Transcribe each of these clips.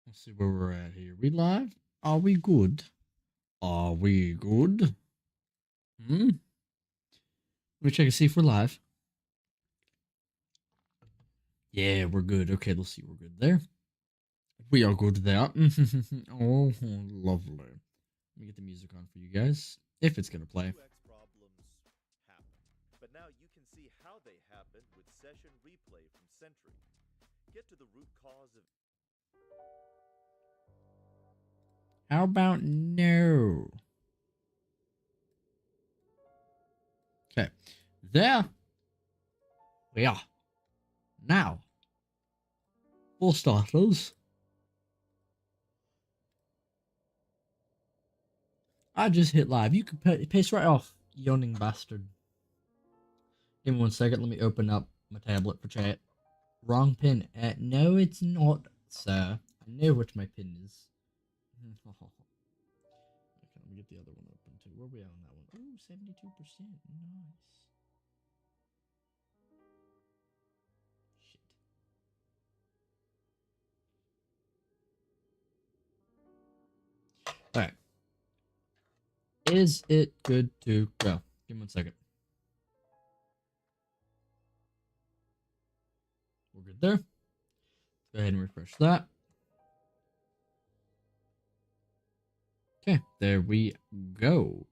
Let's see where we're at here. We live? Are we good? Are we good? Hmm? Let me check and see if we're live. Yeah, we're good. Okay, let's see. We're good there. We are good there. Oh, lovely. Let me get the music on for you guys. If it's going to play. UX problems happen, but now you can see how they happen with Session Replay from Sentry. Get to the root cause of. How about no? Okay. There we are. Now, for starters, I just hit live. You can pace right off, yawning bastard. Give me 1 second. Let me open up my tablet for chat. Wrong pin. No, it's not, sir. I know what my pin is. Okay, let me get the other one open too. Where are we at on that one? Oh, 72%. Nice. Shit. Alright. Is it good to go? Give me 1 second. We're good there. Let's go ahead and refresh that. Okay, there we go.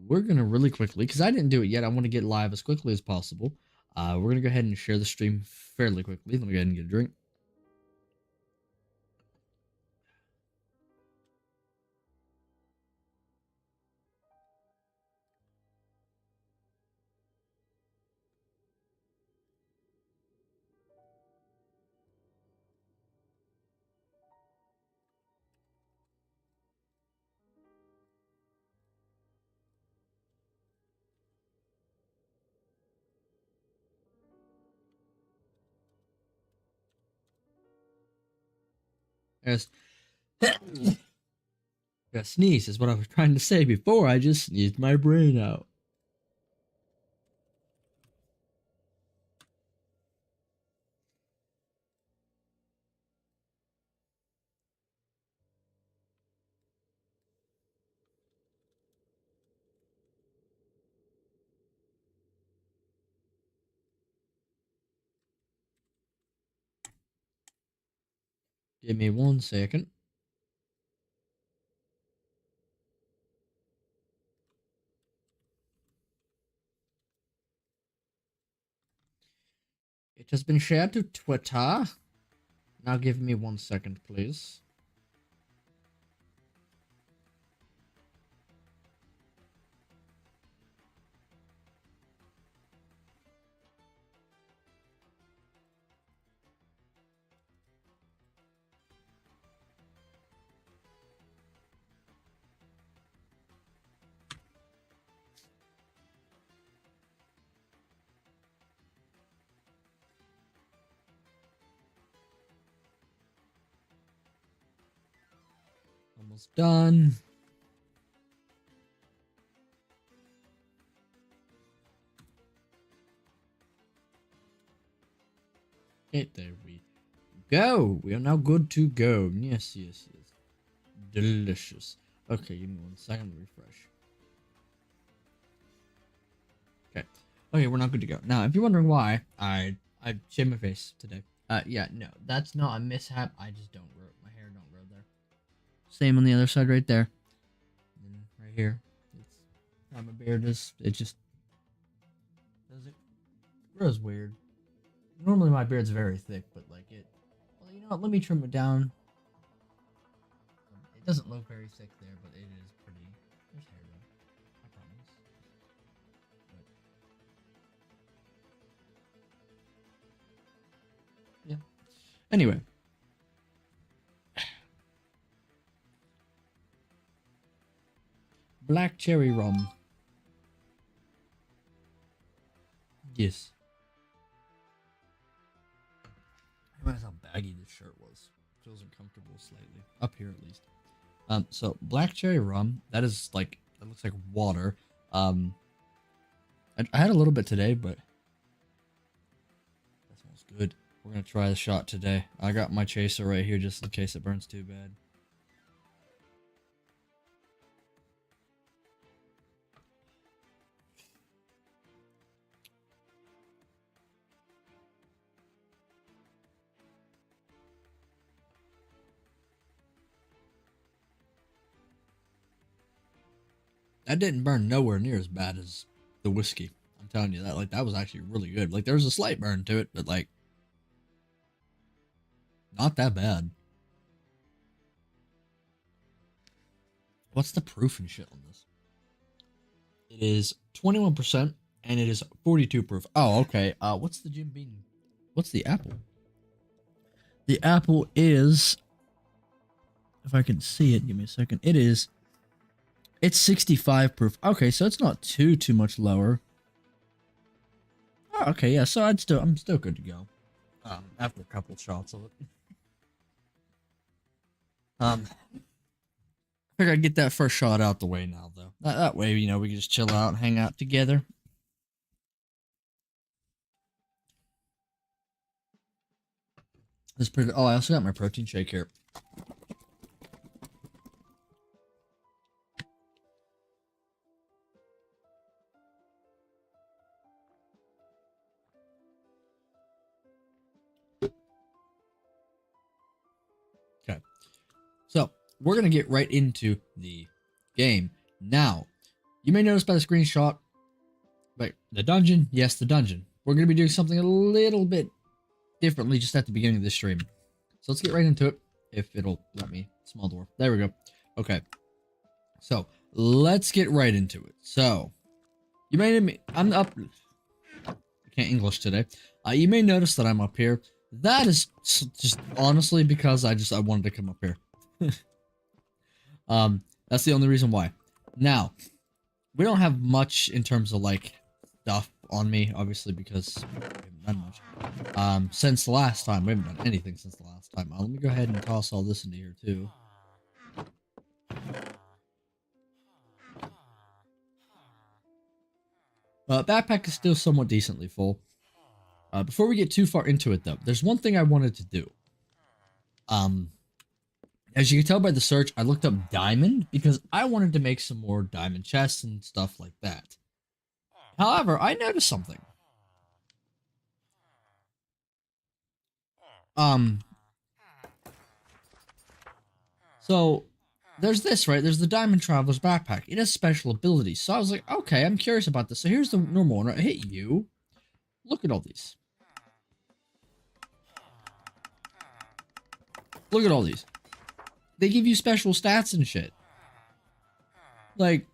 We're gonna really quickly, because I didn't do it yet. I want to get live as quickly as possible. We're gonna go ahead and share the stream fairly quickly. Let me go ahead and get a drink. Yes. Yeah, sneeze is what I was trying to say before. I just sneezed my brain out. Give me 1 second. It has been shared to Twitter. Now give me 1 second, please. Almost done. Okay, there we go. We are now good to go. Yes, yes, yes. Delicious. Okay, give me 1 second to refresh. Okay. Okay, we're not good to go. Now, if you're wondering why I shaved my face today. Yeah, no, that's not a mishap. I just don't grow. My hair don't grow there. Same on the other side right there. And right here. It's how my beard is. It just does it grows weird. Normally my beard's very thick, but like it. Well, you know what? Let me trim it down. It doesn't look very thick there, but it is pretty. There's hair though. I promise. But, yeah. Anyway. Black cherry rum. Yes. I realize how baggy this shirt was. Feels uncomfortable slightly. Up here at least. So black cherry rum, that is like that looks like water. I had a little bit today, but that smells good. We're gonna try the shot today. I got my chaser right here just in case it burns too bad. That didn't burn nowhere near as bad as the whiskey. I'm telling you that. Like, that was actually really good. Like, there was a slight burn to it, but like, not that bad. What's the proof and shit on this? It is 21% and it is 42 proof. Oh, okay. What's the Jim Beam? What's the apple? The apple is, if I can see it, give me a second. It's 65 proof. Okay, so it's not too much lower. Oh, okay, yeah. So I'm still good to go. After a couple shots of it. I figured I'd get that first shot out the way now, though. That way, you know, we can just chill out and hang out together. This pretty. Oh, I also got my protein shake here. Okay, so we're gonna get right into the game now. You may notice by the screenshot, like the dungeon. Yes, the dungeon. We're gonna be doing something a little bit differently just at the beginning of this stream. So let's get right into it. If it'll let me. Small door. There we go. Okay. So let's get right into it. So you may. I'm up. I can't English today. You may notice that I'm up here. That is just honestly because I wanted to come up here. That's the only reason why. Now, we don't have much in terms of like stuff on me, obviously, because we haven't done much. Since the last time, we haven't done anything since the last time. Let me go ahead and toss all this into here too. Backpack is still somewhat decently full. Before we get too far into it, though, there's one thing I wanted to do. As you can tell by the search, I looked up diamond because I wanted to make some more diamond chests and stuff like that. However, I noticed something. So there's this, right? There's the Diamond Traveler's Backpack. It has special abilities. So I was like, okay, I'm curious about this. So here's the normal one. I hit you. Look at all these. Look at all these. They give you special stats and shit. Like,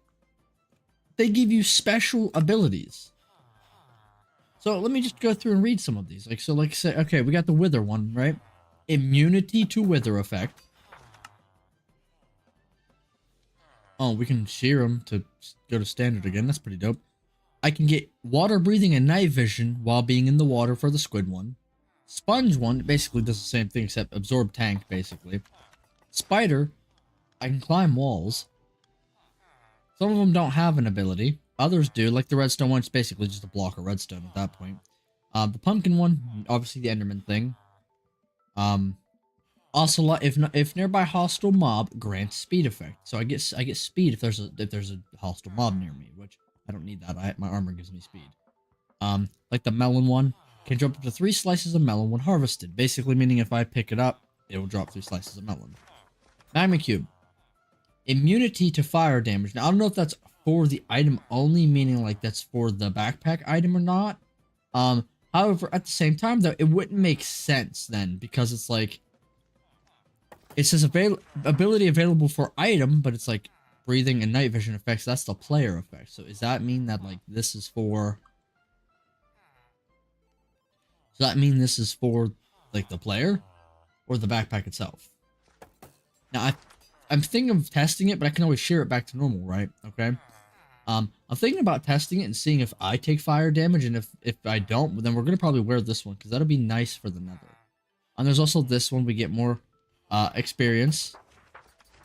they give you special abilities. So let me just go through and read some of these. Like, so like say, okay, we got the Wither one, right? Immunity to Wither effect. Oh, we can shear them to go to standard again. That's pretty dope. I can get water breathing and night vision while being in the water for the squid one. Sponge one basically does the same thing except absorb tank, basically. Spider, I can climb walls. Some of them don't have an ability. Others do, like the redstone one. It's basically just a block of redstone at that point. The pumpkin one, obviously the Enderman thing. Ocelot, if nearby hostile mob grants speed effect. So I get speed if there's a hostile mob near me, which I don't need that. My armor gives me speed. Like the melon one, can jump up to 3 slices of melon when harvested. Basically meaning if I pick it up, it will drop 3 slices of melon. Magma cube, immunity to fire damage. Now I don't know if that's for the item only, meaning like that's for the backpack item or not. However, at the same time though, it wouldn't make sense then because it's like it says ability available for item, but it's like breathing and night vision effects. That's the player effect. So does that mean that like this is for? Does that mean this is for like the player or the backpack itself? Now I'm thinking of testing it, but I can always shear it back to normal, right? Okay. I'm thinking about testing it and seeing if I take fire damage, and if I don't, then we're gonna probably wear this one because that'll be nice for the nether. And there's also this one. We get more experience,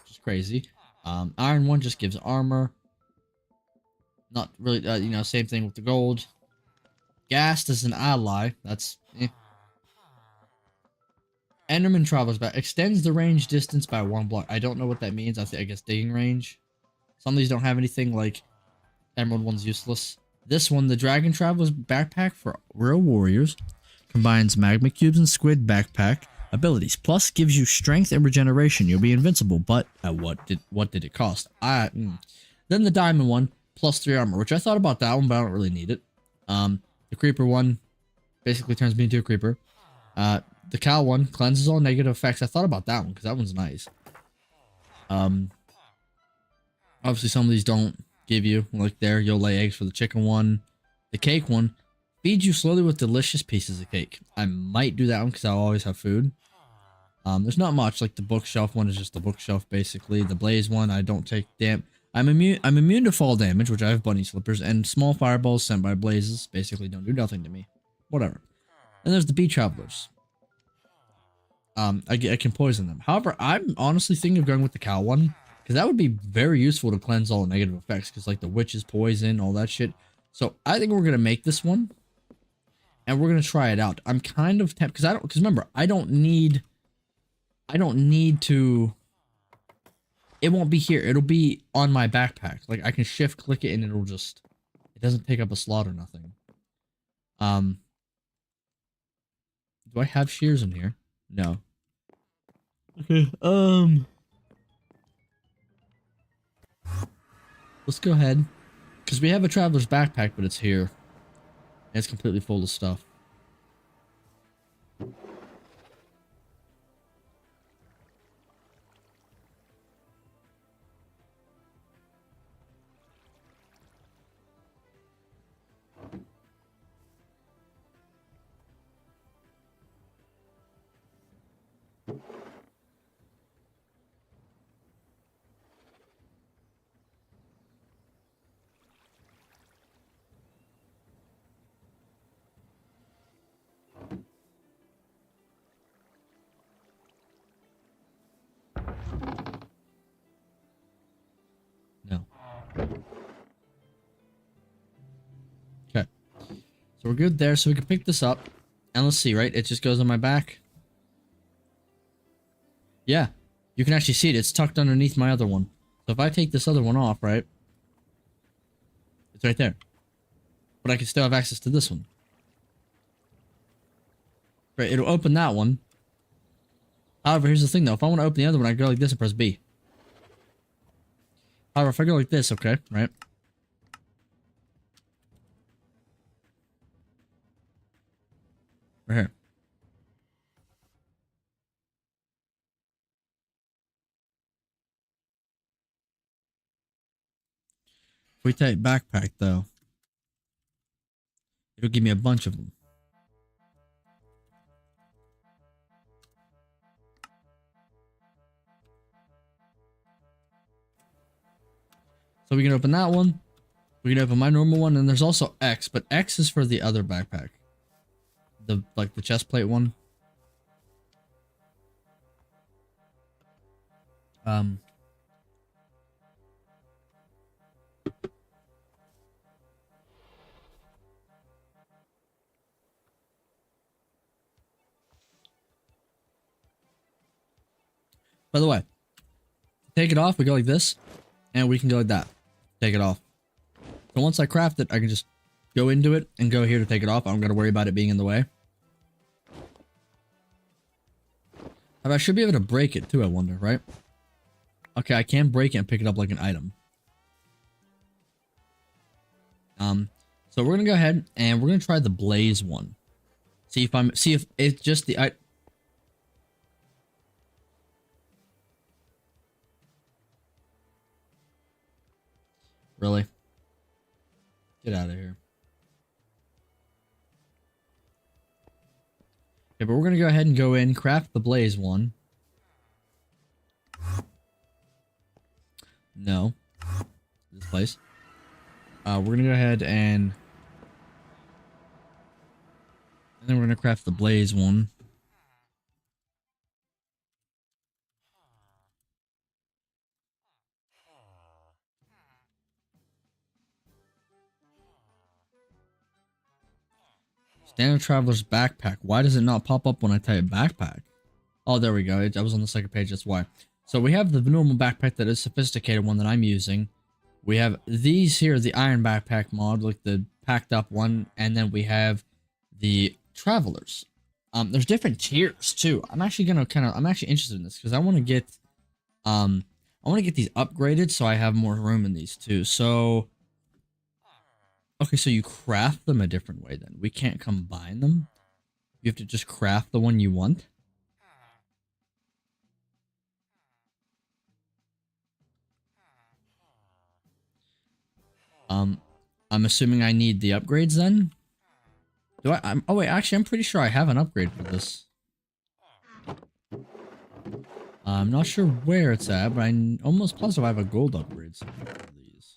which is crazy. Iron one just gives armor. Not really, you know, same thing with the gold. Ghast is an ally. That's Enderman travels back. Extends the range distance by 1 block. I don't know what that means. I guess digging range. Some of these don't have anything, like Emerald one's useless. This one, the Dragon Traveler's Backpack for Real Warriors, combines magma cubes and squid backpack abilities. Plus gives you strength and regeneration. You'll be invincible, but at what did it cost? Then the diamond one, +3 armor, which I thought about that one, but I don't really need it. The creeper one basically turns me into a creeper. The cow one cleanses all negative effects. I thought about that one because that one's nice. Obviously some of these don't give you, like there, you'll lay eggs for the chicken one. The cake one feeds you slowly with delicious pieces of cake. I might do that one because I'll always have food. There's not much, like the bookshelf one is just the bookshelf basically. The blaze one, I don't take I'm immune to fall damage, which I have bunny slippers, and small fireballs sent by blazes basically don't do nothing to me. Whatever. And there's the bee travelers. I can poison them. However, I'm honestly thinking of going with the cow one, because that would be very useful to cleanse all negative effects, because like the witch's poison, all that shit. So I think we're gonna make this one, and we're gonna try it out. I'm kind of tempted because remember, I don't need to. It won't be here. It'll be on my backpack. Like I can shift click it and it'll just. It doesn't take up a slot or nothing. Do I have shears in here? No. Okay. Let's go ahead, because we have a traveler's backpack, but it's here. And it's completely full of stuff. No. Okay. So we're good there, so we can pick this up. And let's see, right? It just goes on my back. Yeah. You can actually see it. It's tucked underneath my other one. So if I take this other one off, right? It's right there. But I can still have access to this one. Right, it'll open that one. However, here's the thing though. If I want to open the other one, I go like this and press B. However, if I go like this, okay, right? Right here. If we type backpack though, it'll give me a bunch of them. So we can open that one. We can open my normal one, and there's also X, but X is for the other backpack. The chest plate one. By the way, take it off, we go like this, and we can go like that. Take it off. So once I craft it, I can just go into it and go here to take it off. I don't gotta worry about it being in the way. I should be able to break it too, I wonder, right? Okay, I can break it and pick it up like an item. So we're gonna go ahead and we're gonna try the blaze one. See if it's just the Really? Get out of here. Okay, but we're gonna go ahead and go in, craft the blaze one. No. This place. We're gonna go ahead and then we're gonna craft the blaze one. Standard traveler's backpack. Why does it not pop up when I type backpack? Oh, there we go. I was on the second page. That's why. So we have the normal backpack that is sophisticated one that I'm using. We have these here, the iron backpack mod, like the packed up one, and then we have the travelers. There's different tiers too. I'm actually I'm actually interested in this because I want to get these upgraded so I have more room in these too. So, okay, so you craft them a different way then. We can't combine them. You have to just craft the one you want. I'm assuming I need the upgrades then. Do I? Oh wait, actually, I'm pretty sure I have an upgrade for this. I'm not sure where it's at, but I'm almost positive I have a gold upgrade for these.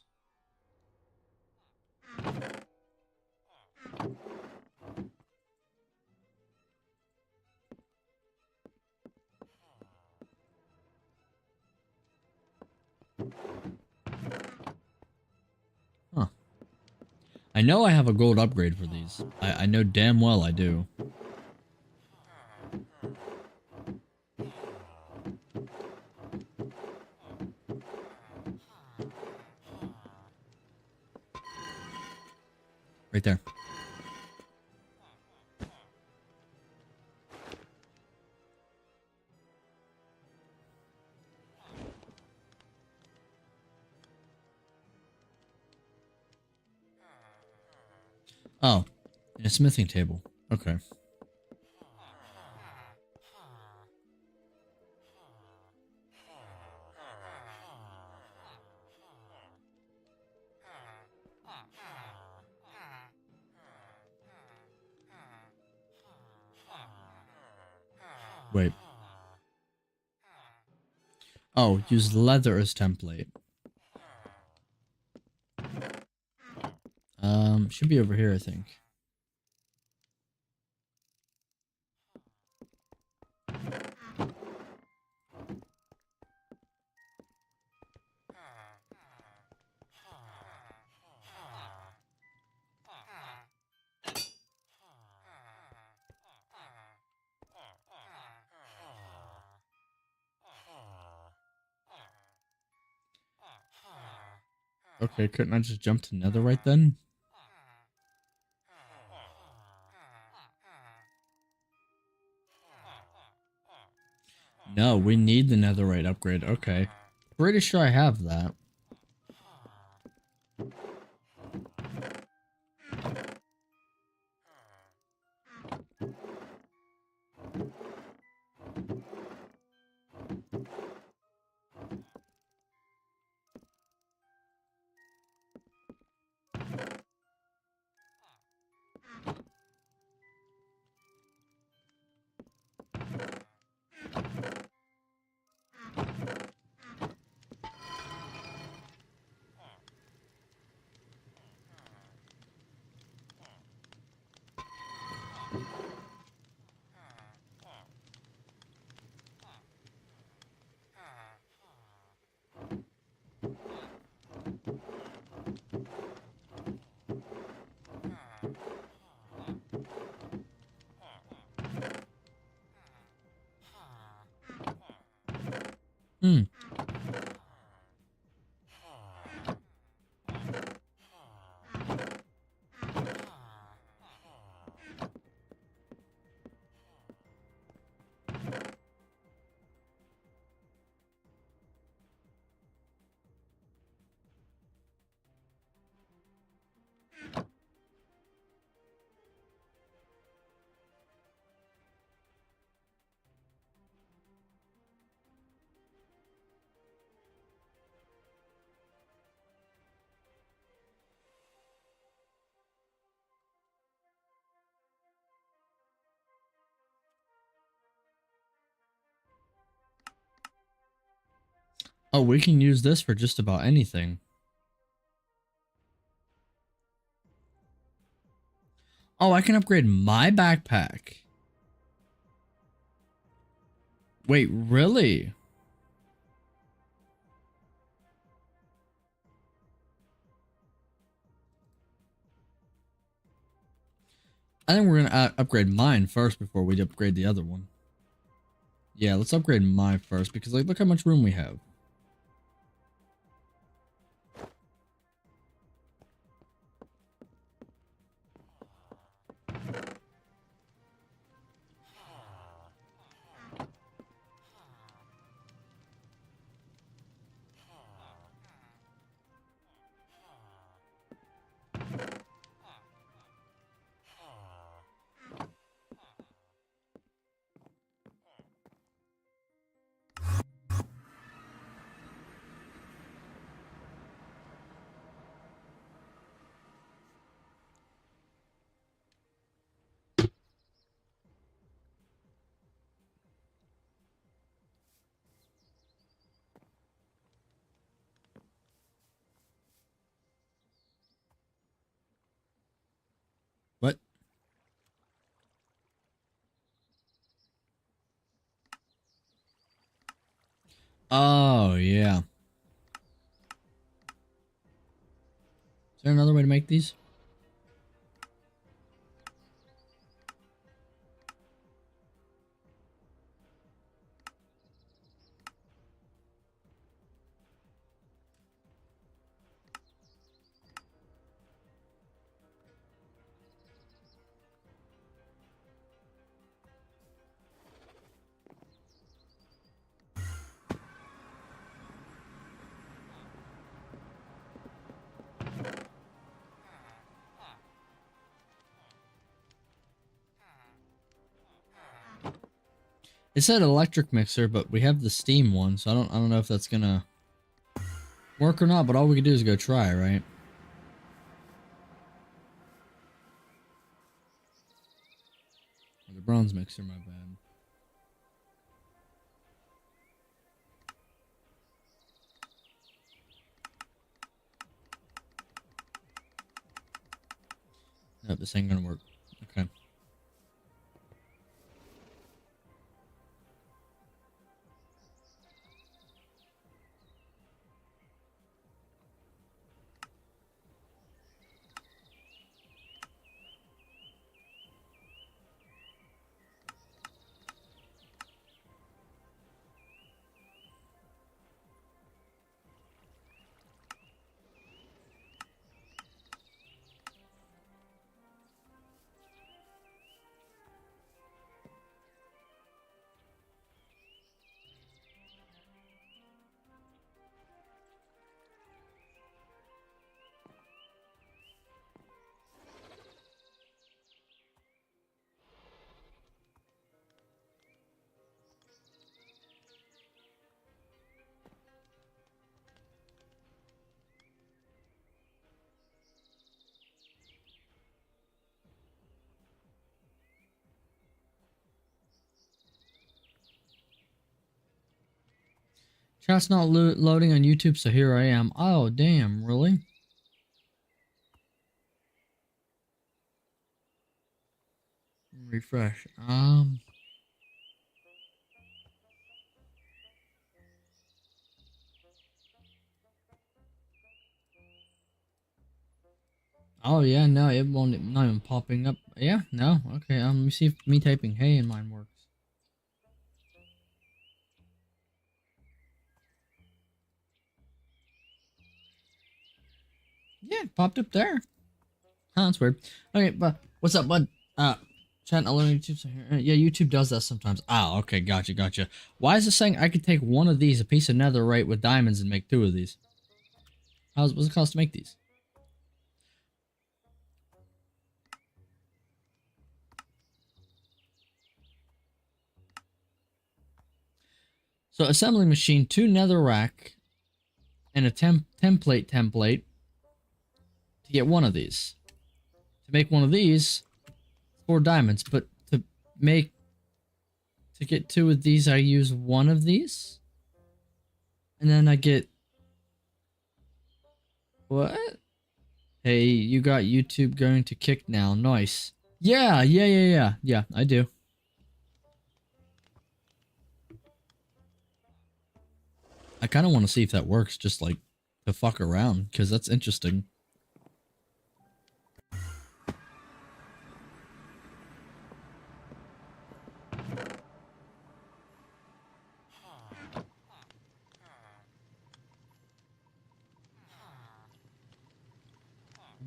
Huh. I know I have a gold upgrade for these. I know damn well I do. Right there. Oh, in a smithing table. Okay. Wait. Oh, use leather as template. Should be over here, I think. Okay, couldn't I just jump to netherite then? No, we need the netherite upgrade. Okay. Pretty sure I have that. Hmm. Oh, we can use this for just about anything. Oh, I can upgrade my backpack. Wait, really? I think we're gonna upgrade mine first before we upgrade the other one. Yeah, let's upgrade my first because like look how much room we have. What? Oh, yeah. Is there another way to make these? It said electric mixer, but we have the steam one, so I don't know if that's gonna work or not, but all we can do is go try, right? Or the bronze mixer, my bad. Nope, this ain't gonna work. Okay. Chat's not loading on YouTube, so here I am. Oh, damn, really? Refresh. Oh yeah, no, it won't. Not even popping up. Yeah, no. Okay. Let me see if me typing "hey" in mine works. Yeah, it popped up there. Huh, that's weird. Okay, but what's up, bud? Chat not loading YouTube. So here. Yeah, YouTube does that sometimes. Ah, okay, gotcha. Why is it saying I could take one of these, a piece of netherite with diamonds, and make two of these? What's it cost to make these? So assembly machine, 2 netherrack, and a template to get one of these. To make one of these, 4 diamonds. But to get 2 of these, I use one of these, and then I get what? Hey, you got YouTube going to kick now. Nice. Yeah, I do. I kind of want to see if that works, just like to fuck around, because that's interesting.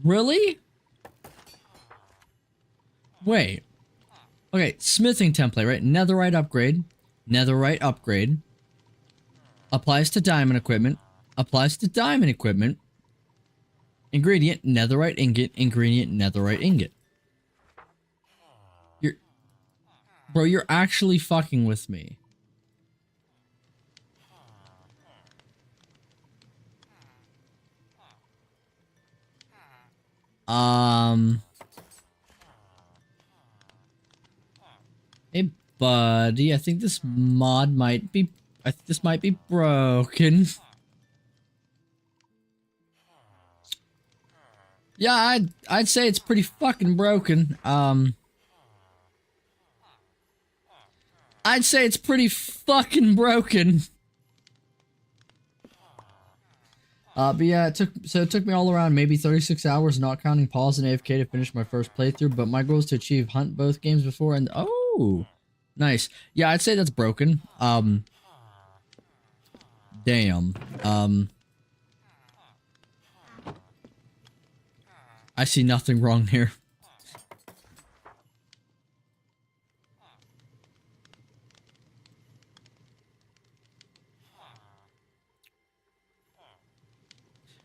Really? Wait. Okay, smithing template, right? Netherite upgrade. Netherite upgrade. Applies to diamond equipment. Applies to diamond equipment. Ingredient, netherite ingot. Ingredient, netherite ingot. Bro, you're actually fucking with me. Hey, buddy, I think this mod might be... this might be broken. Yeah, I'd say it's pretty fucking broken. I'd say it's pretty fucking broken. But yeah, it took me all around maybe 36 hours, not counting pause and AFK, to finish my first playthrough. But my goal is to achieve hunt both games before, and oh, nice. Yeah, I'd say that's broken. Damn. I see nothing wrong here.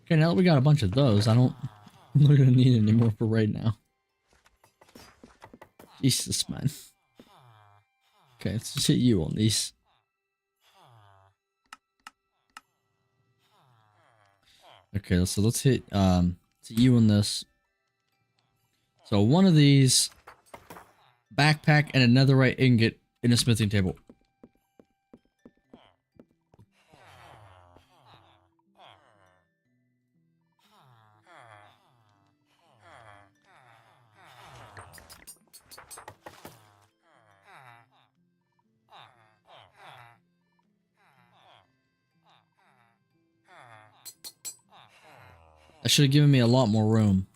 Okay, now that we got a bunch of those, I'm not gonna need any more for right now. Jesus, man. Okay, let's just hit you on these. Okay, so let's hit you on this. So one of these, backpack, and a netherite ingot in a smithing table. That should have given me a lot more room.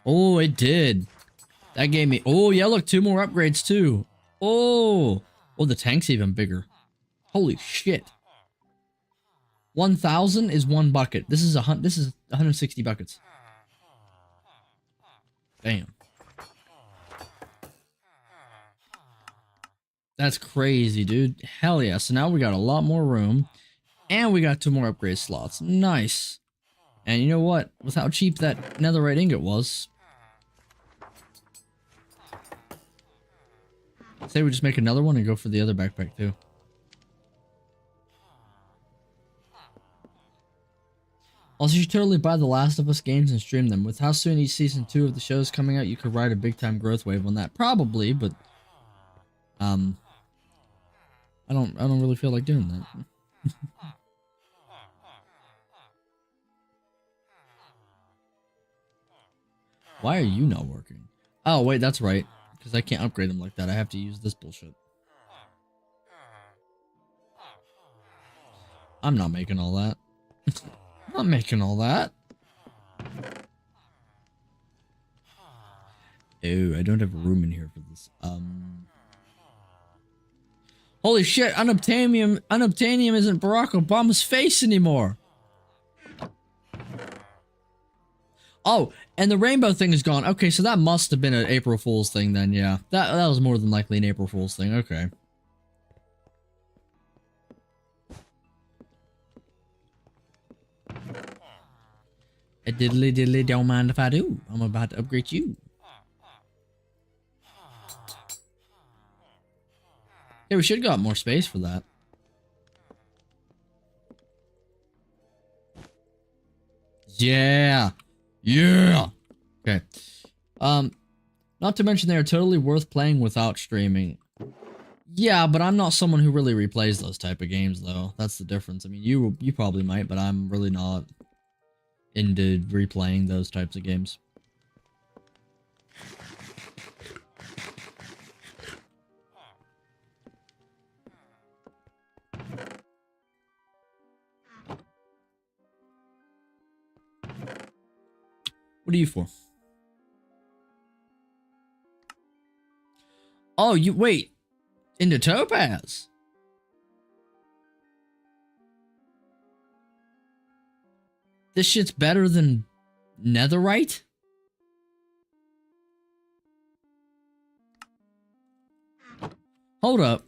Oh, it did. That gave me... Oh, yeah, look, 2 more upgrades, too. Oh. Oh, the tank's even bigger. Holy shit. 1,000 is 1 bucket. This is 160 buckets. Damn. That's crazy, dude. Hell yeah. So now we got a lot more room. And we got 2 more upgrade slots. Nice. And you know what? With how cheap that netherite ingot was, say we just make another one and go for the other backpack too. Also, you should totally buy the Last of Us games and stream them. With how soon each season 2 of the show is coming out, you could ride a big time growth wave on that. Probably, but I don't really feel like doing that. Why are you not working? Oh, wait, that's right. Because I can't upgrade them like that. I have to use this bullshit. I'm not making all that. I'm not making all that. Oh, I don't have room in here for this. Holy shit, unobtainium isn't Barack Obama's face anymore. Oh, and the rainbow thing is gone. Okay, so that must have been an April Fool's thing then, yeah. That was more than likely an April Fool's thing, okay. A diddly diddly, don't mind if I do. I'm about to upgrade you. Yeah, we should got more space for that. Yeah. Yeah. Okay. Not to mention they are totally worth playing without streaming. Yeah, but I'm not someone who really replays those type of games though. That's the difference. I mean, you probably might, but I'm really not into replaying those types of games. What are you for? Oh, you wait. Into Topaz. This shit's better than netherite? Hold up.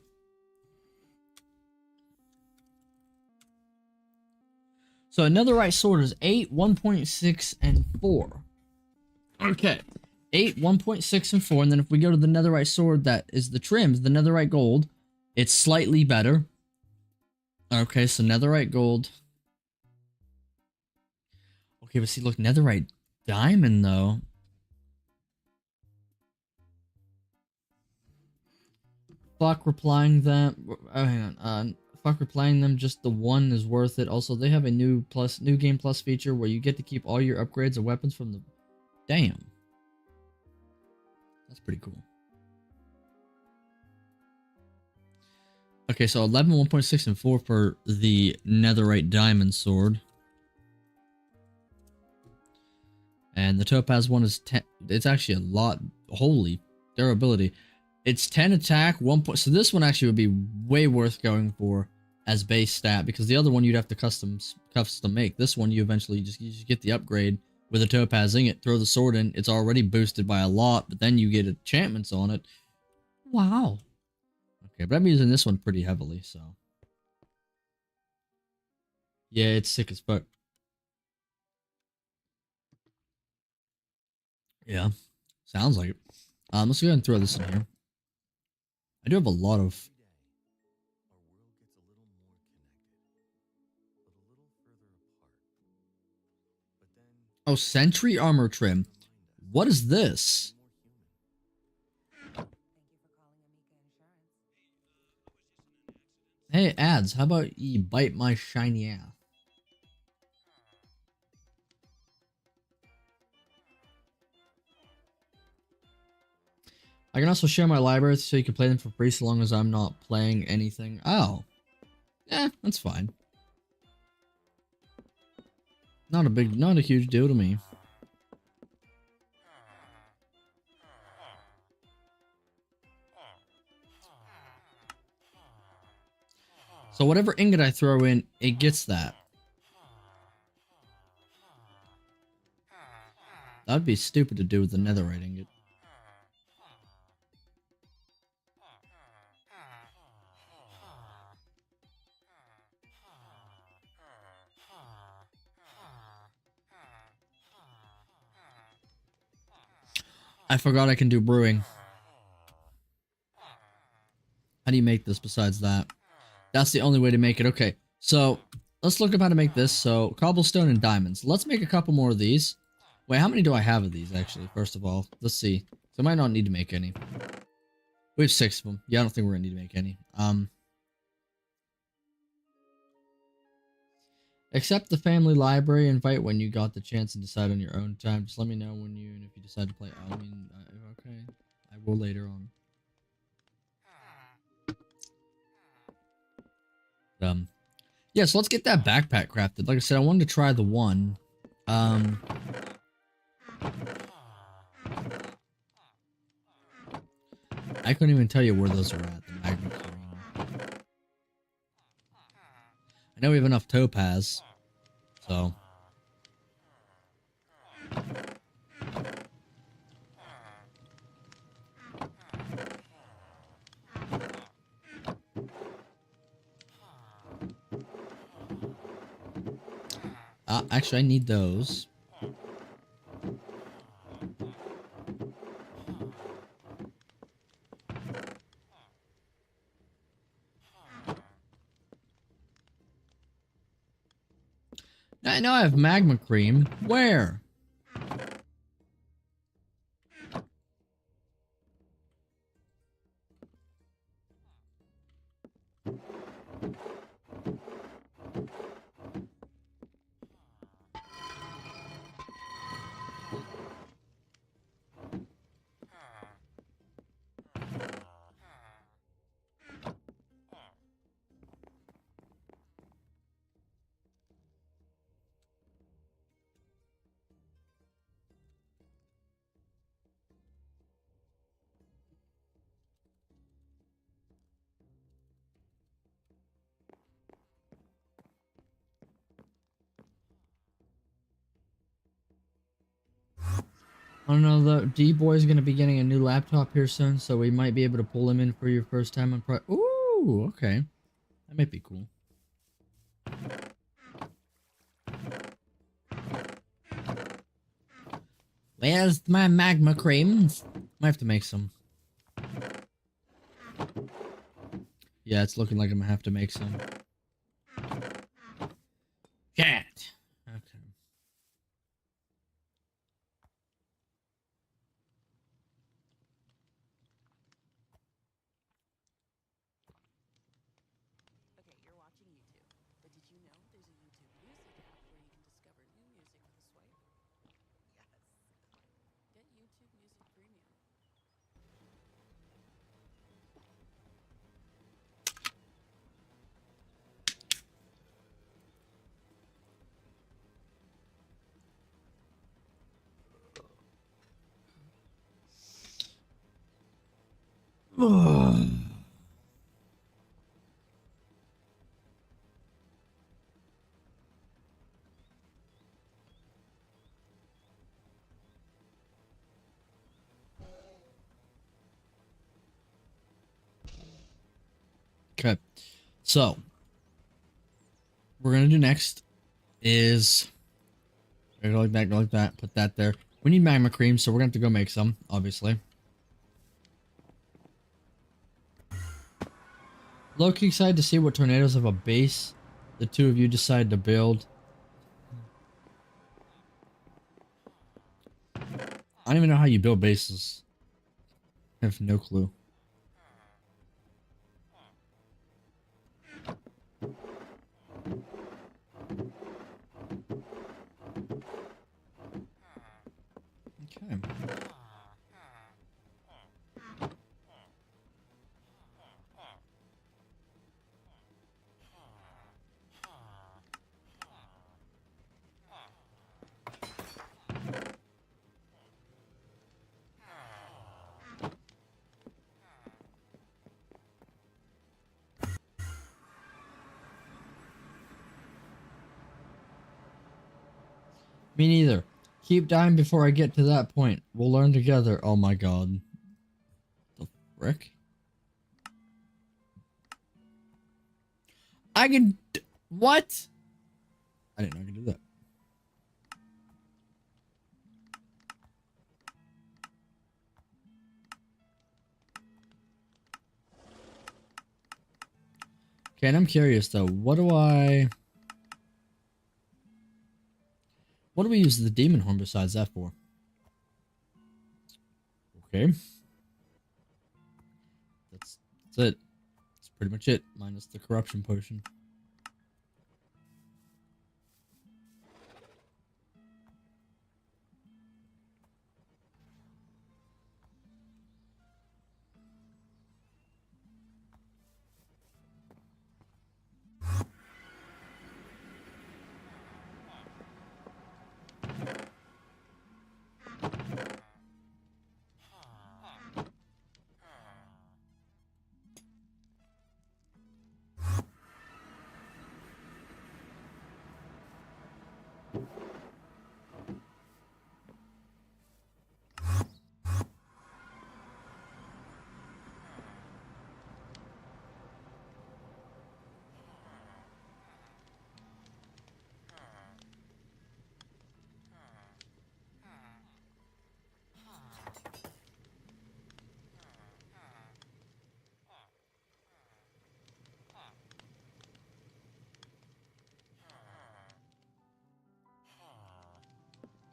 So a netherite sword is 8, 1.6, and 4. Okay. 8, 1.6, and 4. And then if we go to the netherite sword that is the trims, the netherite gold, it's slightly better. Okay, so netherite gold. Okay, but see, look, netherite diamond, though. Fuck replying them. Oh, hang on. Fuck replying them. Just the one is worth it. Also, they have a new game plus feature where you get to keep all your upgrades of weapons from the. Damn. That's pretty cool. Okay, so 11, 1.6, and 4 for the netherite diamond sword. And the topaz one is 10. It's actually a lot. Holy durability. It's 10 attack, 1 point. So this one actually would be way worth going for as base stat, because the other one you'd have to custom make. This one you eventually just get the upgrade with a topaz in it, throw the sword in. It's already boosted by a lot, but then you get enchantments on it. Wow. Okay, but I'm using this one pretty heavily, so. Yeah, it's sick as fuck. Yeah, sounds like it. Let's go ahead and throw this in here. I do have a lot of. Oh, sentry armor trim. What is this? Hey, ads, how about you bite my shiny ass? I can also share my library so you can play them for free so long as I'm not playing anything. Oh. Yeah, that's fine. Not a huge deal to me. So whatever ingot I throw in, it gets that. That'd be stupid to do with the netherite ingot. I forgot I can do brewing. How do you make this besides that? That's the only way to make it. Okay, so let's look up how to make this. So cobblestone and diamonds. Let's make a couple more of these. Wait, how many do I have of these actually? First of all, let's see. So I might not need to make any. We have 6 of them. Yeah, I don't think we're gonna need to make any. Accept the family library invite when you got the chance and decide on your own time. Just let me know when you and if you decide to play. I mean, okay, I will later on. Yeah, so let's get that backpack crafted. Like I said, I wanted to try the one. I couldn't even tell you where those are at. The magma cream. I know we have enough topaz, so. Actually, I need those. I know I have magma cream. Where? I don't know though. D-Boy's gonna be getting a new laptop here soon, so we might be able to pull him in for your first time on Ooh, okay. That might be cool. Where's my magma creams? Might have to make some. Yeah, it's looking like I'm gonna have to make some. Cat. Okay. Okay, you're watching YouTube, but did you know there's a YouTube Music app where you can discover new music with a swipe? Yes. Get YouTube Music Premium. Okay. So, we're gonna do next is go like that, put that there. We need magma cream, so we're gonna have to go make some, obviously. Low-key excited to see what tornadoes of a base the two of you decide to build. I don't even know how you build bases. I have no clue. Okay. Me neither. Keep dying before I get to that point. We'll learn together. Oh my god. The frick? I can... What? I didn't know I could do that. Okay, and I'm curious though. What do we use the demon horn besides that for? Okay. That's it. That's pretty much it. Minus the corruption potion.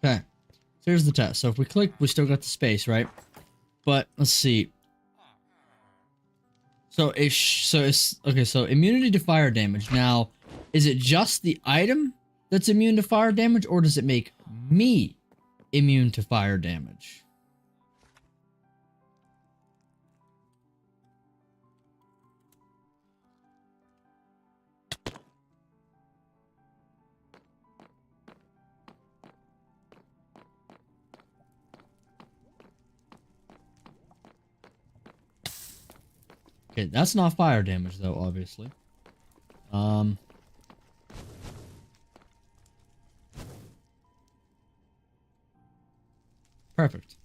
Okay. So here's the test. So if we click, we still got the space, right? But let's see. So it's okay. So immunity to fire damage. Now, is it just the item that's immune to fire damage, or does it make me immune to fire damage? Okay, that's not fire damage though, obviously. Perfect.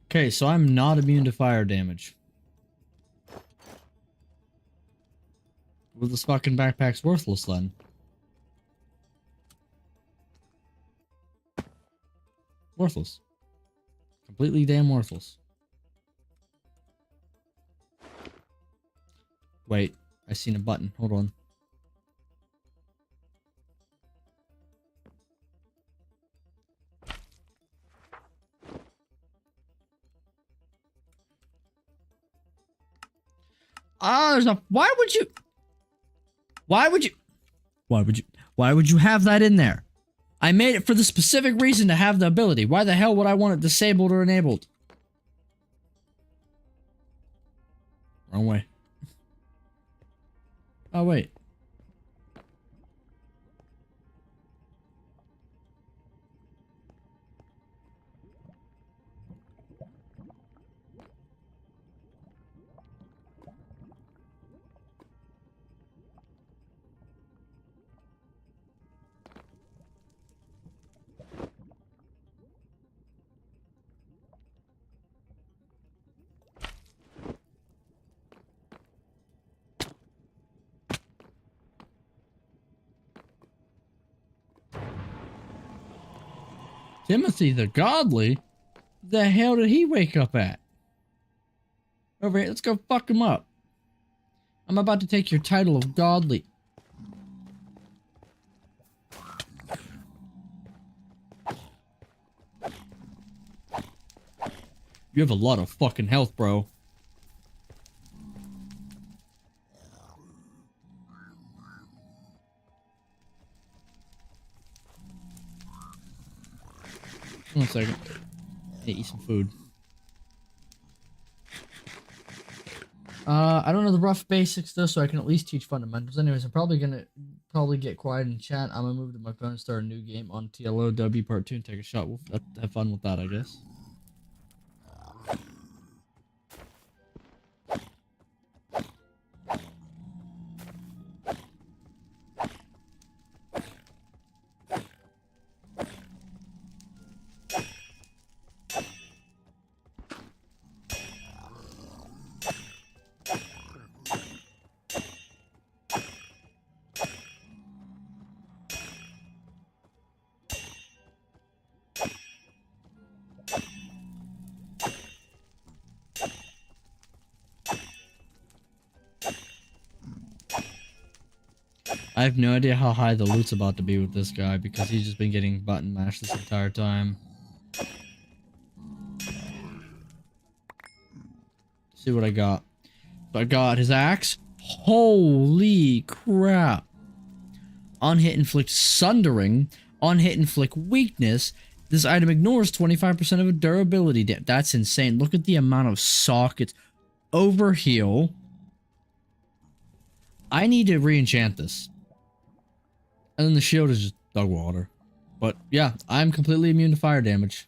Okay, so I'm not immune to fire damage. Well, this fucking backpack's worthless then. Worthless. Completely damn worthless. Wait, I seen a button. Hold on. Ah, there's a. Why would you? Why would you? Why would you? Why would you have that in there? I made it for the specific reason to have the ability. Why the hell would I want it disabled or enabled? Wrong way. Oh, wait. Timothy the Godly? The hell did he wake up at? Over here, let's go fuck him up. I'm about to take your title of Godly. You have a lot of fucking health, bro. One second. Hey, eat some food. I don't know the rough basics though, so I can at least teach fundamentals. Anyways, I'm probably gonna get quiet in chat. I'm gonna move to my phone and start a new game on TLOW Part 2 and take a shot. We'll have fun with that, I guess. I have no idea how high the loot's about to be with this guy because he's just been getting button mashed this entire time. See what I got. So I got his axe. Holy crap. On hit inflict sundering. On hit inflict weakness. This item ignores 25% of a durability. That's insane. Look at the amount of sockets. Overheal. I need to re-enchant this. And then the shield is just dog water. But yeah, I'm completely immune to fire damage.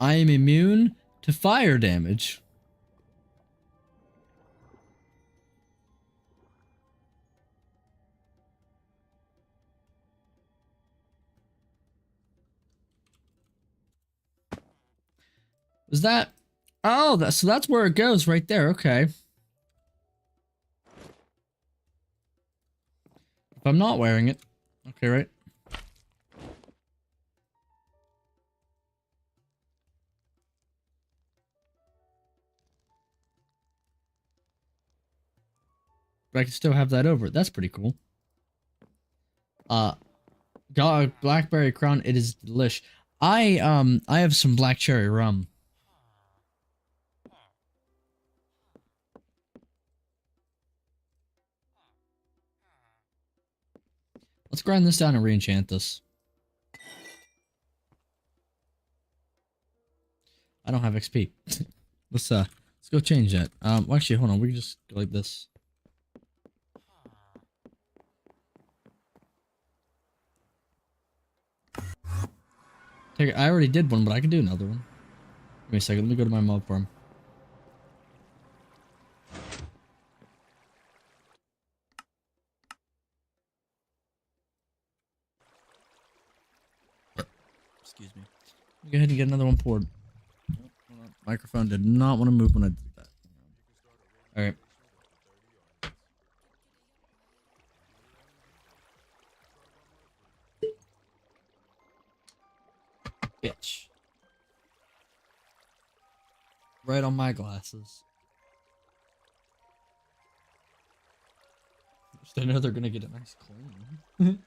I am immune to fire damage. Is that? Oh, so that's where it goes right there. Okay. If I'm not wearing it. Okay, right? But I can still have that over it. That's pretty cool. God, blackberry crown. It is delish. I have some black cherry rum. Let's grind this down and re-enchant this. I don't have XP. Let's go change that. Well, actually, hold on. We can just go like this. Take it. I already did one, but I can do another one. Give me a second. Let me go to my mob farm. Excuse me. Go ahead and get another one poured. Nope, hold on. Microphone did not want to move when I did that. Alright. Bitch. Right on my glasses. Just I know they're gonna get a nice clean.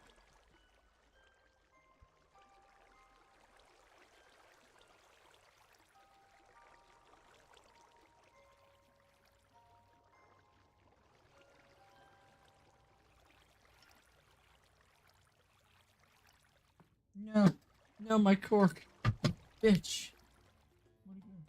No, no, my cork, bitch. What are you doing?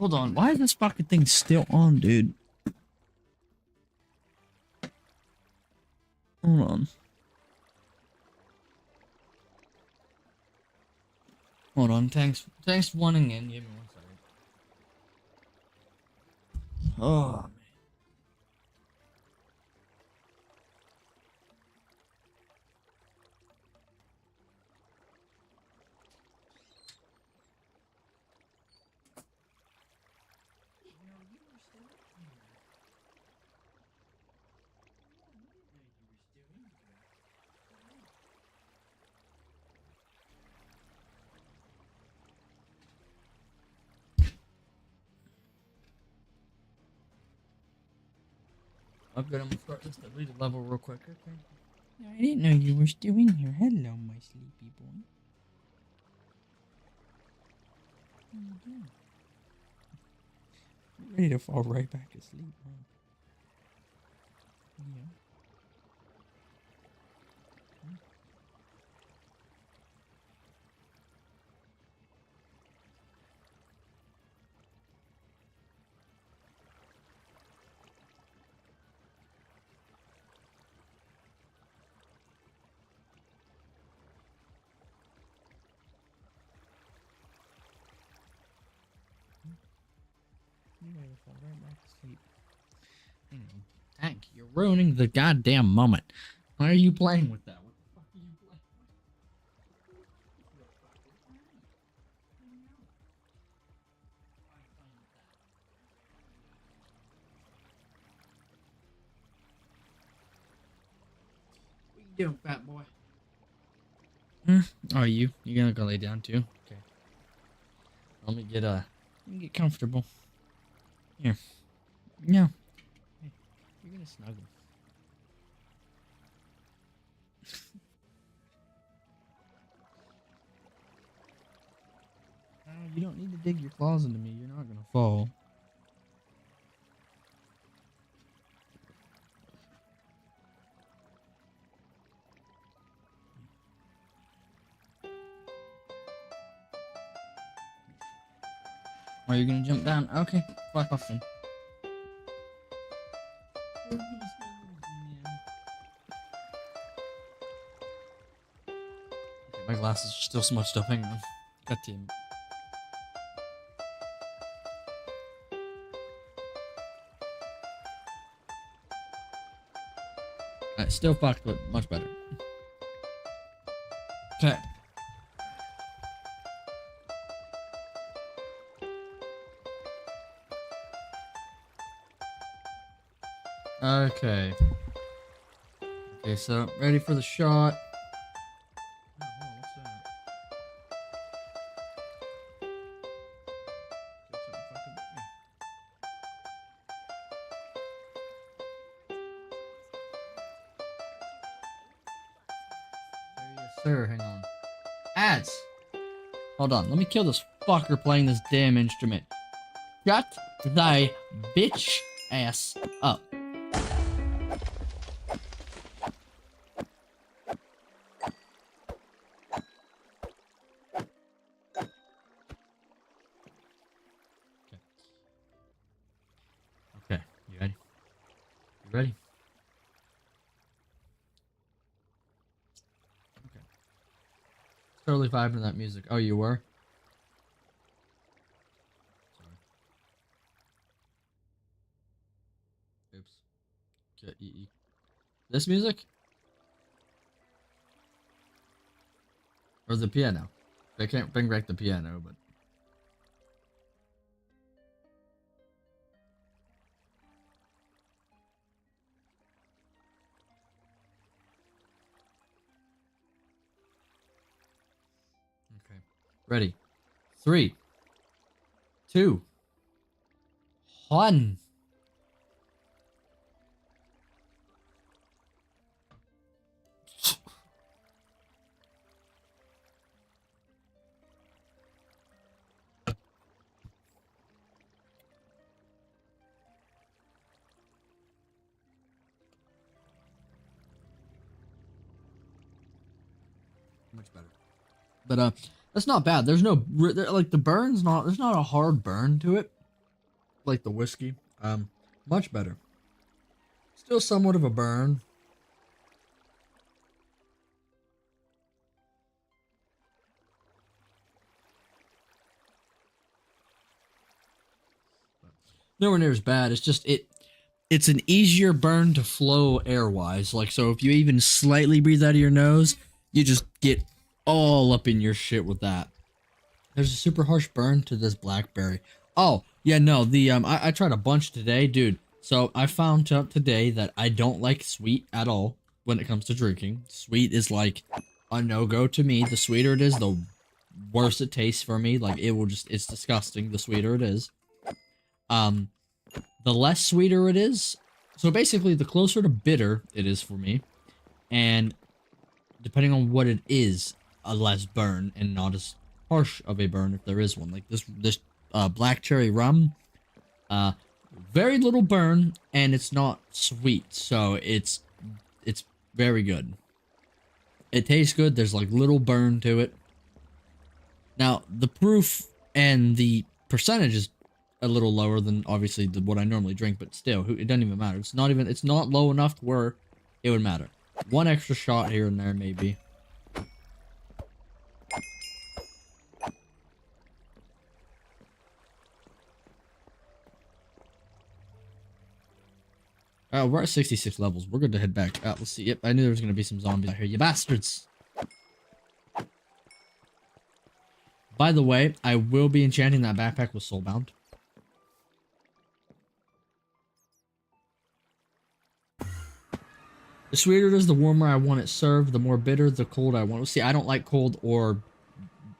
Hold on, why is this fucking thing still on, dude? Hold on. Hold on, thanks for wanting in. Give me 1 second. Oh, man. I'm good. I'm gonna start this deleted level real quick. Okay. I didn't know you were still in here. Hello, my sleepy boy. How you doing? You're ready to fall right back asleep, huh? Yeah. You're ready to fall right back asleep. Hang on. Tank, you're ruining the goddamn moment. Why are you playing with that? What the fuck are you playing with? What you doing, fat boy? Oh, you gonna go lay down too? Okay. Let me get comfortable. Here. No. Hey, you're gonna snuggle. You don't need to dig your claws into me. You're not gonna fall. Are you gonna jump down? Okay, fuck off then. Okay, my glasses are still smudged up. Hang on. God damn it. Alright, still fucked, but much better. Okay. Okay. Okay, so ready for the shot. Oh, hold on, what's that? Got something fucking with me. sir. Hang on. Ads. Hold on. Let me kill this fucker playing this damn instrument. Shut thy bitch ass up. Okay. You ready? You ready? Okay. Totally vibing to that music. Oh, you were? Sorry. Oops. Okay, this music? Or the piano? I can't bring back the piano, but... Okay. Ready. 3, 2, 1. Much better. But that's not bad. There's no like the burn's not. There's not a hard burn to it, like the whiskey. Much better. Still somewhat of a burn. Nowhere near as bad. It's just it's an easier burn to flow air-wise. Like, so if you even slightly breathe out of your nose, you just get all up in your shit with that. There's a super harsh burn to this blackberry. Oh, yeah, no, the I tried a bunch today, dude. So I found out today that I don't like sweet at all when it comes to drinking. Sweet is like a no-go to me. The sweeter it is, the worse it tastes for me. Like, it will just, it's disgusting the sweeter it is. The less sweeter it is, so basically the closer to bitter it is for me, and depending on what it is, a less burn and not as harsh of a burn if there is one. Like this black cherry rum, very little burn and it's not sweet, so it's very good. It tastes good. There's like little burn to it. Now the proof and the percentage is a little lower than obviously what I normally drink, but still, it doesn't even matter. It's not low enough to where it would matter. One extra shot here and there, maybe. We're at 66 levels. We're good to head back. Let's see. Yep, I knew there was going to be some zombies out here. You bastards! By the way, I will be enchanting that backpack with Soulbound. The sweeter it is, the warmer I want it served. The more bitter, the cold I want it. See, I don't like cold or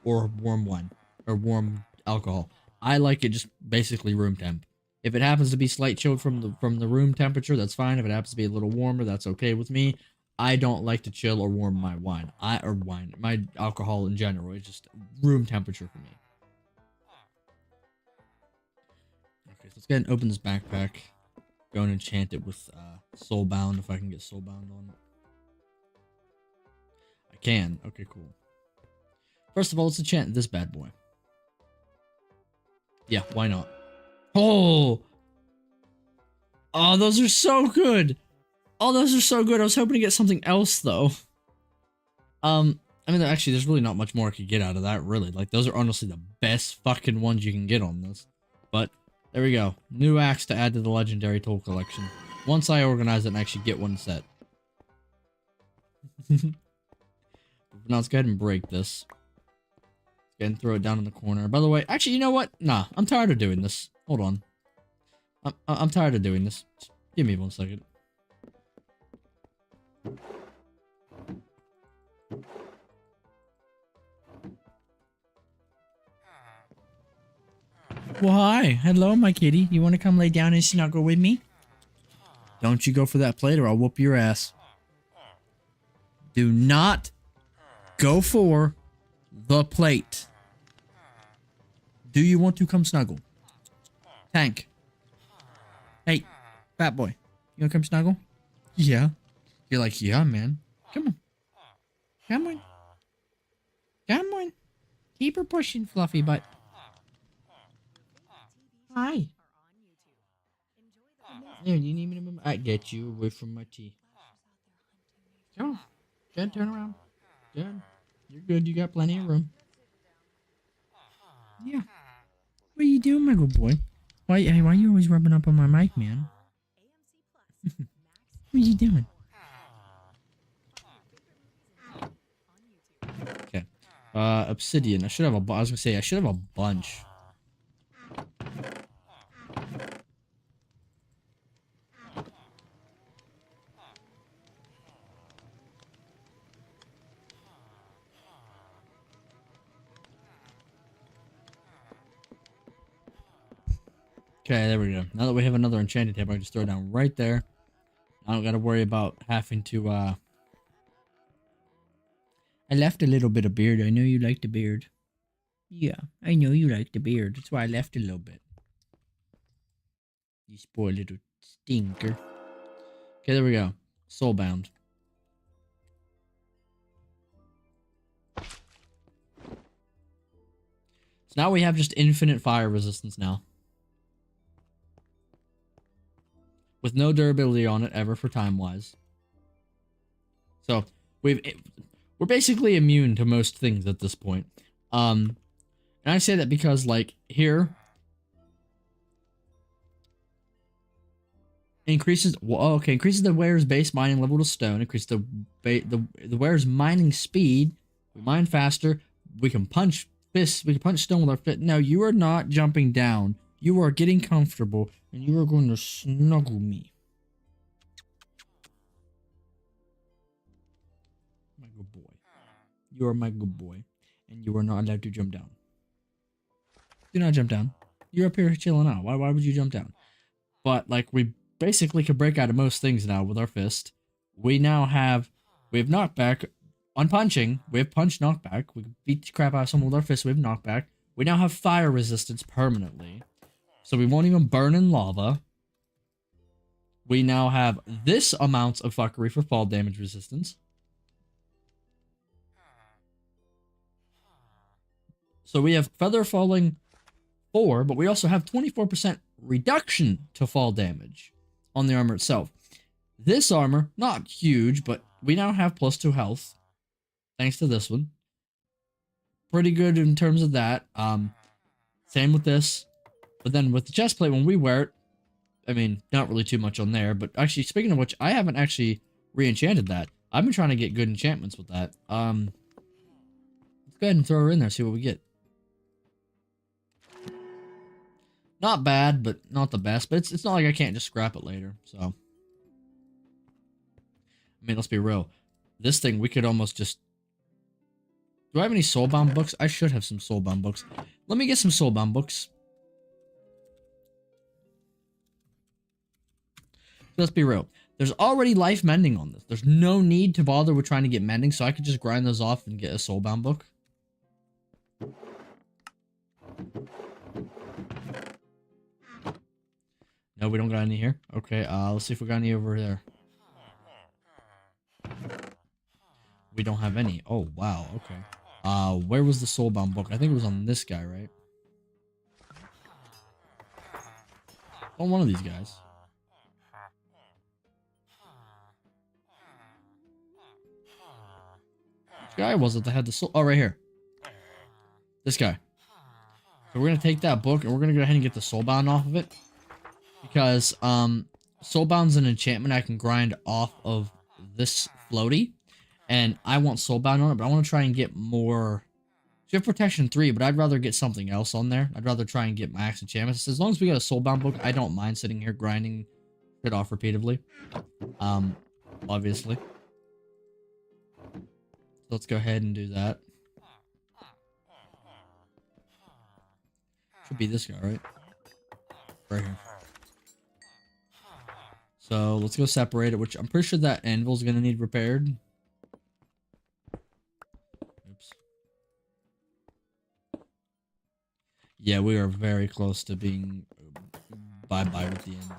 warm wine or warm alcohol. I like it just basically room temp. If it happens to be slight chilled from the room temperature, that's fine. If it happens to be a little warmer, that's okay with me. I don't like to chill or warm my wine. My alcohol in general. It's just room temperature for me. Okay, so let's go ahead and open this backpack. Go and enchant it with Soulbound, if I can get Soulbound on it. I can. Okay, cool. First of all, let's enchant this bad boy. Yeah, why not? Oh! Oh, those are so good! Oh, those are so good. I was hoping to get something else, though. I mean, actually, there's really not much more I could get out of that, really. Like, those are honestly the best fucking ones you can get on this. But... there we go. New axe to add to the legendary tool collection. Once I organize it and actually get one set. Now let's go ahead and break this. Let's go ahead and throw it down in the corner. By the way, actually, you know what? Nah, I'm tired of doing this. Hold on. I'm tired of doing this. Just give me 1 second. Well, hi. Hello, my kitty. You want to come lay down and snuggle with me? Don't you go for that plate or I'll whoop your ass. Do not Go for the plate. Do you want to come snuggle? Tank. Hey, fat boy. You want to come snuggle? Yeah. You're like, yeah, man. Come on. Come on. Come on. Keep her pushing, fluffy butt. Hi. Here, you need me to move? I get you away from my tea. Come on. Good, turn around. Good. You're good. You got plenty of room. Yeah. What are you doing, my good boy? Why are you always rubbing up on my mic, man? What are you doing? Okay. Obsidian. I should have I was gonna say, I should have a bunch. Okay, there we go. Now that we have another enchanted table, I can just throw it down right there. I don't gotta worry about having to, I left a little bit of beard. I know you like the beard. Yeah, I know you like the beard. That's why I left a little bit. You spoiled little stinker. Okay, there we go. Soulbound. So now we have just infinite fire resistance now. With no durability on it ever for time-wise. So, we're basically immune to most things at this point. And I say that because, like, here... increases the wearer's base mining level to stone, increase the wearer's mining speed, we mine faster, we can punch stone with our fist. No, you are not jumping down. You are getting comfortable, and you are going to snuggle me. My good boy. You are my good boy, and you are not allowed to jump down. Do not jump down. You're up here chilling out. Why would you jump down? But, like, we basically can break out of most things now with our fist. We have knockback on punching. We have punch knockback. We can beat the crap out of someone with our fist. We have knockback. We now have fire resistance permanently. So we won't even burn in lava. We now have this amount of fuckery for fall damage resistance. So we have feather falling 4, but we also have 24% reduction to fall damage on the armor itself. This armor, not huge, but we now have +2 health. Thanks to this one. Pretty good in terms of that. Same with this. But then with the chest plate, when we wear it, I mean, not really too much on there. But actually, speaking of which, I haven't actually re-enchanted that. I've been trying to get good enchantments with that. Let's go ahead and throw her in there, see what we get. Not bad, but not the best. But it's not like I can't just scrap it later, so. I mean, let's be real. This thing, we could almost just... Do I have any soulbound books? I should have some soulbound books. Let me get some soulbound books. Let's be real. There's already life mending on this. There's no need to bother with trying to get mending, so I could just grind those off and get a soulbound book. No, we don't got any here. Okay, let's see if we got any over there. We don't have any. Oh, wow, okay. Where was the soulbound book? I think it was on this guy, right? On one of these guys. Which guy was it that had the soul? Oh, right here. This guy. So we're gonna take that book and we're gonna go ahead and get the soulbound off of it. Because, soulbound's an enchantment I can grind off of this floaty. And I want soulbound on it, but I want to try and get more... We have protection 3, but I'd rather get something else on there. I'd rather try and get max enchantments. As long as we get a soulbound book, I don't mind sitting here grinding it off repeatedly. Obviously. So let's go ahead and do that. Should be this guy, right? Right here. So let's go separate it, which I'm pretty sure that anvil's gonna need repaired. Yeah, we are very close to being bye-bye with the anvil.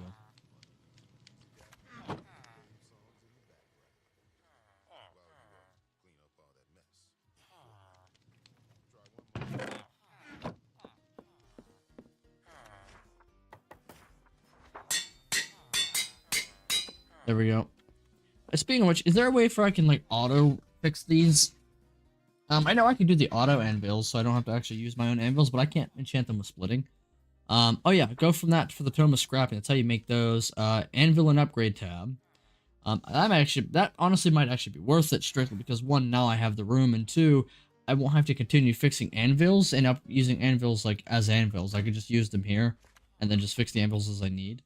There we go. Speaking of which, is there a way for I can like auto fix these? I know I can do the auto anvils, so I don't have to actually use my own anvils, but I can't enchant them with splitting. Oh yeah, go from that for the Tome of Scrapping. That's how you make those. Anvil and upgrade tab. That honestly might actually be worth it strictly because one, now I have the room, and two, I won't have to continue fixing anvils and using anvils like as anvils. I could just use them here and then just fix the anvils as I need.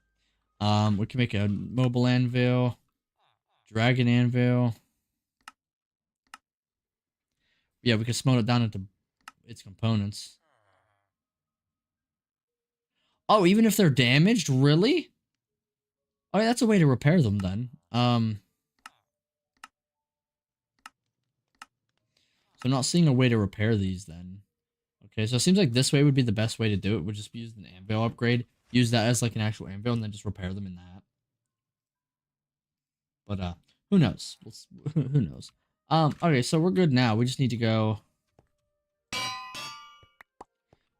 We can make a mobile anvil, dragon anvil. Yeah, we can smelt it down into its components. Oh, even if they're damaged, really? Oh, yeah, that's a way to repair them then. So I'm not seeing a way to repair these then. Okay, so it seems like this way would be the best way to do it. Would just be use an anvil upgrade. Use that as like an actual anvil and then just repair them in that. But who knows? Who knows? Okay, so we're good now. We just need to go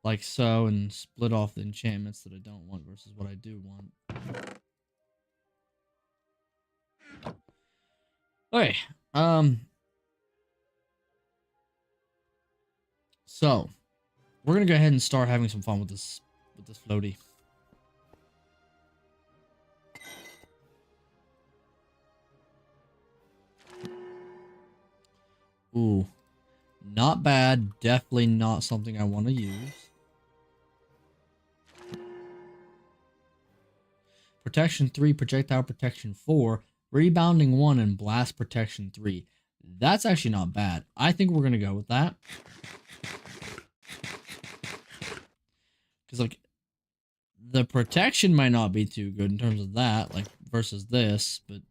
like so and split off the enchantments that I don't want versus what I do want. Okay. So we're gonna go ahead and start having some fun with this floaty. Ooh, not bad. Definitely not something I want to use. Protection 3, projectile protection 4, rebounding 1, and blast protection 3. That's actually not bad. I think we're gonna go with that. Because like the protection might not be too good in terms of that, like versus this, but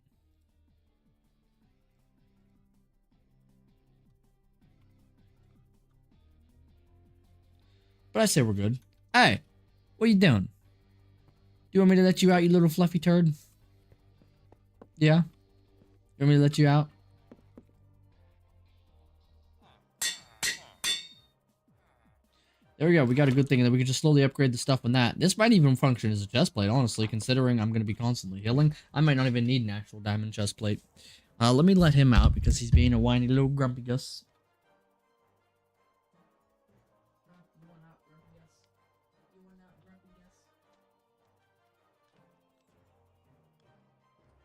I say we're good. Hey, what are you doing? Do you want me to let you out, you little fluffy turd? Yeah? You want me to let you out? There we go. We got a good thing that we can just slowly upgrade the stuff on that. This might even function as a chest plate, honestly, considering I'm going to be constantly healing. I might not even need an actual diamond chest plate. Let me let him out because he's being a whiny little grumpy gus.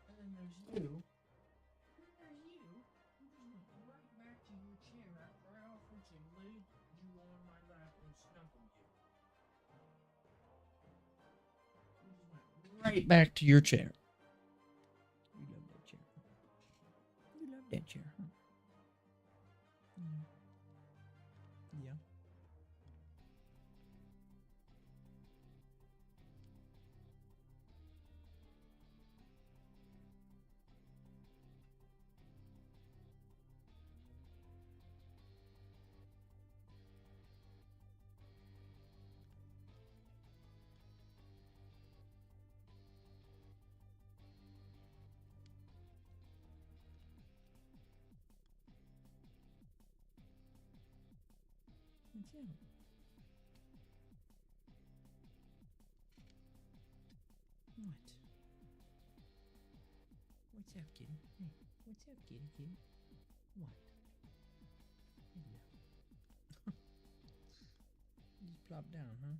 And then there's you. And then there's you. You just went right back to your chair after I offered to lay you on my lap and snuggle you. You just went right back to your chair. You love that chair. You love that chair, huh? Yeah. What's up? What? What's up, kitty? Hey, what's up, kitty, kitty? What? Hello. You just plop down, huh?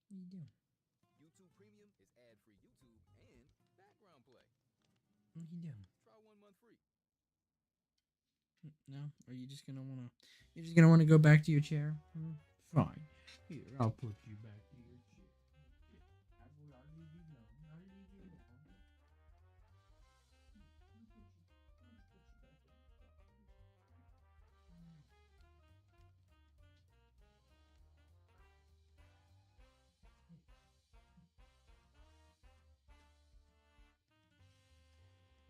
What are you doing? YouTube Premium is ad-free YouTube and background play. What are you doing? Try 1 month free. No? Are you just gonna wanna... You're just gonna wanna go back to your chair? Fine. Here, I'll put you back to your chair. I'll leave you alone. I'll leave you alone.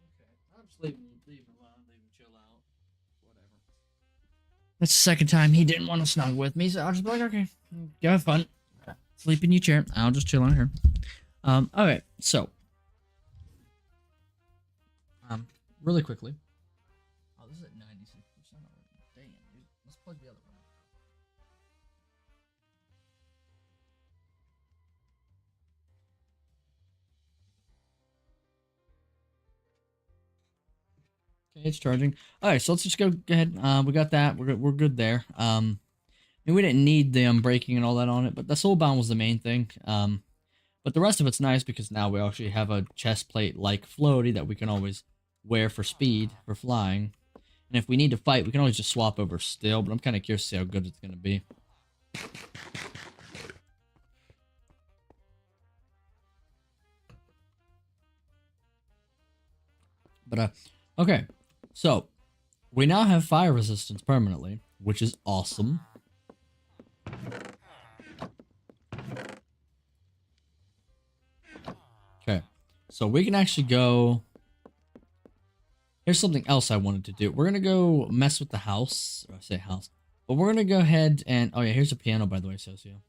Okay. I'm just leave him alone, leave him chill out. Whatever. That's the second time he didn't want to snuggle with me, so I'll just be like, okay, go have fun. Sleep in your chair. I'll just chill on here. Okay, so. Really quickly. Oh, this is at 96% already. Dang it, dude. Let's plug the other one in. Okay, it's charging. Alright, so let's just go ahead. We got that. We're good there. And we didn't need the braking and all that on it, but the soulbound was the main thing. But the rest of it's nice because now we actually have a chest plate like floaty that we can always wear for speed, for flying. And if we need to fight, we can always just swap over still, but I'm kind of curious to see how good it's going to be. But, okay. So, we now have fire resistance permanently, which is awesome. Okay. So, we can actually go... Here's something else I wanted to do. We're going to go mess with the house. Or I say house. But we're going to go ahead and... Oh, yeah, here's a piano, by the way, Socio.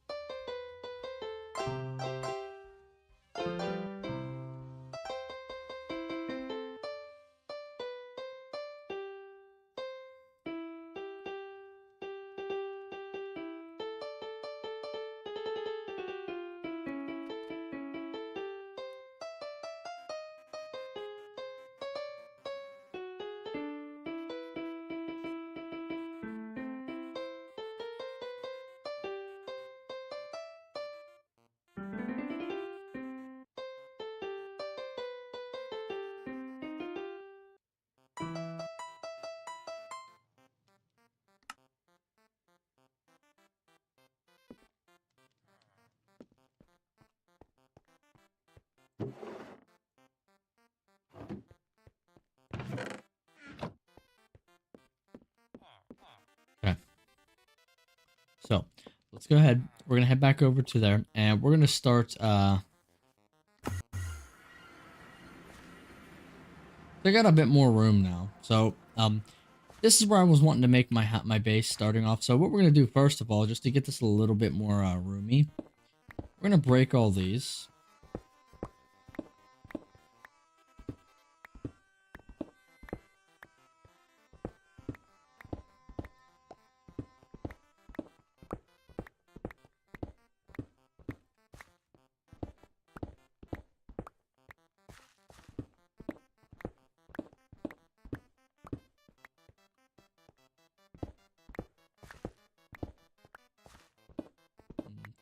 Okay. So, let's go ahead. We're going to head back over to there, and we're going to start, They got a bit more room now. So, this is where I was wanting to make my base starting off. So, what we're going to do first of all, just to get this a little bit more, roomy, we're going to break all these.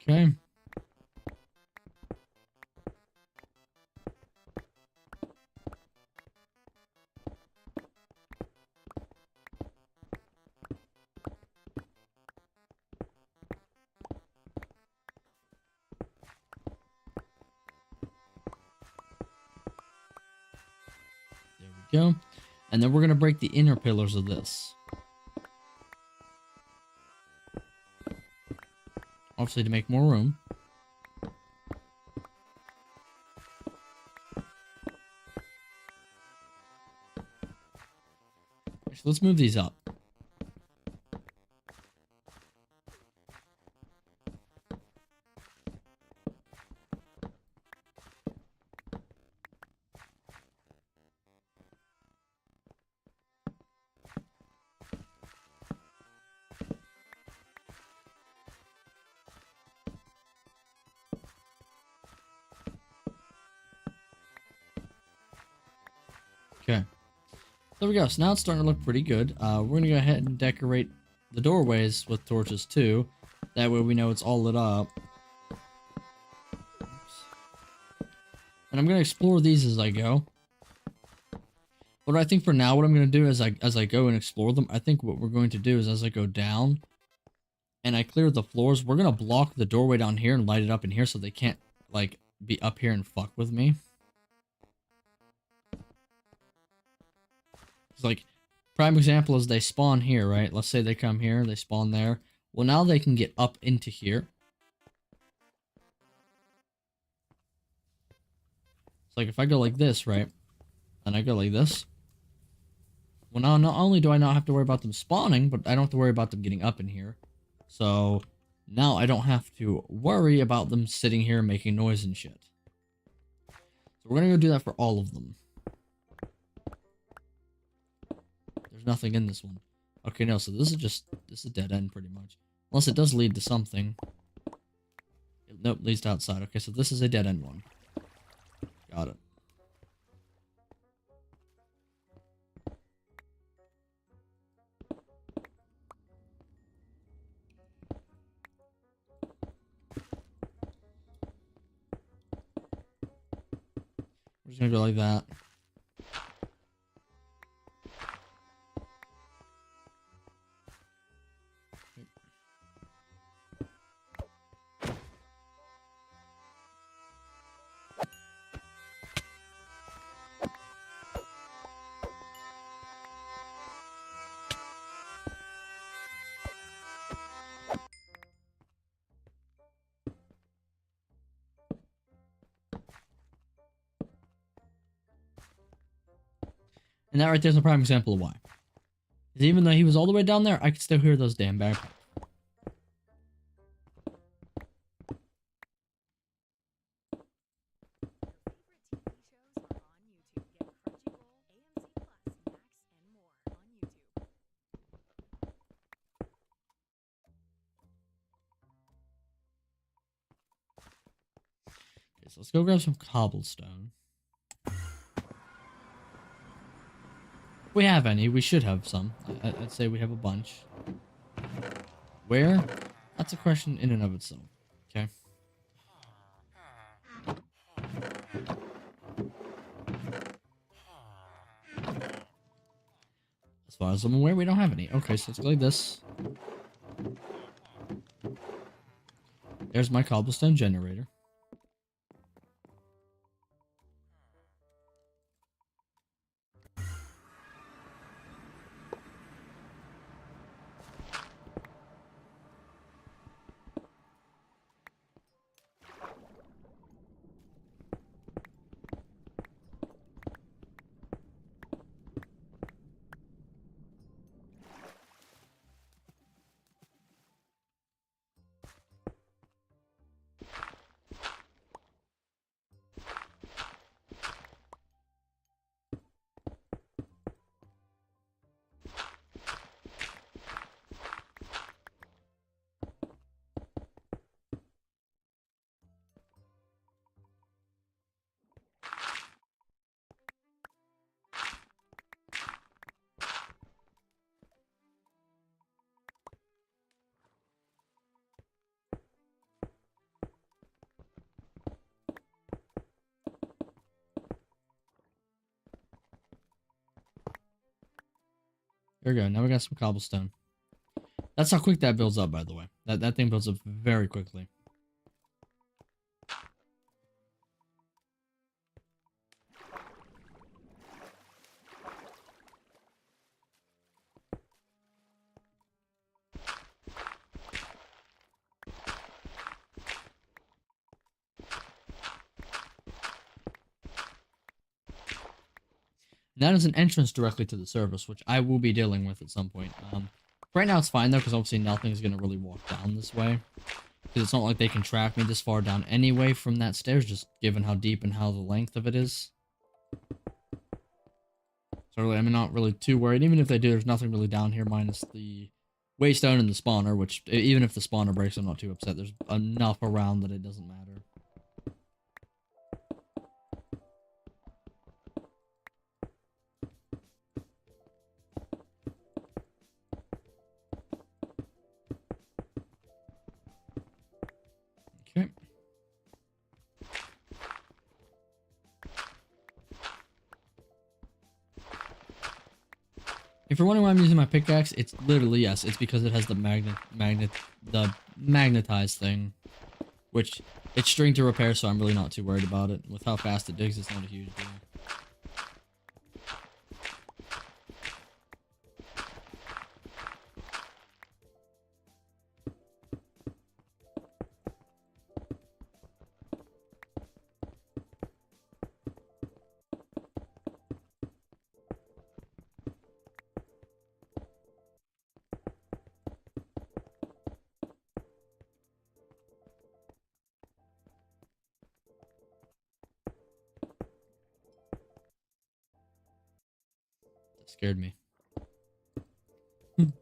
Okay. There we go. And then we're going to break the inner pillars of this. Obviously to make more room. So let's move these up. Okay. There we go. So now it's starting to look pretty good. We're going to go ahead and decorate the doorways with torches too. That way we know it's all lit up. Oops. And I'm going to explore these as I go. But I think for now what I'm going to do as I go and explore them, I think what we're going to do is as I go down and I clear the floors, we're going to block the doorway down here and light it up in here so they can't like be up here and fuck with me. It's like, prime example is they spawn here, right? Let's say they come here, they spawn there. Well, now they can get up into here. It's like if I go like this, right? And I go like this. Well, now not only do I not have to worry about them spawning, but I don't have to worry about them getting up in here. So now I don't have to worry about them sitting here making noise and shit. So we're gonna go do that for all of them. There's nothing in this one. Okay, no, so this is a dead end pretty much. Unless it does lead to something. Nope, leads to outside. Okay, so this is a dead end one. Got it. We're just gonna go like that. And that right there's a prime example of why. Because even though he was all the way down there, I could still hear those damn bagpipes. Okay, so let's go grab some cobblestone. If we have any, we should have some. I'd say we have a bunch. Where? That's a question in and of itself. Okay. As far as I'm aware, we don't have any. Okay, so let's go like this. There's my cobblestone generator. There we go. Now we got some cobblestone. That's how quick that builds up, by the way. That thing builds up very quickly. That is an entrance directly to the surface, which I will be dealing with at some point. Right now it's fine though, because obviously nothing's going to really walk down this way. Because it's not like they can track me this far down anyway from that stairs, just given how deep and how the length of it is. So really, I'm not really too worried. Even if they do, there's nothing really down here minus the waystone and the spawner, which even if the spawner breaks, I'm not too upset. There's enough around that it doesn't matter. Okay. If you're wondering why I'm using my pickaxe, it's literally, yes, it's because it has the magnetized thing, which it's string to repair, so I'm really not too worried about it. With how fast it digs, it's not a huge deal. That scared me. Okay,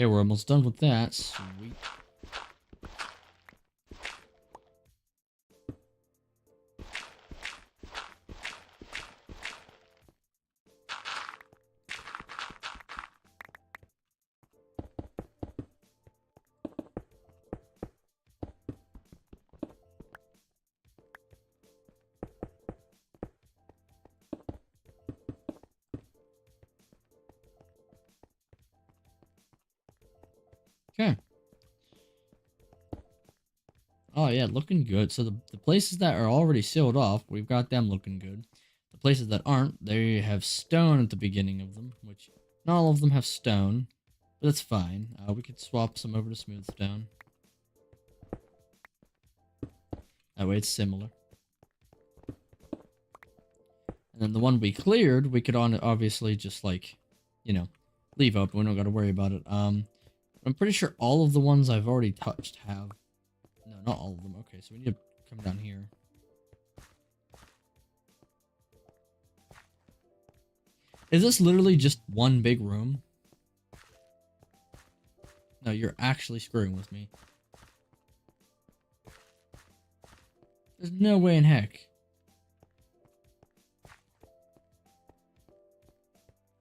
we're almost done with that. Sweet. Okay. Oh yeah, looking good. So the places that are already sealed off, we've got them looking good. The places that aren't, they have stone at the beginning of them, which not all of them have stone, but that's fine. We could swap some over to smooth stone. That way it's similar. And then the one we cleared, we could obviously just like, you know, leave open. We don't got to worry about it. I'm pretty sure all of the ones I've already touched have. No, not all of them. Okay, so we need to come down here. Is this literally just one big room? No, you're actually screwing with me. There's no way in heck.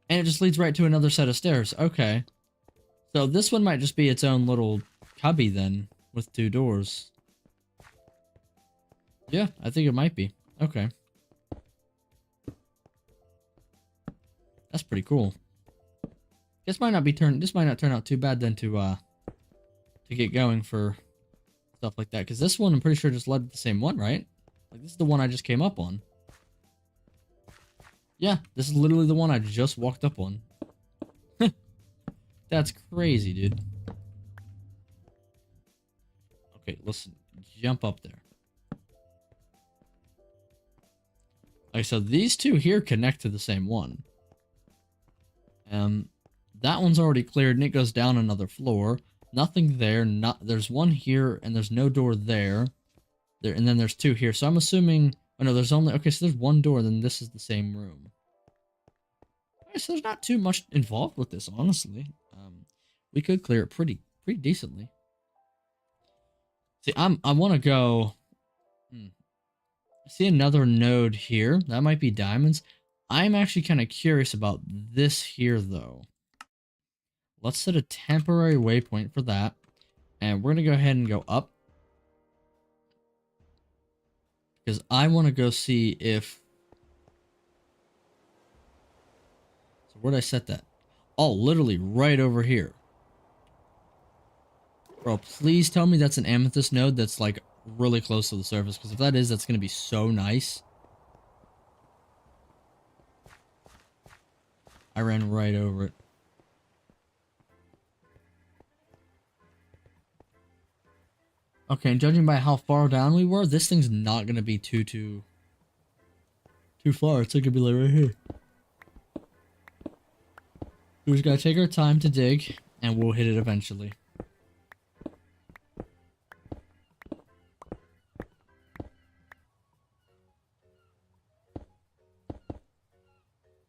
And it just leads right to another set of stairs. Okay. So this one might just be its own little cubby then, with 2 doors. Yeah, I think it might be. Okay. That's pretty cool. This might not turn out too bad then to get going for stuff like that. Because this one, I'm pretty sure just led to the same one, right? Like, this is the one I just came up on. Yeah, this is literally the one I just walked up on. That's crazy, dude. Okay, listen. Jump up there. Okay, so these 2 here connect to the same one. That one's already cleared, and it goes down another floor. Nothing there. There's one here, and there's no door there. And then there's 2 here. So I'm assuming... Oh, no, there's only... Okay, so there's 1 door, then this is the same room. Okay, so there's not too much involved with this, honestly. We could clear it pretty decently. See, I want to go... I see another node here. That might be diamonds. I'm actually kind of curious about this here, though. Let's set a temporary waypoint for that. And we're going to go ahead and go up. Because I want to go see if... So where'd I set that? Oh, literally right over here. Bro, please tell me that's an amethyst node that's like really close to the surface. Because if that is, that's going to be so nice. I ran right over it. Okay, and judging by how far down we were, this thing's not gonna be too far. It's gonna be like right here. We just gotta take our time to dig, and we'll hit it eventually.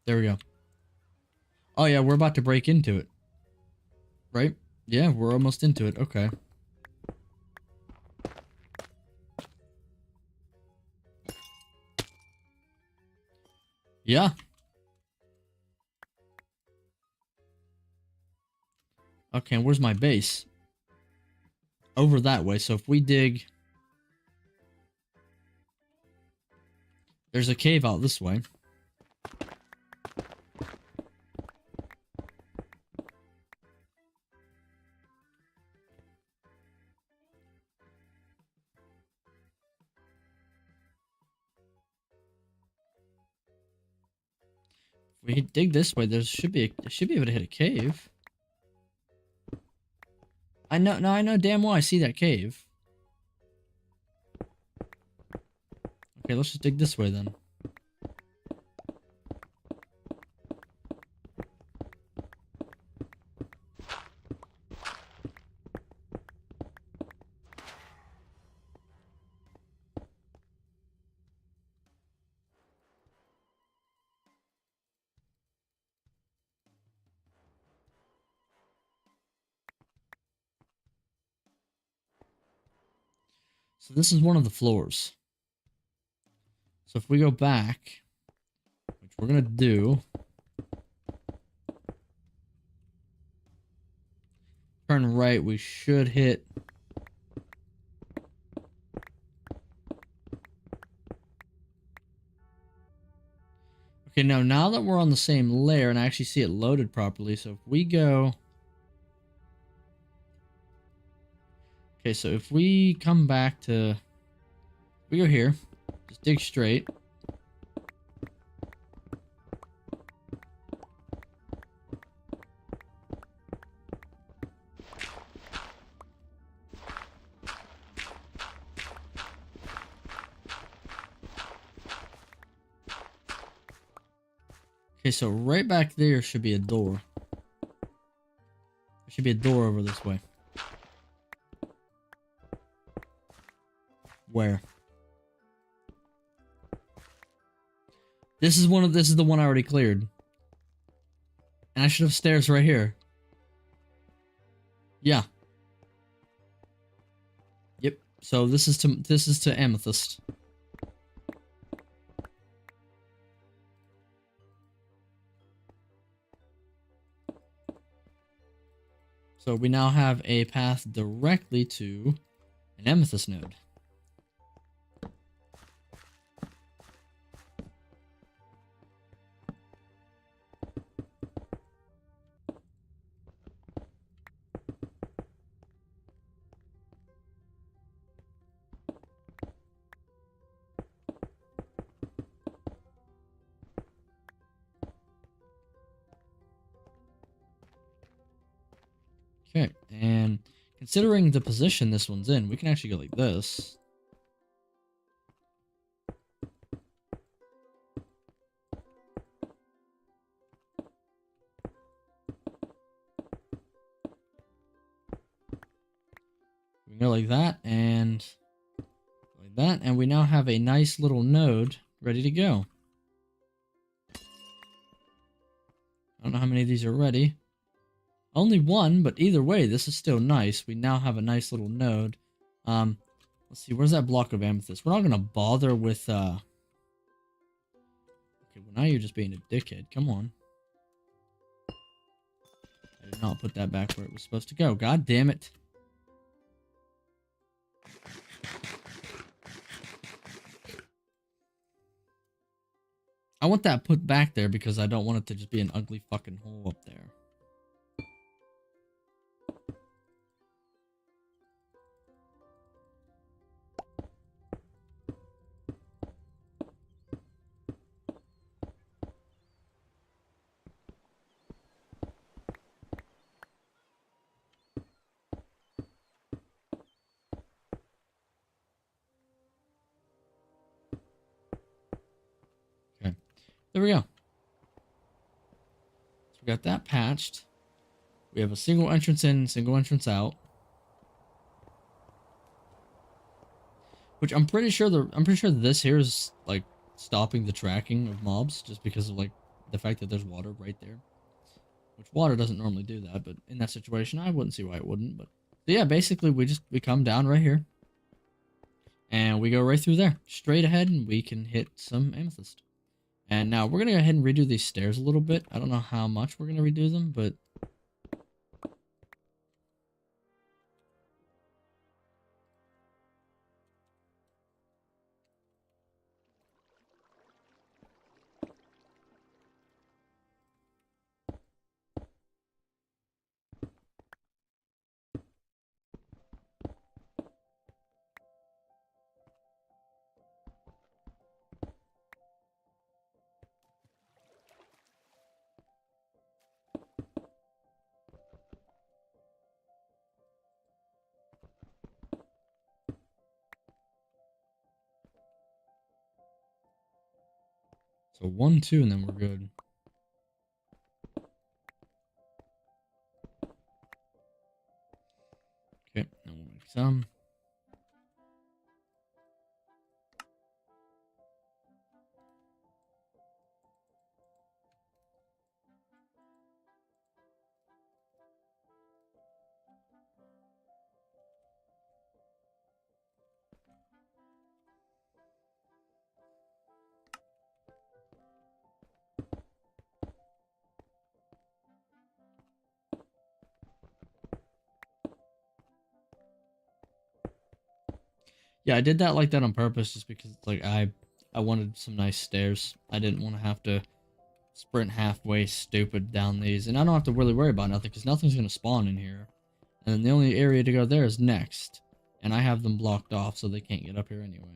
There we go. Oh yeah, we're about to break into it. Right? Yeah, we're almost into it. Okay. Yeah. Okay, and where's my base? Over that way. So if we dig... There's a cave out this way. If we dig this way, there should be able to hit a cave. I know, no, I know damn well I see that cave. Okay, let's just dig this way then. So this is one of the floors. So if we go back, which we're going to do, turn right, we should hit... Okay, now that we're on the same layer, and I actually see it loaded properly, so if we go... Okay, so if we come back to... We go here, just dig straight. Okay, so right back there should be a door. There should be a door over this way. Where? This is the one I already cleared. And I should have stairs right here. Yeah. Yep. So this is to Amethyst. So we now have a path directly to an Amethyst node. Okay, and considering the position this one's in, we can actually go like this. We can go like that and like that, and we now have a nice little node ready to go. I don't know how many of these are ready. Only one, but either way, this is still nice. We now have a nice little node. Let's see, where's that block of amethyst? We're not gonna bother with okay, well now you're just being a dickhead. Come on. I did not put that back where it was supposed to go. God damn it. I want that put back there because I don't want it to just be an ugly fucking hole up there. Okay, there we go. So we got that patched. We have a single entrance in, single entrance out. Which I'm pretty sure this here is like stopping the tracking of mobs just because of like the fact that there's water right there. Which water doesn't normally do that, but in that situation I wouldn't see why it wouldn't. But so yeah, basically we come down right here. And we go right through there. Straight ahead and we can hit some amethyst. And now we're gonna go ahead and redo these stairs a little bit. I don't know how much we're gonna redo them, but so 1, 2, and then we're good. Okay, now we'll make some. Yeah, I did that like that on purpose just because like I wanted some nice stairs. I didn't want to have to sprint halfway stupid down these, and I don't have to really worry about nothing because nothing's gonna spawn in here. And then the only area to go there is next, and I have them blocked off so they can't get up here anyway.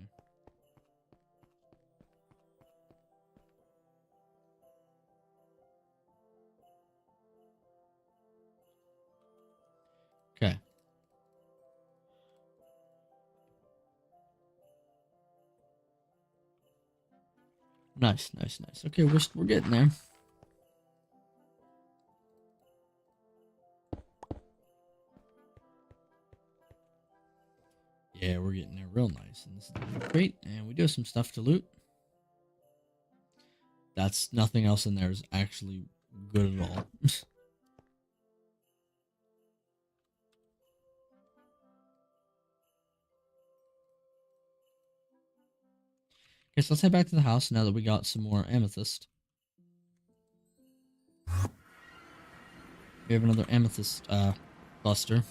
Okay. Nice, nice, nice. Okay, we're getting there. Yeah, we're getting there real nice. And this is great. And we do have some stuff to loot. That's nothing else in there is actually good at all. Okay, so let's head back to the house now that we got some more amethyst. We have another amethyst cluster.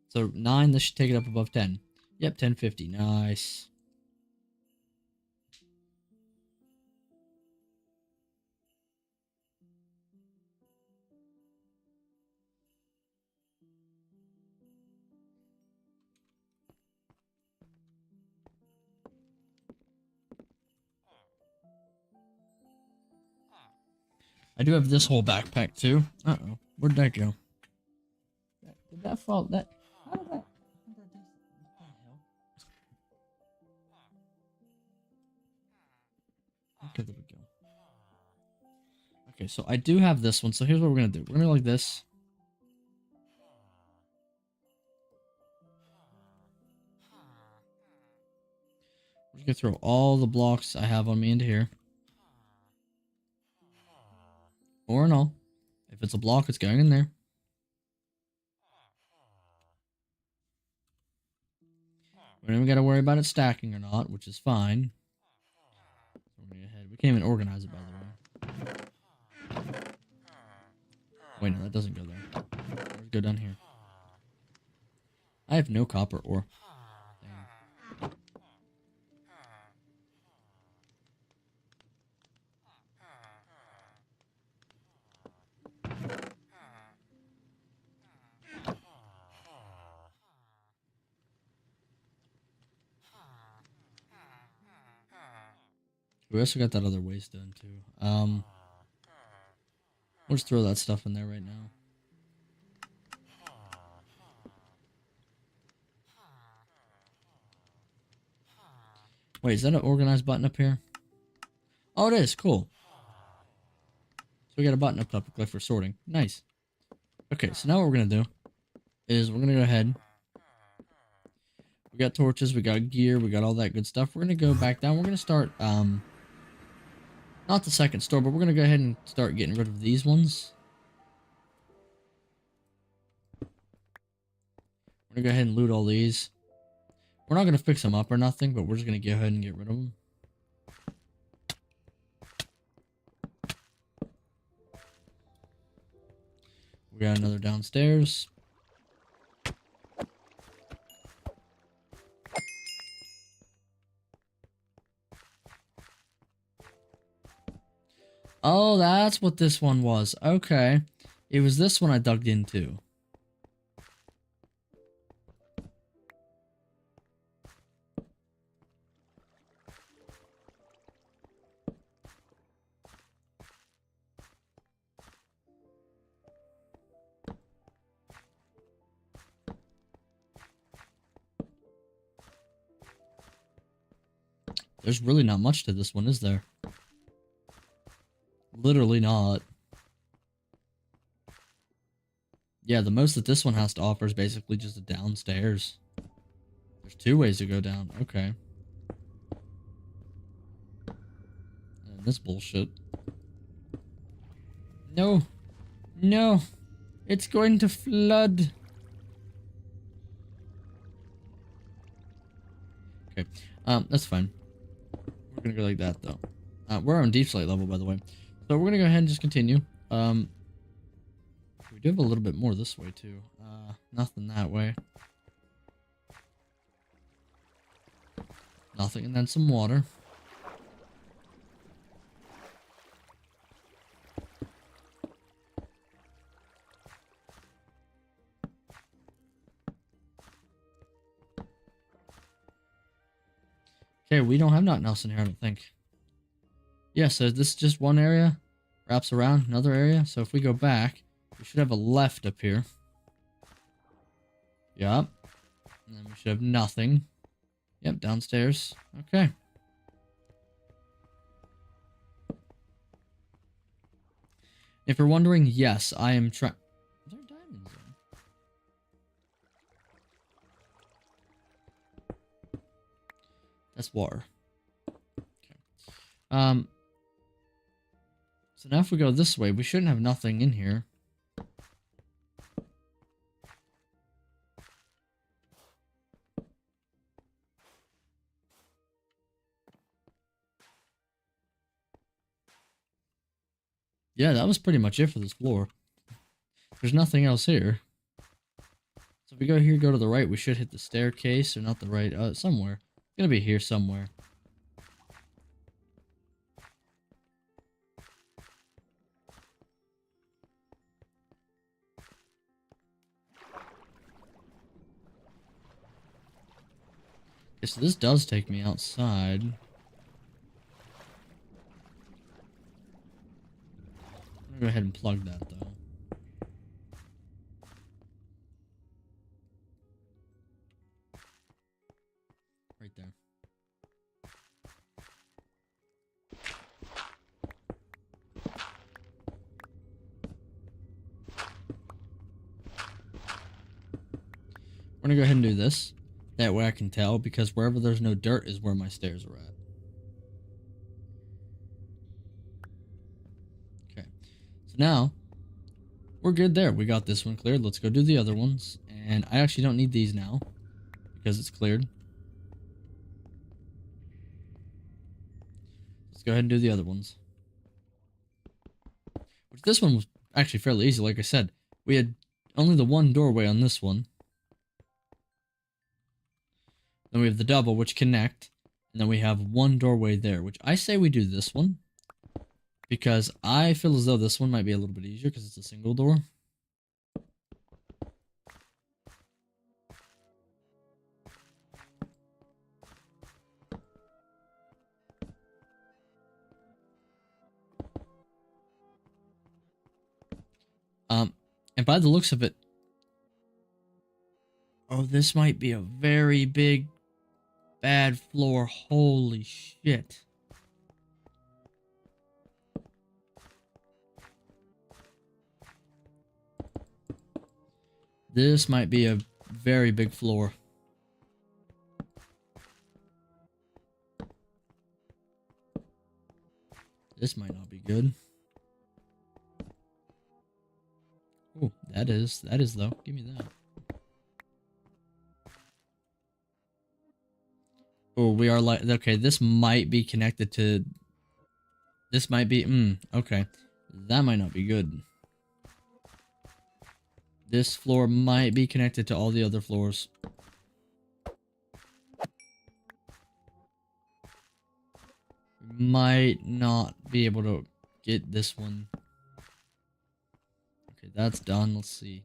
So 9, this should take it up above 10. Yep, 1050. Nice. I do have this whole backpack too. Uh-oh. Where'd that go? Did that fall? How did that do? What the hell? Okay, there we go. Okay, so I do have this one. So here's what we're gonna do. We're gonna go like this. We're just gonna throw all the blocks I have on me into here. Or no. If it's a block, it's going in there. We don't even gotta worry about it stacking or not, which is fine. So we're gonna go ahead. We can't even organize it, by the way. Wait, no, that doesn't go there. Let's go down here. I have no copper ore. Damn. We also got that other waste done too. We'll just throw that stuff in there right now. Wait, is that an organized button up here? Oh, it is. Cool. So we got a button up top for sorting. Nice. Okay, so now what we're going to do is we're going to go ahead. We got torches, we got gear, we got all that good stuff. We're going to go back down. We're going to start, not the second store, but we're going to go ahead and start getting rid of these ones. We're going to go ahead and loot all these. We're not going to fix them up or nothing, but we're just going to go ahead and get rid of them. We got another downstairs. Oh, that's what this one was. Okay. It was this one I dug into. There's really not much to this one, is there? Literally not. Yeah, the most that this one has to offer is basically just a downstairs. There's 2 ways to go down. Okay. And this bullshit. No. No. It's going to flood. Okay. That's fine. We're gonna go like that, though. We're on deep slate level, by the way. So we're gonna go ahead and just continue. We do have a little bit more this way too. Nothing that way. Nothing, and then some water. Okay, we don't have nothing else in here, I don't think. Yeah, so this is just one area. Wraps around another area. So if we go back, we should have a left up here. Yup. And then we should have nothing. Yep, downstairs. Okay. If you're wondering, yes, I am trying... Is there diamonds in? That's water. Okay. So now if we go this way, we shouldn't have nothing in here. Yeah, that was pretty much it for this floor. There's nothing else here. So if we go here, go to the right, we should hit the staircase, or not the right, somewhere. It's gonna be here somewhere. Okay, so this does take me outside. I'm gonna go ahead and plug that, though. Right there. We're gonna go ahead and do this. That way I can tell, because wherever there's no dirt is where my stairs are at. Okay. So now, we're good there. We got this one cleared. Let's go do the other ones. And I actually don't need these now, because it's cleared. Let's go ahead and do the other ones. Which this one was actually fairly easy, like I said. We had only the one doorway on this one. Then we have the double, which connect. And then we have one doorway there, which I say we do this one. Because I feel as though this one might be a little bit easier because it's a single door. And by the looks of it... Oh, this might be a very big, bad floor. Holy shit. This might be a very big floor. This might not be good. Oh, that is though. Give me that. Oh, we are like, okay, this might be connected to, this might be, okay. That might not be good. This floor might be connected to all the other floors. Might not be able to get this one. Okay, that's done. Let's see.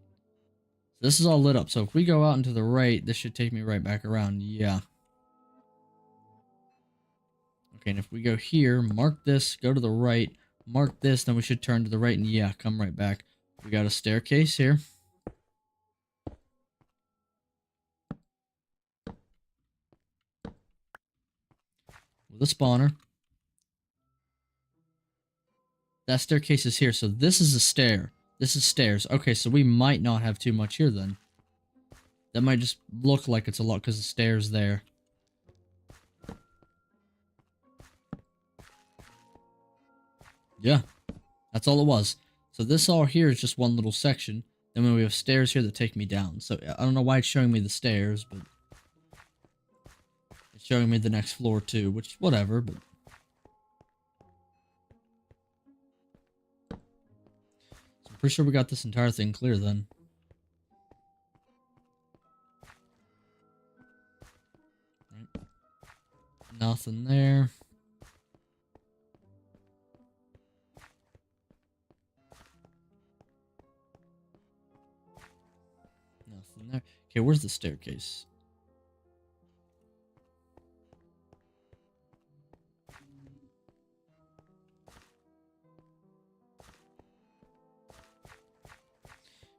This is all lit up. So if we go out into the right, this should take me right back around. Yeah. Okay, and if we go here, mark this, go to the right, mark this, then we should turn to the right, and yeah, come right back. We got a staircase here. With a spawner. That staircase is here, so this is a stair. This is stairs. Okay, so we might not have too much here then. That might just look like it's a lot because the stairs there. Yeah, that's all it was. So this all here is just one little section. Then we have stairs here that take me down. So I don't know why it's showing me the stairs, but it's showing me the next floor too, which whatever, but Pretty sure we got this entire thing clear then. Right. Nothing there. Nothing there. Okay, where's the staircase?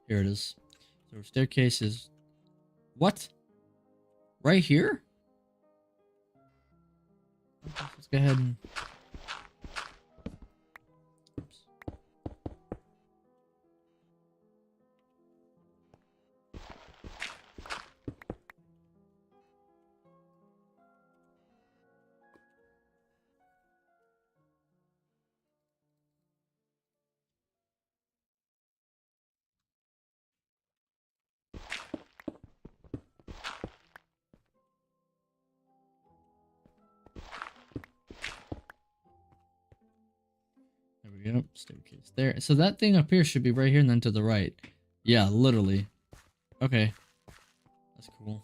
Here it is. So staircase is... What? Right here? Let's go ahead and... Oops. There we go. Staircase there. So that thing up here should be right here and then to the right. Yeah, literally. Okay. That's cool.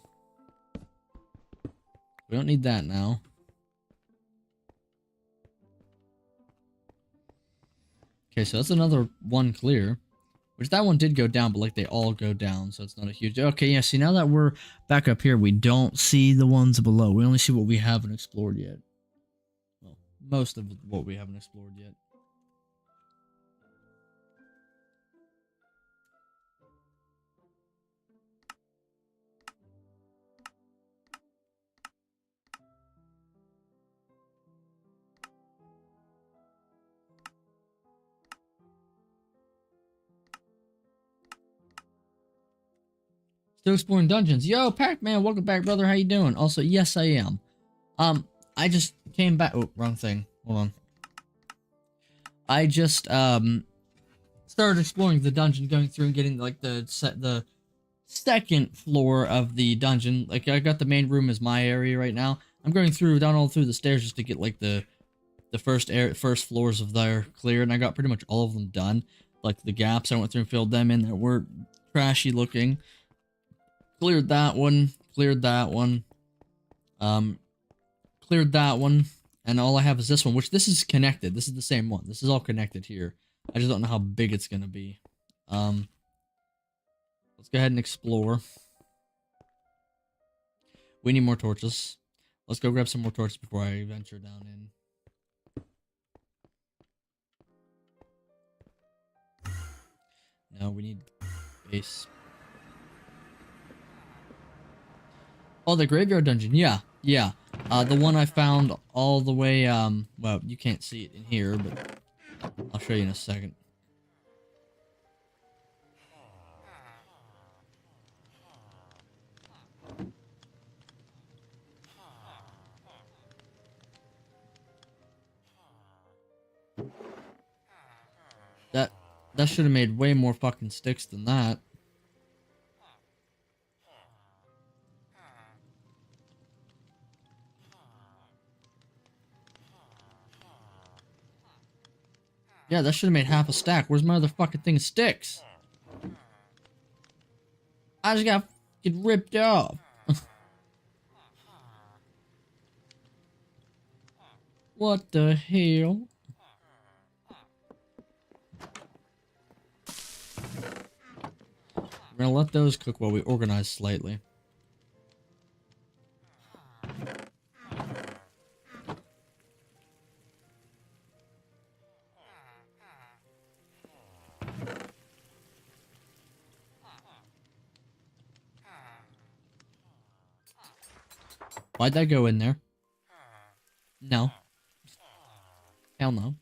We don't need that now. Okay, so that's another one clear. Which that one did go down, but like they all go down, so it's not a huge... Okay, yeah, see, now that we're back up here, we don't see the ones below. We only see what we haven't explored yet. Well, most of what we haven't explored yet. Still exploring dungeons. Yo, Pac-Man, welcome back, brother. How you doing? Also, yes, I am. I just came back. Oh, wrong thing. Hold on. I just started exploring the dungeon, going through and getting like the second floor of the dungeon. Like I got the main room as my area right now. I'm going down all through the stairs just to get like the first floors of there clear, and I got pretty much all of them done. Like the gaps, I went through and filled them in that were trashy looking. Cleared that one, cleared that one, cleared that one, and all I have is this one, which this is connected. This is the same one. This is all connected here. I just don't know how big it's gonna be. Let's go ahead and explore. We need more torches. Let's go grab some more torches before I venture down in. No, we need base. Oh, the graveyard dungeon. Yeah, yeah. The one I found all the way, well, you can't see it in here, but I'll show you in a second. That should have made way more fucking sticks than that. Yeah, that should have made half a stack. Where's my other fucking thing of sticks? I just got fucking ripped off. What the hell? We're gonna let those cook while we organize slightly. Why'd that go in there? No. Hell no.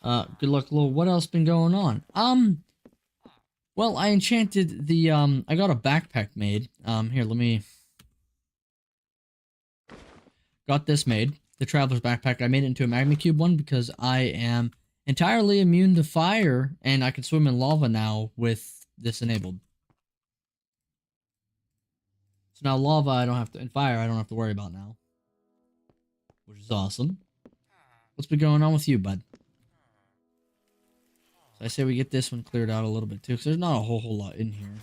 Okay. Good luck, Lil. What else been going on? Well, I enchanted the, I got a backpack made. Here, let me... Got this made. The Traveler's Backpack. I made it into a Magma Cube one because I am entirely immune to fire, and I can swim in lava now with this enabled. So now lava I don't have to, and fire I don't have to worry about now. Which is awesome. What's been going on with you, bud? So I say we get this one cleared out a little bit too, because there's not a whole lot in here.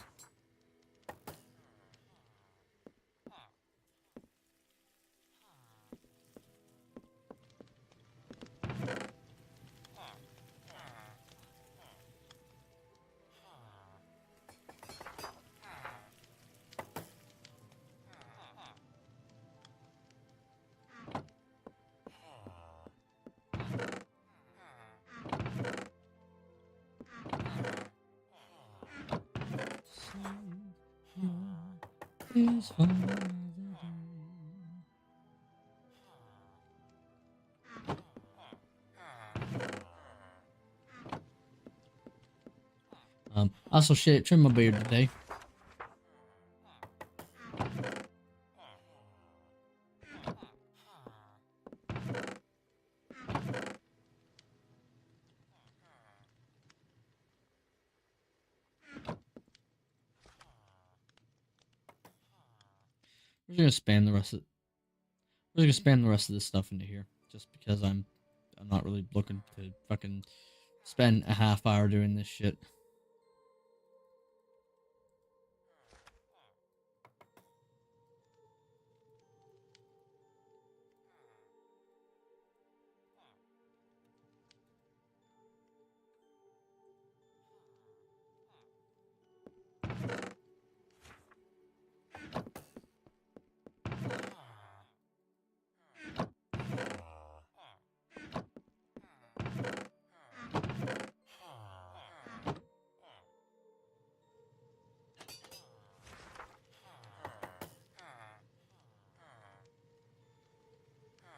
Also shit, trim my beard today. We're just gonna spam the rest of we're just gonna spam the rest of this stuff into here. Just because I'm not really looking to fucking spend a half hour doing this shit.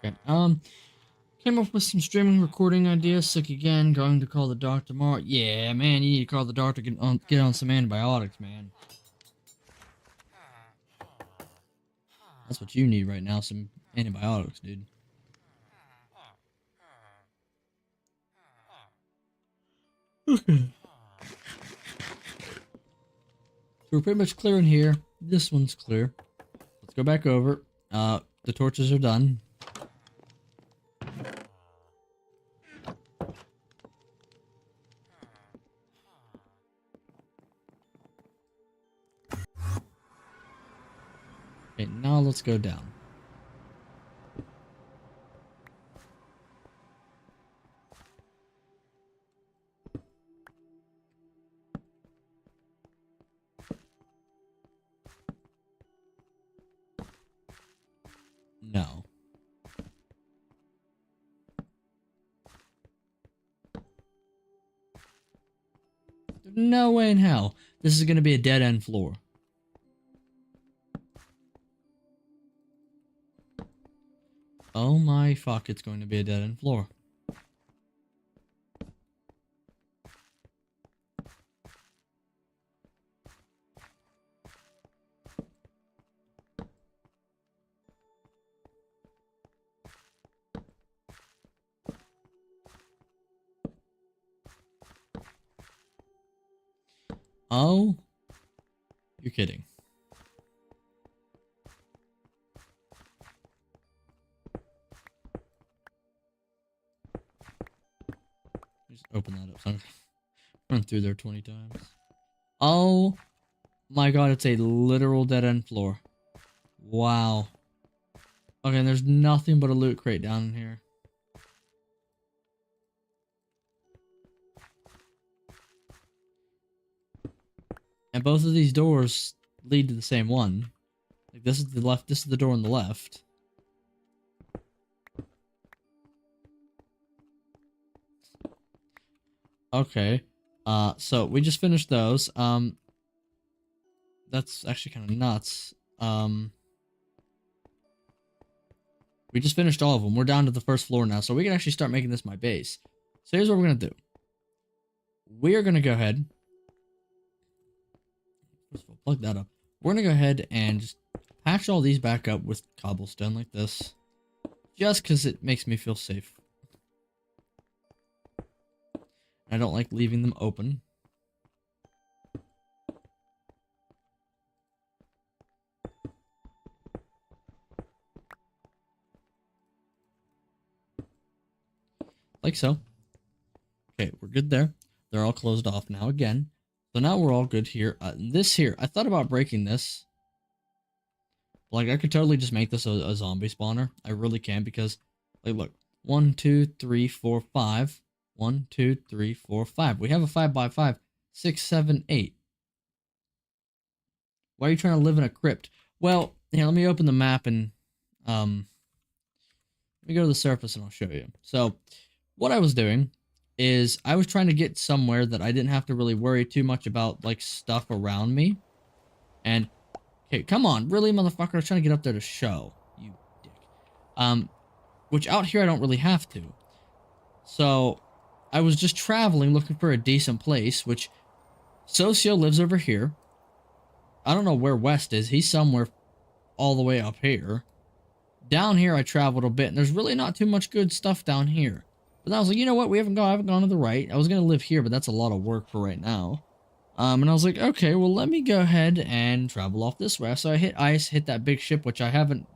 Okay, came up with some streaming recording ideas. Sick again. Going to call the doctor tomorrow. Yeah, man, you need to call the doctor. Get on some antibiotics, man. That's what you need right now. Some antibiotics, dude. Okay. So we're pretty much clear in here. This one's clear. Let's go back over. The torches are done. Okay, now let's go down. No. No way in hell. This is going to be a dead-end floor. Oh my fuck, it's going to be a dead-end floor. Oh? You're kidding. Just open that up so I can run through there 20 times. Oh my god, it's a literal dead-end floor. Wow. Okay, and there's nothing but a loot crate down in here. And both of these doors lead to the same one. Like this is the left, this is the door on the left. Okay. So we just finished those. That's actually kind of nuts. We just finished all of them. We're down to the first floor now, so we can actually start making this my base. So here's what we're going to do. We are going to go ahead. First of all, plug that up. We're going to go ahead and just patch all these back up with cobblestone like this. Just because it makes me feel safe. I don't like leaving them open. Like so. Okay, we're good there. They're all closed off now again. So now we're all good here. This here, I thought about breaking this. Like, I could totally just make this a zombie spawner. I really can because, like, look. 1, 2, 3, 4, 5. 1, 2, 3, 4, 5. We have a 5x5. 6, 7, 8. Why are you trying to live in a crypt? Well, here, let me open the map and, let me go to the surface and I'll show you. So, what I was doing is I was trying to get somewhere that I didn't have to really worry too much about, like, stuff around me. And, okay, come on, really, motherfucker? I was trying to get up there to show. You dick. Which out here I don't really have to. So, I was just traveling looking for a decent place, which Socio lives over here. I don't know where West is. He's somewhere all the way up here. Down here I traveled a bit, and there's really not too much good stuff down here. But then I was like, you know what? I haven't gone to the right. I was going to live here, but that's a lot of work for right now. And I was like, okay, well, let me go ahead and travel off this way. So I hit ice, hit that big ship, which I haven't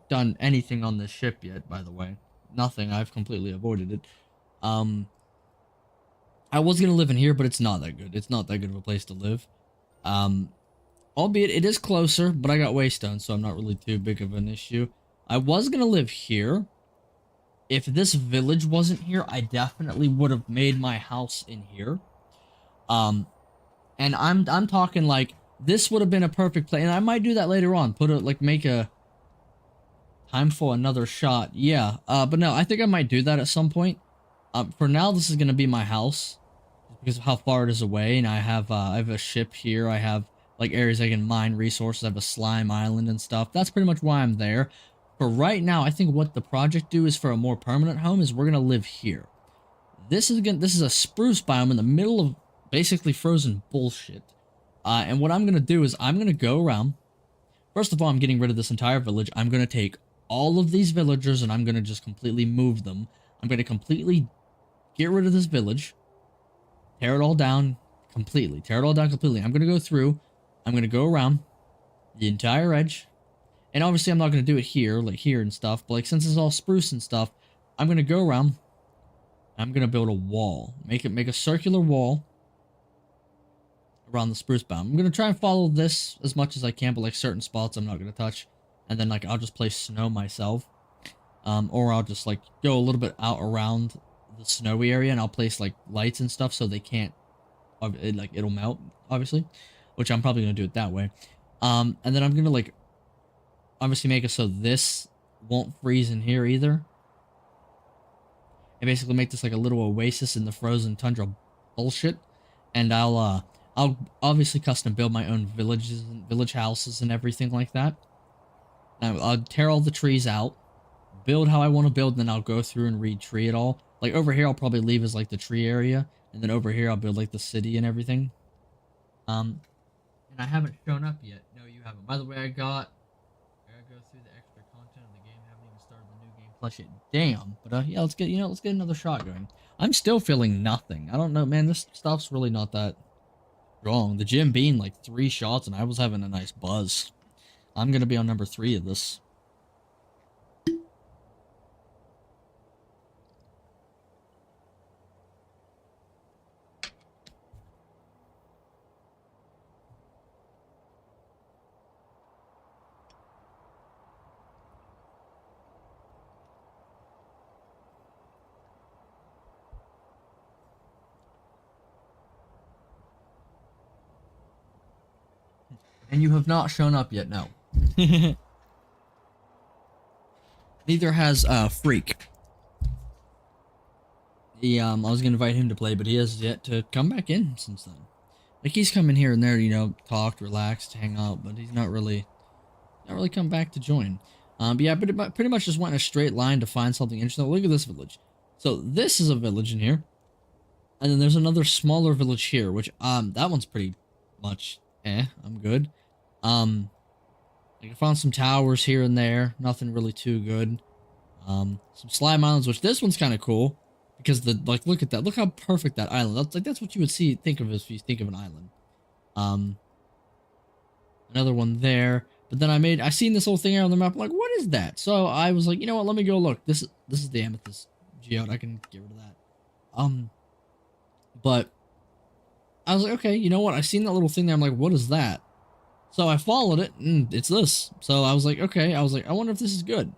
done anything on this ship yet, by the way. Nothing. I've completely avoided it. I was going to live in here, but it's not that good. It's not that good of a place to live. Albeit it is closer, but I got waystone, so I'm not really too big of an issue. I was going to live here. If this village wasn't here, I definitely would have made my house in here. And I'm talking like this would have been a perfect place, and I might do that later on. Make a time for another shot. Yeah. But no, I think I might do that at some point. For now, this is gonna be my house because of how far it is away, and I have a ship here. I have like areas I can mine resources. I have a slime island and stuff. That's pretty much why I'm there. For right now, I think what the project do is for a more permanent home is we're gonna live here. This is a spruce biome in the middle of basically frozen bullshit. And what I'm gonna do is I'm gonna go around. First of all, I'm getting rid of this entire village. I'm gonna take all of these villagers and I'm gonna just completely move them. I'm gonna completely get rid of this village. Tear it all down completely. Tear it all down completely. I'm gonna go through. I'm gonna go around the entire edge. And obviously I'm not going to do it here, like here and stuff, but like since it's all spruce and stuff, I'm going to go around, I'm going to build a wall, make a circular wall around the spruce biome. I'm going to try and follow this as much as I can, but like certain spots I'm not going to touch, and then like I'll just place snow myself, or I'll just like go a little bit out around the snowy area, and I'll place like lights and stuff so they can't, it'll melt, obviously, which I'm probably going to do it that way, and then I'm going to like obviously make it so this won't freeze in here either. And basically make this like a little oasis in the frozen tundra bullshit. And I'll obviously custom build my own villages and village houses and everything like that. Now I'll tear all the trees out, build how I want to build, and then I'll go through and re-tree it all. Like over here I'll probably leave as like the tree area, and then over here I'll build like the city and everything. And I haven't shown up yet. No, you haven't. By the way, I go through the extra content of the game. Haven't even started the new game plus yet. Damn. But yeah, let's get another shot going. I'm still feeling nothing. I don't know, man. This stuff's really not that strong. The Jim Bean like 3 shots, and I was having a nice buzz. I'm gonna be on number 3 of this. And you have not shown up yet, no. Neither has Freak. I was gonna invite him to play, but he has yet to come back in since then. Like he's come in here and there, talked, relaxed, hang out, but he's not really come back to join. But yeah, pretty much just went in a straight line to find something interesting. Look at this village. So this is a village in here. And then there's another smaller village here, which, that one's pretty much, I'm good. I found some towers here and there. Nothing really too good. Some slime islands, which this one's kind of cool. Because look at that. Look how perfect that island. That's what you would think of if you think of an island. Another one there. But then I seen this whole thing out on the map. I'm like, what is that? So I was like, you know what? Let me go look. This is the amethyst geode. I can get rid of that. But I was like, okay, you know what? I seen that little thing there. I'm like, what is that? So I followed it, and it's this. So I was like, okay. I was like, I wonder if this is good.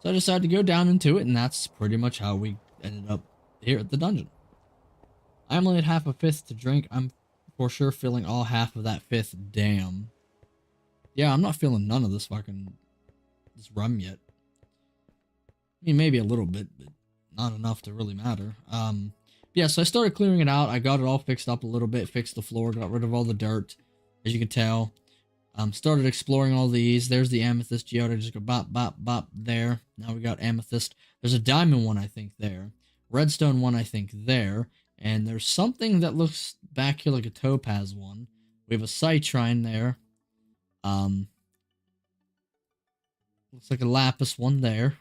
So I decided to go down into it, and that's pretty much how we ended up here at the dungeon. I'm only at half a fifth to drink. I'm for sure feeling all half of that fifth. Damn. Yeah, I'm not feeling none of this rum yet. I mean, maybe a little bit, but not enough to really matter. Yeah, so I started clearing it out. I got it all fixed up a little bit, fixed the floor, got rid of all the dirt, as you can tell. Started exploring all these. There's the amethyst geode. I just go bop, bop, bop there. Now we got amethyst. There's a diamond one, I think, there. Redstone one, I think, there. And there's something that looks back here like a topaz one. We have a site shrine there. Looks like a lapis one there.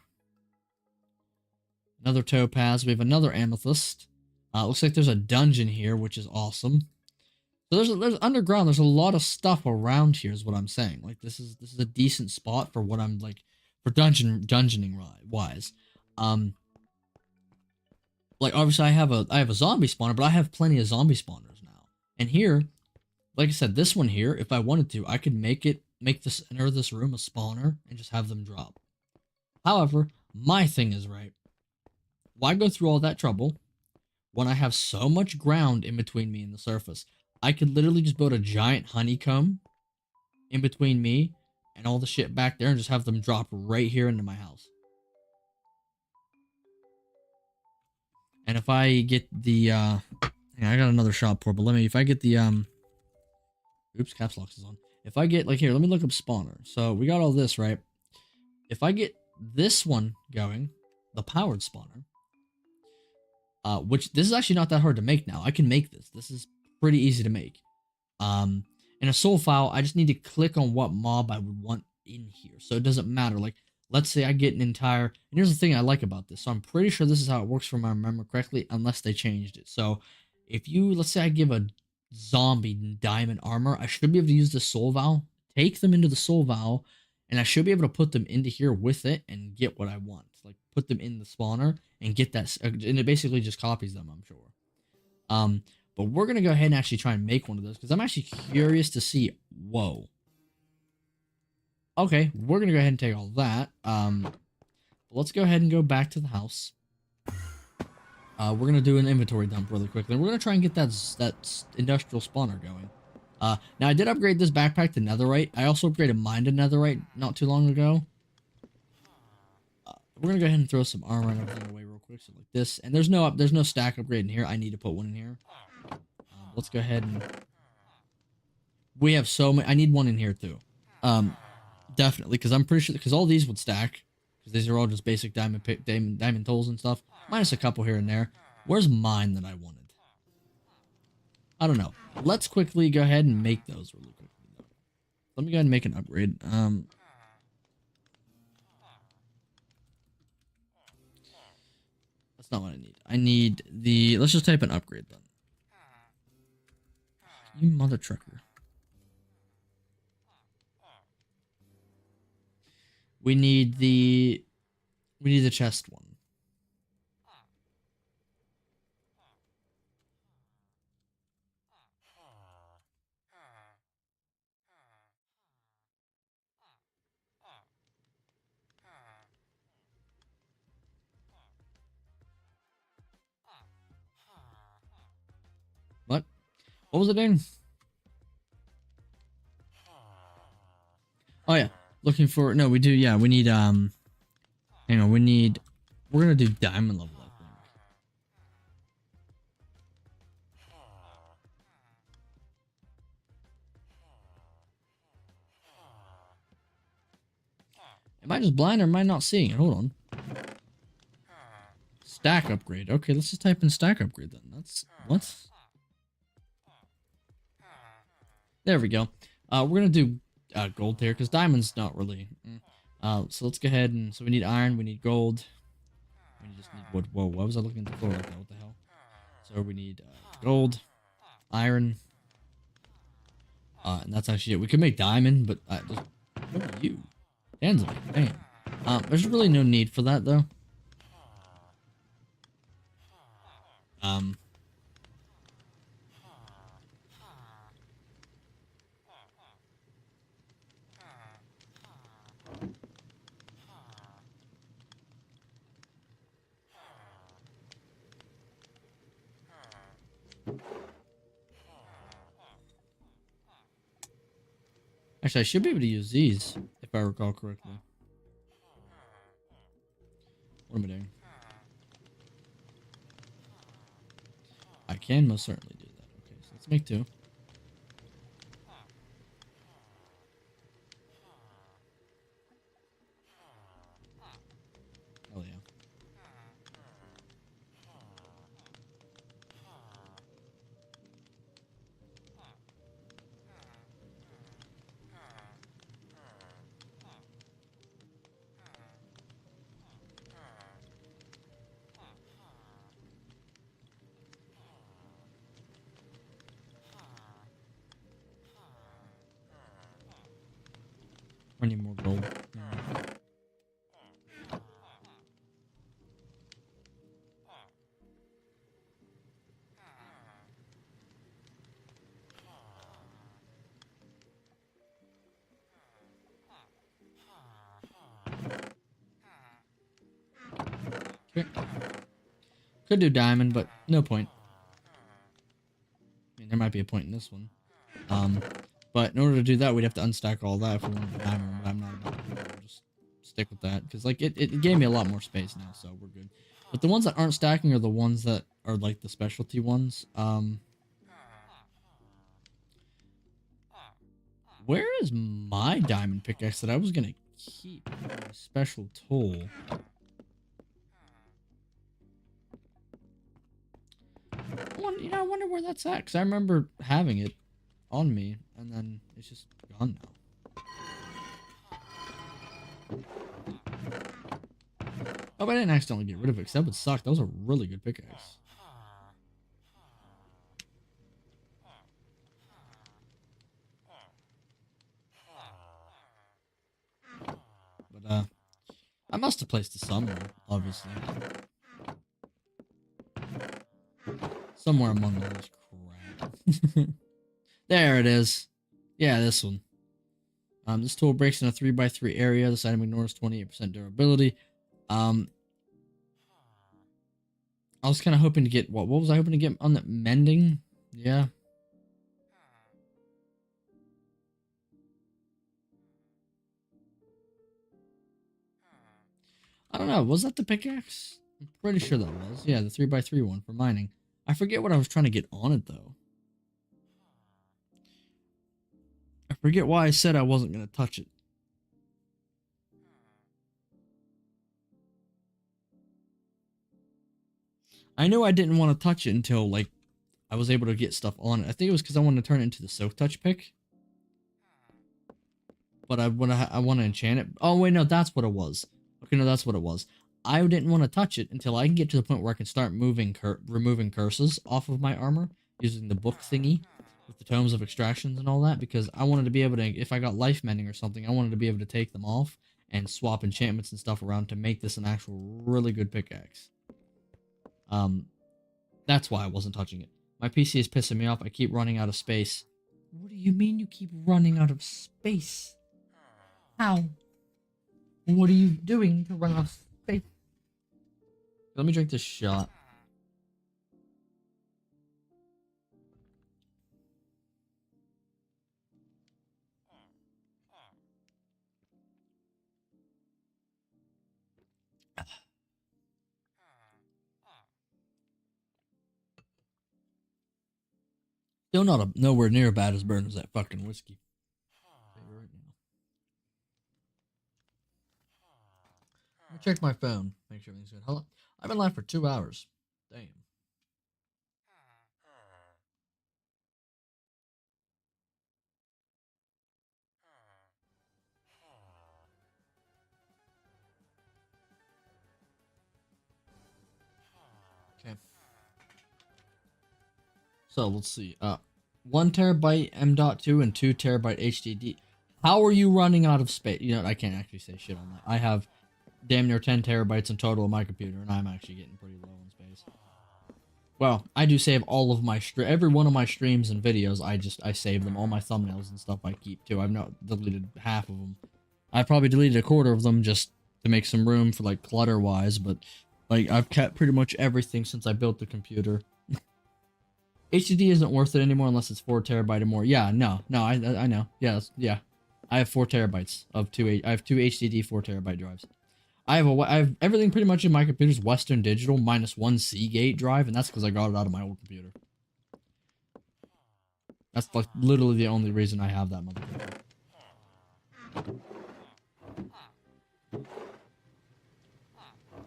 Another topaz. We have another amethyst. Looks like there's a dungeon here, which is awesome. So there's underground. There's a lot of stuff around here, is what I'm saying. Like this is a decent spot for what I'm like for dungeoning wise. Like obviously I have a zombie spawner, but I have plenty of zombie spawners now. And here, like I said, this one here, if I wanted to, I could make the center of this room a spawner and just have them drop. However, my thing is right. Why go through all that trouble when I have so much ground in between me and the surface? I could literally just build a giant honeycomb in between me and all the shit back there and just have them drop right here into my house. And if I get the, yeah, I got another shop pour, but if I get the, oops, caps lock is on. If I get, like here, let me look up spawner. So we got all this, right? If I get this one going, the powered spawner, which this is actually not that hard to make now. I can make this. This is pretty easy to make. In a soul file, I just need to click on what mob I would want in here. So it doesn't matter. Like, let's say I get an entire, and here's the thing I like about this. So I'm pretty sure this is how it works from I remember correctly, unless they changed it. So if you, let's say I give a zombie diamond armor, I should be able to use the soul vial, take them into the soul vial, and I should be able to put them into here with it and get what I want. Like, put them in the spawner and get that, and it basically just copies them, I'm sure. But we're going to go ahead and actually try and make one of those because I'm actually curious to see, whoa. Okay, we're going to go ahead and take all that. Let's go ahead and go back to the house. We're going to do an inventory dump really quickly. We're going to try and get that industrial spawner going. Now, I did upgrade this backpack to netherite. I also upgraded mine to netherite not too long ago. We're going to go ahead and throw some armor and everything away real quick. So like this. And there's no stack upgrade in here. I need to put one in here. Let's go ahead and... We have so many... I need one in here too. Definitely, because I'm pretty sure... Because all these would stack. Because these are all just basic diamond tools and stuff. Minus a couple here and there. Where's mine that I wanted? I don't know. Let's quickly go ahead and make those really quickly, though. Let me go ahead and make an upgrade. That's not what I need. I need the... Let's just type an upgrade, then. You mother trucker. We need the chest one. What? What was it doing? Oh yeah, looking for, no, we do, yeah, we need, hang on, we're gonna do diamond level, I think. Am I just blind or am I not seeing it? Hold on. Stack upgrade. Okay, let's just type in stack upgrade then. That's what? There we go. We're gonna do gold here because diamond's not really. So let's go ahead and so we need iron, we need gold, we just need wood. Whoa, why was I looking at the floor like that? What the hell? So we need gold, iron, and that's actually it. We could make diamond, but just what are you? Hands of me, damn. There's really no need for that though. Actually, I should be able to use these if I recall correctly. What am I doing? I can most certainly do that. Okay, so let's make 2. Hell yeah. I need more gold. Okay. Could do diamond, but no point. I mean, there might be a point in this one. But in order to do that, we'd have to unstack all that if we wanted the diamond, but I'm not about to do that. We'll just stick with that, because, like, it gave me a lot more space now, so we're good. But the ones that aren't stacking are the ones that are, like, the specialty ones. Where is my diamond pickaxe that I was gonna keep for a special tool? I wonder where that's at, because I remember having it on me, and then it's just gone now. Oh, but I didn't accidentally get rid of it, because that would suck. That was a really good pickaxe. But, I must have placed it somewhere, obviously. Somewhere among all this crap. There it is. Yeah, this one. This tool breaks in a 3x3 area. This item ignores 28% durability. I was kind of hoping to get what was I hoping to get on the mending? Yeah. I don't know. Was that the pickaxe? I'm pretty sure that was. Yeah, the 3x3 one for mining. I forget what I was trying to get on it though. I forget why I said I wasn't going to touch it. I knew I didn't want to touch it until, like, I was able to get stuff on it. I think it was because I wanted to turn it into the Soak Touch pick. But I want to enchant it. Oh, wait, no, that's what it was. Okay, no, that's what it was. I didn't want to touch it until I can get to the point where I can start removing curses off of my armor using the book thingy with the tomes of extractions and all that, because I wanted to be able to, if I got life mending or something, I wanted to be able to take them off and swap enchantments and stuff around to make this an actual really good pickaxe. That's why I wasn't touching it. My PC is pissing me off. I keep running out of space. What do you mean you keep running out of space? How? What are you doing to run out of space? Let me drink this shot. Still not nowhere near bad as burn as that fucking whiskey. Right now. I checked my phone. Make sure everything's good. Hello. I've been live for 2 hours. Damn. Okay. So let's see. 1 terabyte M.2 and 2 terabyte HDD. How are you running out of space? You know, I can't actually say shit on that. I have damn near 10 terabytes in total on my computer, and I'm actually getting pretty low in space. Well, I do save all of my every one of my streams and videos. I save them. All my thumbnails and stuff I keep too. I've not deleted half of them. I probably deleted a quarter of them just to make some room for like clutter wise, but like I've kept pretty much everything since I built the computer. HDD isn't worth it anymore unless it's 4 terabyte or more. Yeah, no, I know. Yes, yeah. I have 4 terabytes of I have two HDD 4 terabyte drives. I have everything pretty much in my computer's Western Digital minus 1 Seagate drive, and that's because I got it out of my old computer. That's like literally the only reason I have that motherfucker.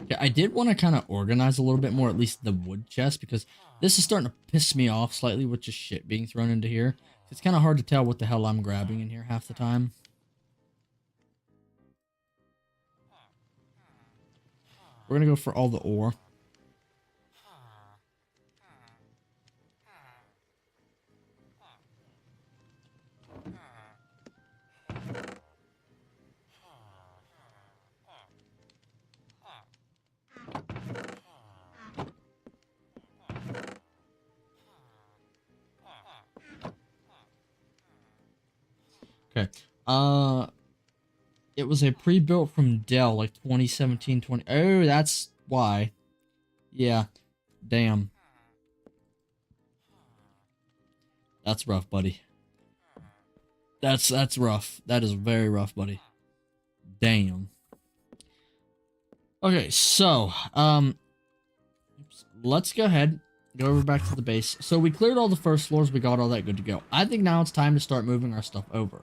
Yeah, I did want to kind of organize a little bit more, at least the wood chest, because this is starting to piss me off slightly with just shit being thrown into here. It's kind of hard to tell what the hell I'm grabbing in here half the time. We're gonna go for all the ore. Okay. It was a pre-built from Dell, like 2017, 20. Oh, that's why. Yeah. Damn. That's rough, buddy. That's rough. That is very rough, buddy. Damn. Okay, so, let's go ahead, go over back to the base. So we cleared all the first floors, we got all that good to go. I think now it's time to start moving our stuff over.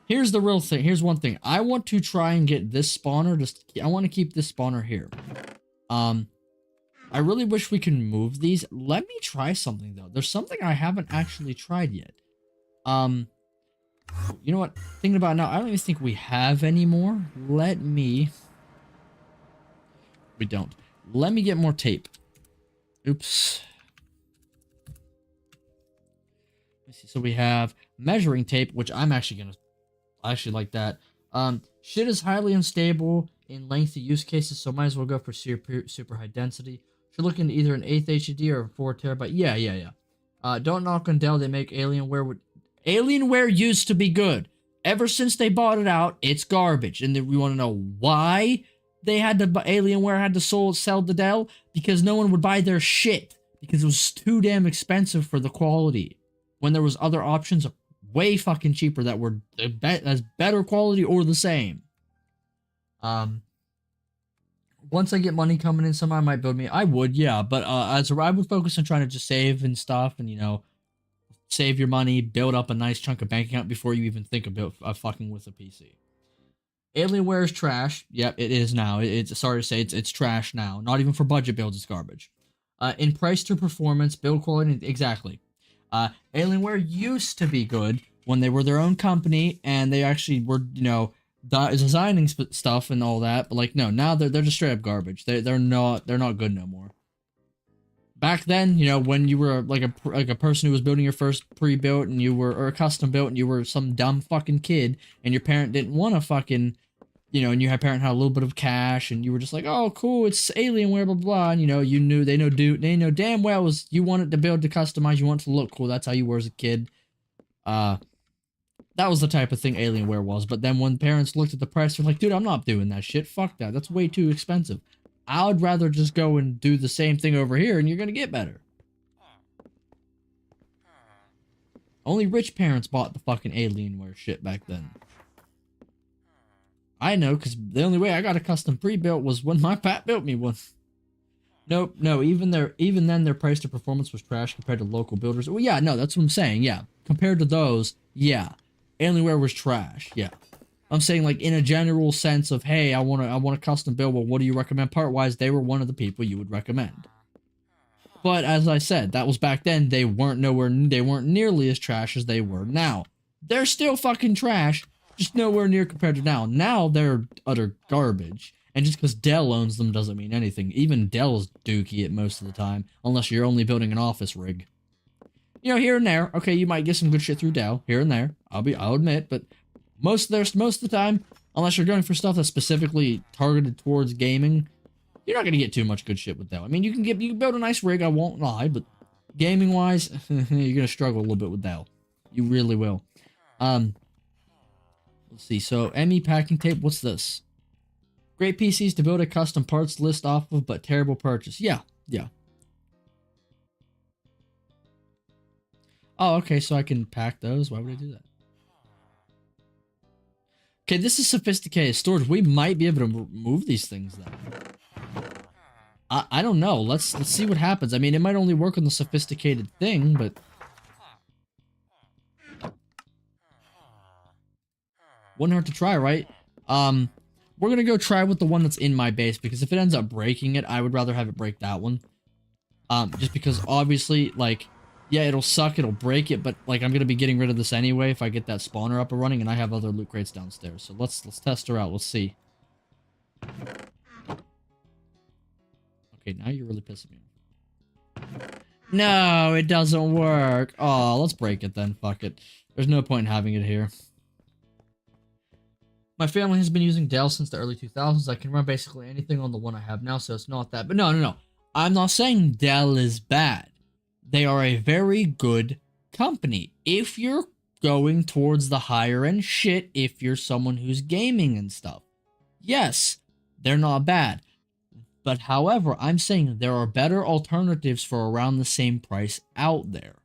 Here's the real thing. Here's one thing. I want to try and get this spawner, I want to keep this spawner here. I really wish we can move these. Let me try something, though. There's something I haven't actually tried yet. You know what? Thinking about it now, I don't even think we have any more. We don't. Let me get more tape. Oops. Let's see. So we have measuring tape, which I'm actually gonna like that. Shit is highly unstable in lengthy use cases, so might as well go for super high density. Should look into either an 8th HDD or a 4 terabyte. Yeah. Don't knock on Dell. They make Alienware. Alienware used to be good. Ever since they bought it out, it's garbage. And then we want to know why they had to. Alienware had to sell to Dell, because no one would buy their shit because it was too damn expensive for the quality. When there was other options way fucking cheaper that were as better quality or the same. Once I get money coming in, somehow I might build me. I would, yeah, but I would focus on trying to just save and stuff, and you know, save your money, build up a nice chunk of bank account before you even think about fucking with a PC. Alienware is trash. Yep, it is now. It's sorry to say it's trash now. Not even for budget builds, it's garbage. In price to performance, build quality, exactly. Alienware used to be good when they were their own company and they actually were, you know, designing stuff and all that. But like, no, now they're just straight up garbage. They're not good no more. Back then, you know, when you were like a person who was building your first pre-built and you were, or a custom built and you were some dumb fucking kid and your parent didn't want to fucking, you know, and your parent had a little bit of cash and you were just like, oh cool, it's Alienware, blah blah, and you know, they know damn well was you wanted to build to customize, you want to look cool, that's how you were as a kid. That was the type of thing Alienware was. But then when parents looked at the price, they're like, dude, I'm not doing that shit, fuck that, that's way too expensive. I would rather just go and do the same thing over here and you're gonna get better. Only rich parents bought the fucking Alienware shit back then. I know, because the only way I got a custom pre-built was when my pap built me one. Nope, no, even then their price to performance was trash compared to local builders. Well, yeah, no, that's what I'm saying, yeah. Compared to those, yeah. Alienware was trash, yeah. I'm saying like in a general sense of, hey, I want a custom build. Well, what do you recommend part wise? They were one of the people you would recommend. But as I said, that was back then. They weren't nearly as trash as they were now. They're still fucking trash, just nowhere near compared to now. Now they're utter garbage. And just because Dell owns them doesn't mean anything. Even Dell's dookie at most of the time, unless you're only building an office rig. You know, here and there, okay, you might get some good shit through Dell, here and there. I'll admit, but most of the time, unless you're going for stuff that's specifically targeted towards gaming, you're not gonna get too much good shit with Dell. I mean, you can build a nice rig, I won't lie, but gaming wise, you're gonna struggle a little bit with Dell. You really will. Let's see. So ME packing tape. What's this? Great PCs to build a custom parts list off of, but terrible purchase. Yeah. Oh, okay. So I can pack those. Why would I do that? Okay, this is sophisticated storage. We might be able to move these things then. I don't know. Let's see what happens. I mean, it might only work on the sophisticated thing, but wouldn't hurt to try, right? We're gonna go try with the one that's in my base, because if it ends up breaking it, I would rather have it break that one. Just because obviously, like, yeah, it'll suck, it'll break it, but like I'm gonna be getting rid of this anyway if I get that spawner up and running, and I have other loot crates downstairs. So let's test her out. Let's see. Okay, now you're really pissing me off. No, it doesn't work. Oh, let's break it then. Fuck it. There's no point in having it here. My family has been using Dell since the early 2000s. I can run basically anything on the one I have now, so it's not that. But no. I'm not saying Dell is bad. They are a very good company. If you're going towards the higher end shit, if you're someone who's gaming and stuff, yes, they're not bad. But however, I'm saying there are better alternatives for around the same price out there.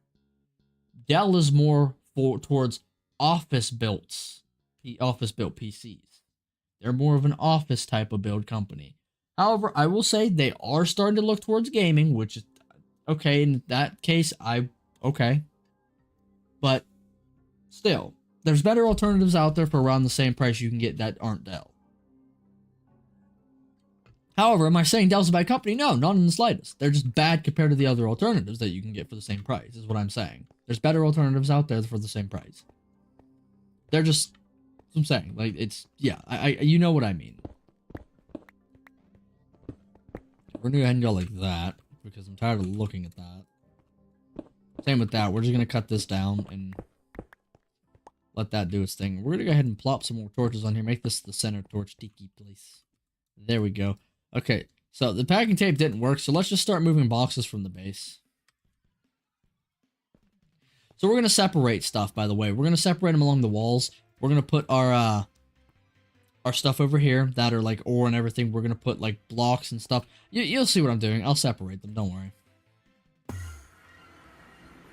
Dell is more towards office-built PCs. They're more of an office type of build company. However, I will say they are starting to look towards gaming, which is okay. In that case, okay. But still, there's better alternatives out there for around the same price you can get that aren't Dell. However, am I saying Dell's a bad company? No, not in the slightest. They're just bad compared to the other alternatives that you can get for the same price, is what I'm saying. There's better alternatives out there for the same price. They're just, that's what I'm saying. Like, it's, yeah, you know what I mean. We're gonna go ahead and go like that, because I'm tired of looking at that. Same with that. We're just gonna cut this down and let that do its thing. We're gonna go ahead and plop some more torches on here. Make this the center torch tiki place. There we go. Okay, so the packing tape didn't work, so let's just start moving boxes from the base. So we're going to separate stuff, by the way. We're going to separate them along the walls. We're going to put our stuff over here that are like ore and everything. We're going to put like blocks and stuff. You'll see what I'm doing. I'll separate them, don't worry.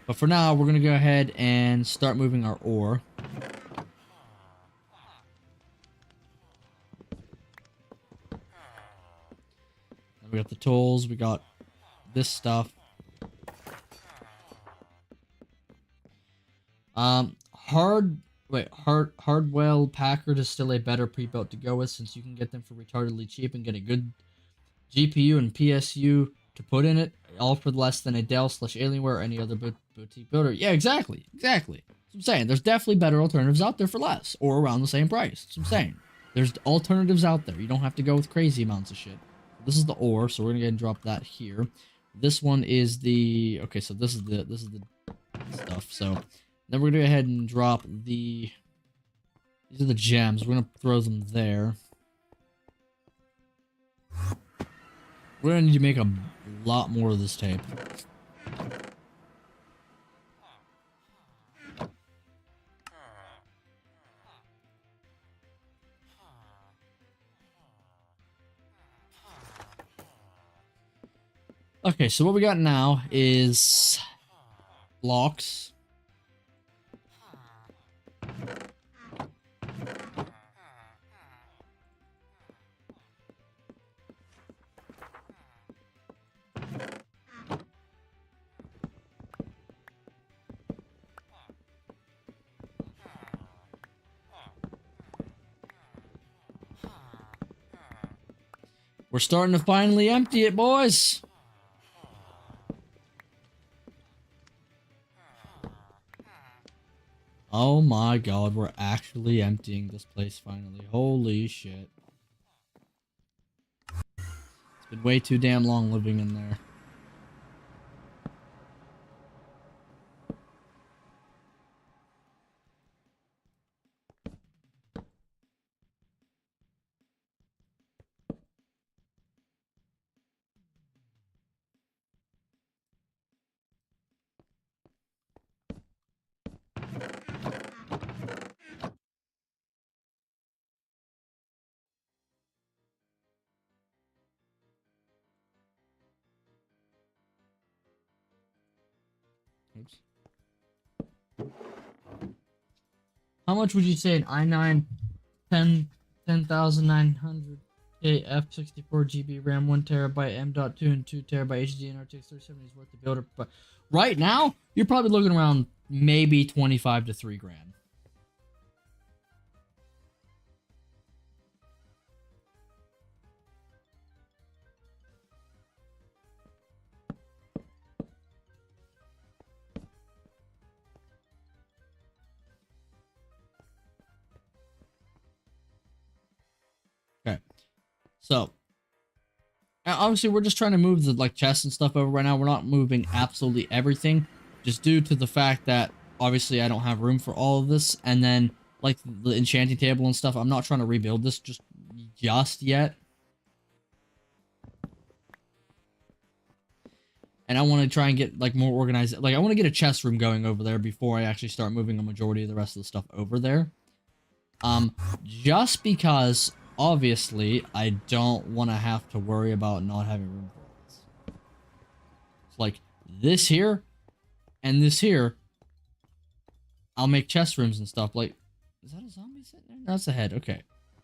But for now, we're going to go ahead and start moving our ore. We got the tools, we got this stuff. Hardwell Packard is still a better pre-built to go with, since you can get them for retardedly cheap and get a good GPU and PSU to put in it, all for less than a Dell/Alienware or any other boutique builder. Yeah, exactly. That's what I'm saying. There's definitely better alternatives out there for less, or around the same price. That's what I'm saying. There's alternatives out there. You don't have to go with crazy amounts of shit. This is the ore, so we're gonna go ahead and drop that here. This one is the, okay, so this is the stuff. So then we're gonna go ahead and drop these are the gems. We're gonna throw them there. We're gonna need to make a lot more of this tape. Okay, so what we got now is blocks. We're starting to finally empty it, boys. Oh my god, we're actually emptying this place finally. Holy shit. It's been way too damn long living in there. Oops. How much would you say an i9 10,900 K F64 GB RAM, 1TB M.2 and 2TB HDD and RTX 3070 is worth the builder? But right now, you're probably looking around maybe 25 to 3 grand. Okay, so obviously we're just trying to move the like chests and stuff over right now. We're not moving absolutely everything, just due to the fact that obviously I don't have room for all of this, and then like the enchanting table and stuff. I'm not trying to rebuild this just yet, and I want to try and get like more organized. Like I want to get a chest room going over there before I actually start moving a majority of the rest of the stuff over there. Just because obviously I don't want to have to worry about not having room for all this. It's like this here and this here. I'll make chest rooms and stuff. Like, is that a zombie sitting there? No, that's a head. Okay.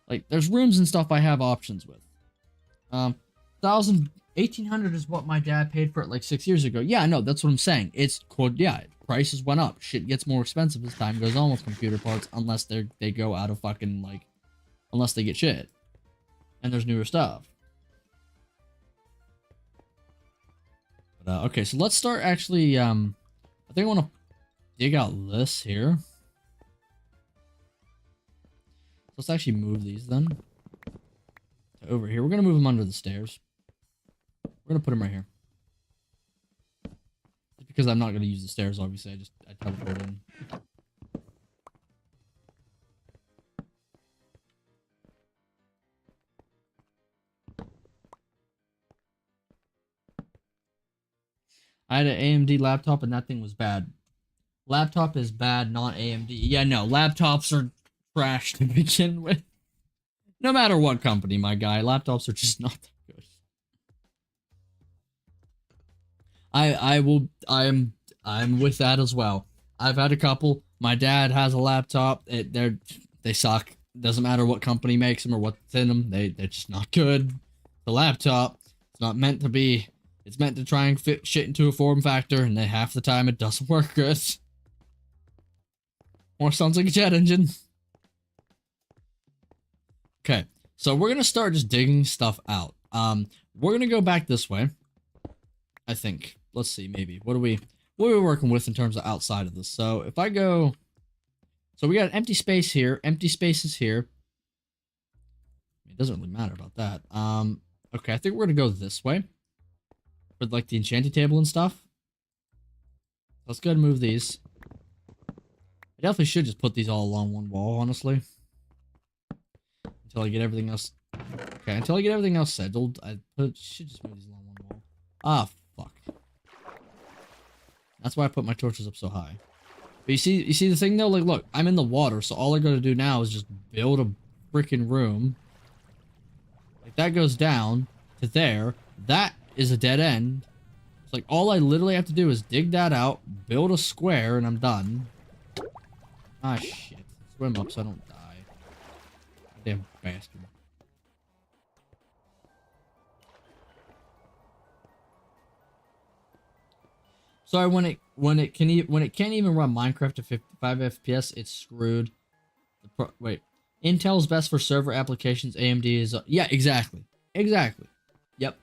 Like, there's rooms and stuff I have options with. 1,800 is what my dad paid for it like 6 years ago. Yeah, no, that's what I'm saying. It's quote, yeah, prices went up. Shit gets more expensive as time goes on with computer parts, unless they go out of fucking like, unless they get shit, and there's newer stuff. But okay, so let's start actually. I think I want to dig out this here. Let's actually move these then to over here. We're gonna move them under the stairs. We're gonna put them right here. Just because I'm not gonna use the stairs, obviously. I teleport in. I had an AMD laptop and that thing was bad. Laptop is bad, not AMD. Yeah, no, laptops are trash to begin with. No matter what company, my guy, laptops are just not that good. I'm with that as well. I've had a couple. My dad has a laptop. They suck. Doesn't matter what company makes them or what's in them. They're just not good. The laptop, it's not meant to be. It's meant to try and fit shit into a form factor, and then half the time it doesn't work good. Or sounds like a jet engine. Okay, so we're gonna start just digging stuff out. We're gonna go back this way. I think. Let's see, maybe. What are we working with in terms of outside of this? So if I go, so we got an empty space here. Empty spaces here. It doesn't really matter about that. Okay, I think we're gonna go this way for like the enchanting table and stuff. Let's go ahead and move these. I definitely should just put these all along one wall, honestly. Until I get everything else. Okay, until I get everything else settled, should just move these along one wall. Ah, fuck. That's why I put my torches up so high. But you see the thing though? Like, look, I'm in the water, so all I gotta do now is just build a freaking room. Like, that goes down to there. That is a dead end. It's like, all I literally have to do is dig that out, build a square, and I'm done. Ah, shit. Swim up so I don't die. Damn bastard. Sorry, when it can't even run Minecraft to 55 FPS, it's screwed. Wait, Intel's best for server applications. AMD is yeah, exactly. Yep.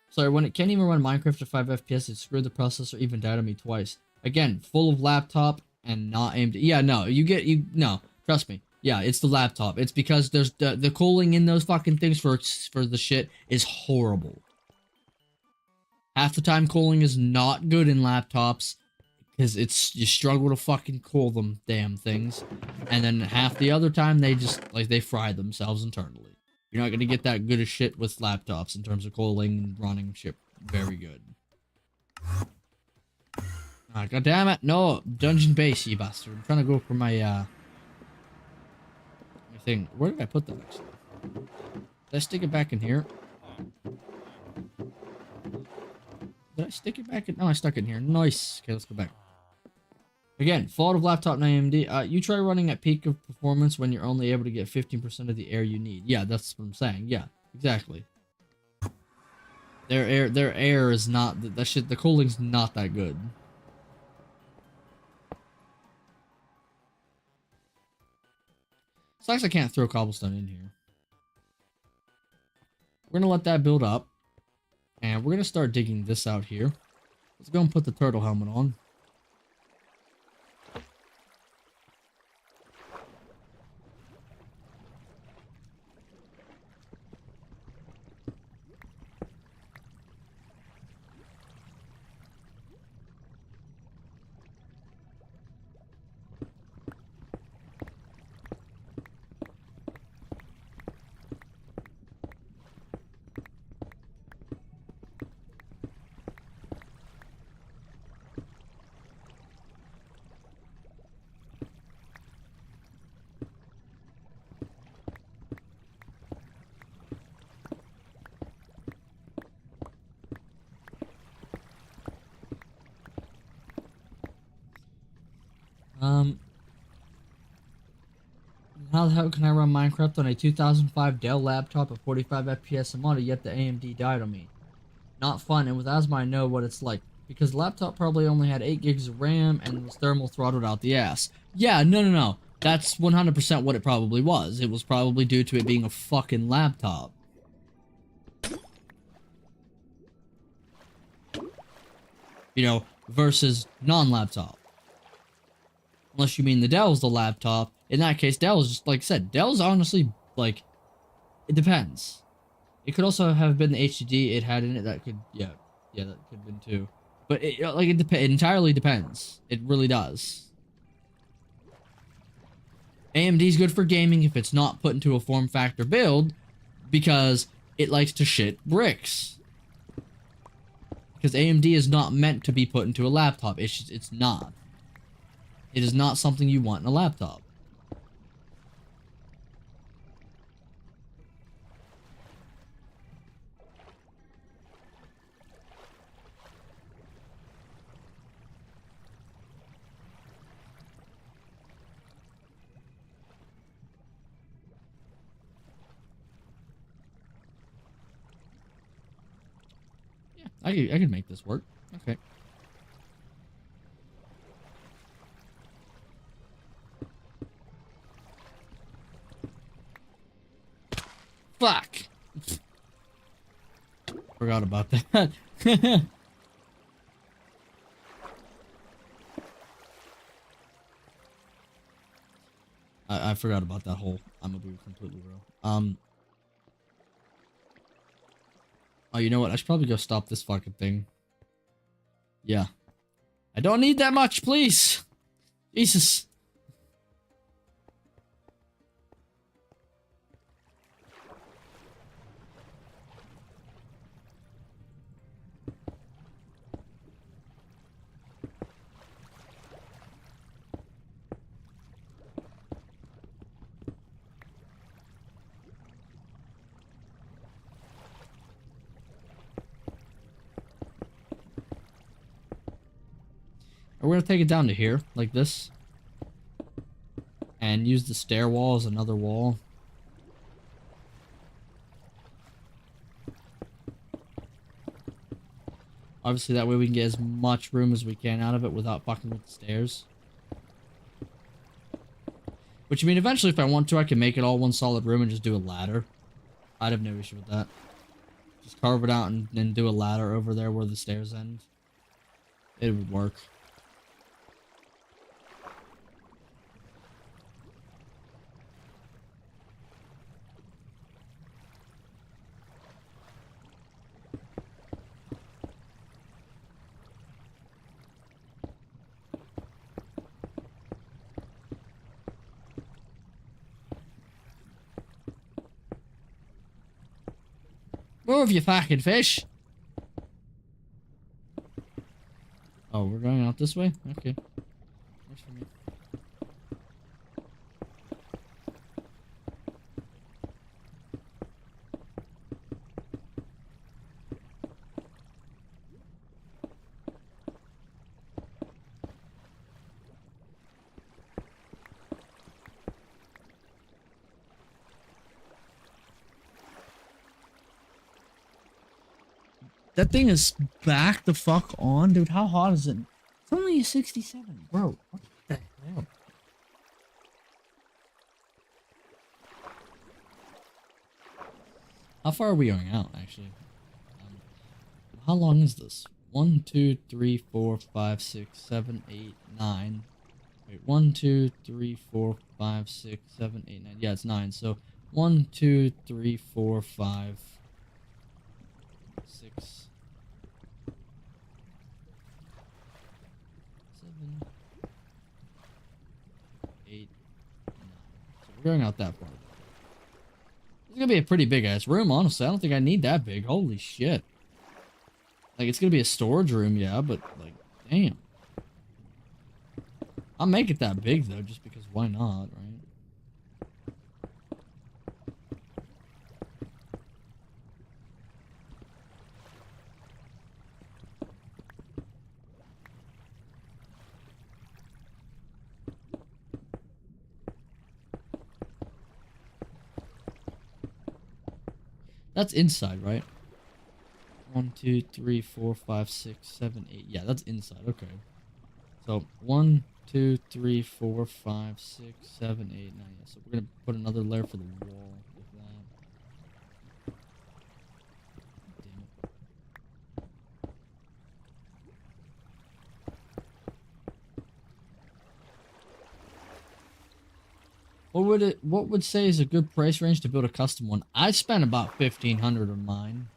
Sorry, when it can't even run Minecraft at 5 FPS, it screwed the processor, even died on me twice. Again, full of laptop and not aimed. Yeah, no, no, trust me. Yeah, it's the laptop. It's because there's the cooling in those fucking things for the shit is horrible. Half the time cooling is not good in laptops because you struggle to fucking cool them damn things, and then half the other time they just they fry themselves internally. You're not gonna get that good as shit with laptops in terms of cooling and running shit very good. Ah, god damn it! No, dungeon base, you bastard! I'm trying to go for my thing. Where did I put that actually? Did I stick it back in here? Did I stick it back in? No, I stuck it in here. Nice. Okay, let's go back. Again, fault of laptop and AMD. You try running at peak of performance when you're only able to get 15% of the air you need. Yeah, that's what I'm saying. Yeah, exactly. Their air is not that shit. The cooling's not that good. Sucks I can't throw cobblestone in here. We're gonna let that build up, and we're gonna start digging this out here. Let's go and put the turtle helmet on. How the hell can I run Minecraft on a 2005 Dell laptop at 45 FPS a monitor, yet the AMD died on me? Not fun, and with asthma I know what it's like. Because the laptop probably only had 8 gigs of RAM and was thermal throttled out the ass. Yeah, no. That's 100% what it probably was. It was probably due to it being a fucking laptop. You know, versus non-laptop. Unless you mean the Dell's the laptop. In that case, Dell's just, like I said, Dell's honestly, like, it depends. It could also have been the HDD it had in it that could, yeah, that could have been too. But, it entirely depends. It really does. AMD's good for gaming if it's not put into a form factor build, because it likes to shit bricks. Because AMD is not meant to be put into a laptop. It's not. It is not something you want in a laptop. Yeah, I can make this work. Okay. Fuck! Forgot about that. I forgot about that whole, I'm gonna be completely real. Oh, you know what? I should probably go stop this fucking thing. Yeah. I don't need that much, please! Jesus. We're gonna take it down to here, like this. And use the stair wall as another wall. Obviously, that way we can get as much room as we can out of it without fucking with the stairs. Which, I mean, eventually, if I want to, I can make it all one solid room and just do a ladder. I'd have no issue with that. Just carve it out and then do a ladder over there where the stairs end. It would work. Move, you fucking fish! Oh, we're going out this way? Okay. Works for me. That thing is back the fuck on, dude. How hot is it? It's only a 67, bro. What the hell? How far are we going out, actually? How long is this? 1, 2, 3, 4, 5, 6, 7, 8, 9. Wait, 1, 2, 3, 4, 5, 6, 7, 8, 9. Yeah, it's 9. So 1, 2, 3, 4, 5, 6, 7, 8, 9. So we're going out that far. It's gonna be a pretty big ass room, honestly. I don't think I need that big. Holy shit. Like, it's gonna be a storage room, yeah, but, like, damn. I'll make it that big, though, just because why not, right? That's inside, right? 1, 2, 3, 4, 5, 6, 7, 8. Yeah, that's inside. Okay. So 1, 2, 3, 4, 5, 6, 7, 8, 9. Yeah, so we're gonna put another layer for the wall with that. Damn it. What would say is a good price range to build a custom one? I spent about 1,500 on mine.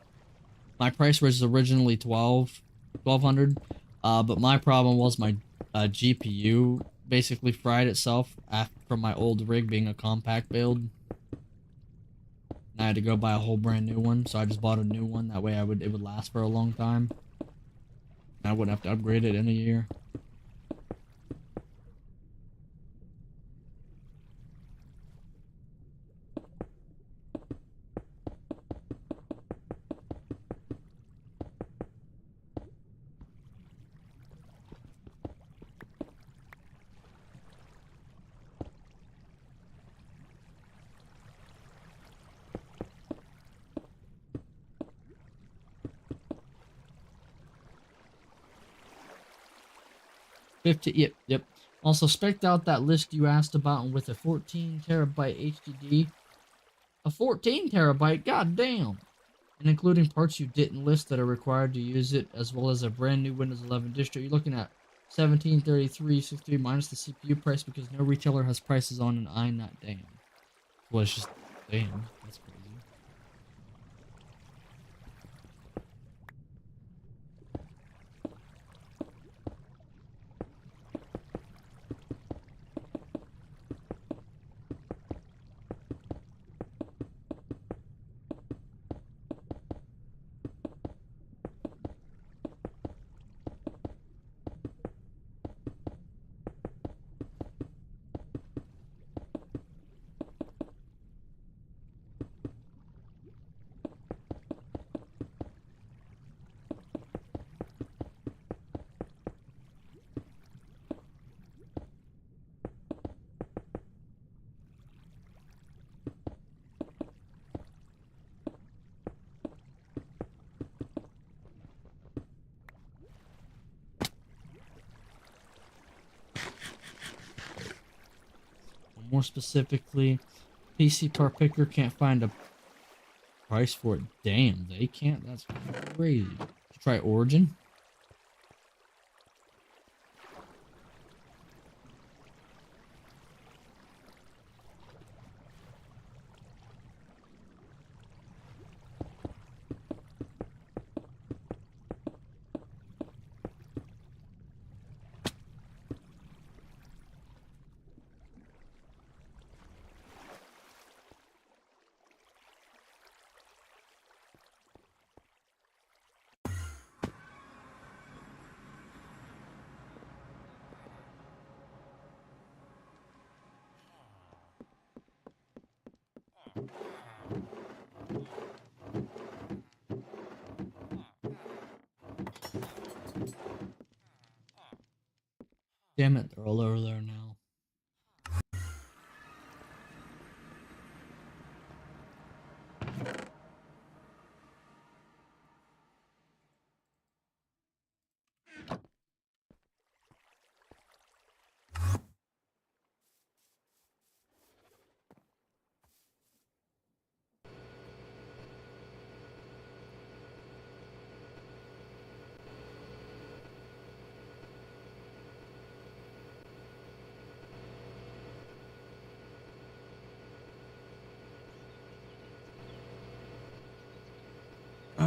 My price was originally 1,200, but my problem was my GPU basically fried itself from my old rig being a compact build. And I had to go buy a whole brand new one, so I just bought a new one. That way it would last for a long time. I wouldn't have to upgrade it in a year. Yep. Also, spec'd out that list you asked about with a 14 terabyte HDD. A 14 terabyte, goddamn! And including parts you didn't list that are required to use it, as well as a brand new Windows 11 distro. You're looking at 1733.63 minus the CPU price because no retailer has prices on an I not damn. Well, it's just damn. That's crazy. More specifically, PC part picker can't find a price for it. Damn, they can't. That's crazy. Try Origin. Damn it, they're all over there now.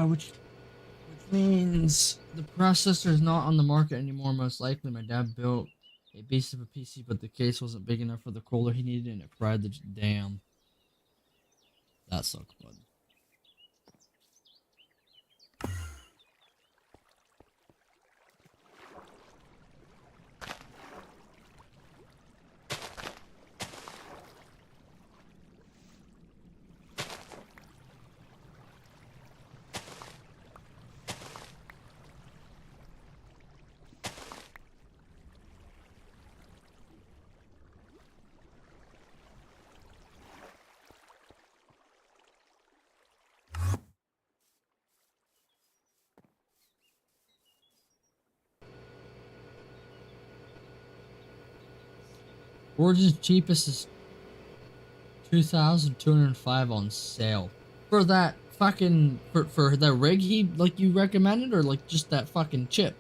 Which means the processor is not on the market anymore. Most likely, my dad built a base of a PC, but the case wasn't big enough for the cooler he needed, and it fried the damn. That sucks, bud. Origin's cheapest is 2,205 on sale. For that fucking for that rig he like you recommended, or like just that fucking chip?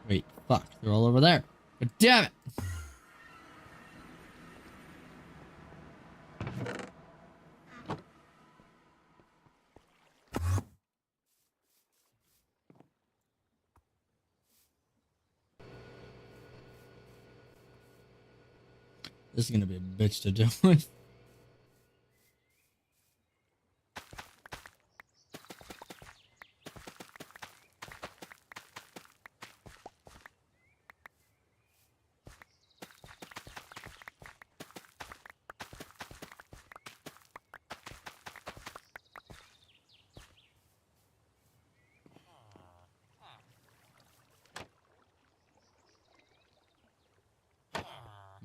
Wait, fuck, they're all over there. But damn it! This is gonna be a bitch to deal with.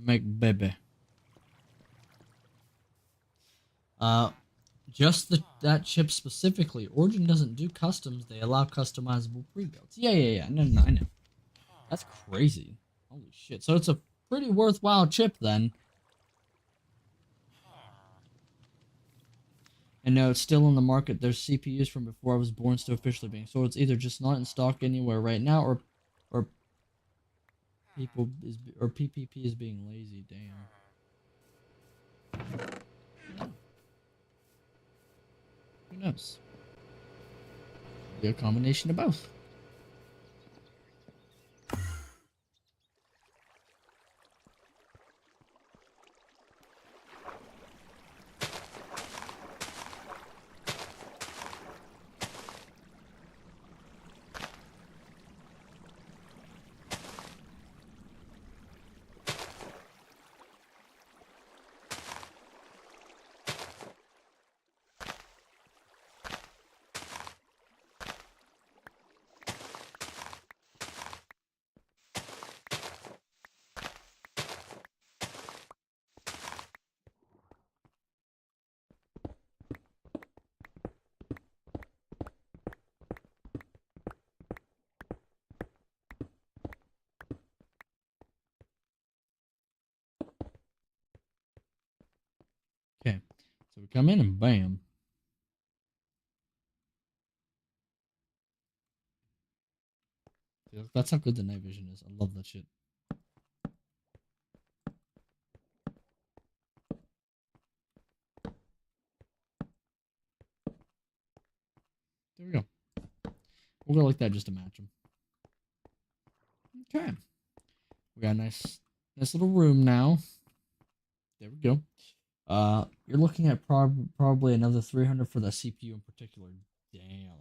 Make baby. Just that chip specifically. Origin doesn't do customs. They allow customizable pre-builds. Yeah. No, I know. That's crazy. Holy shit. So it's a pretty worthwhile chip then. And no, it's still on the market. There's CPUs from before I was born still officially being sold. It's either just not in stock anywhere right now, or PPP is being lazy. Damn. Who knows? Be a combination of both. come in and bam. Dude, that's how good the night vision is. I love that shit. There we go. We'll go like that just to match them. Okay. We got a nice little room now. There we go. You're looking at probably another 300 for the CPU in particular. Damn.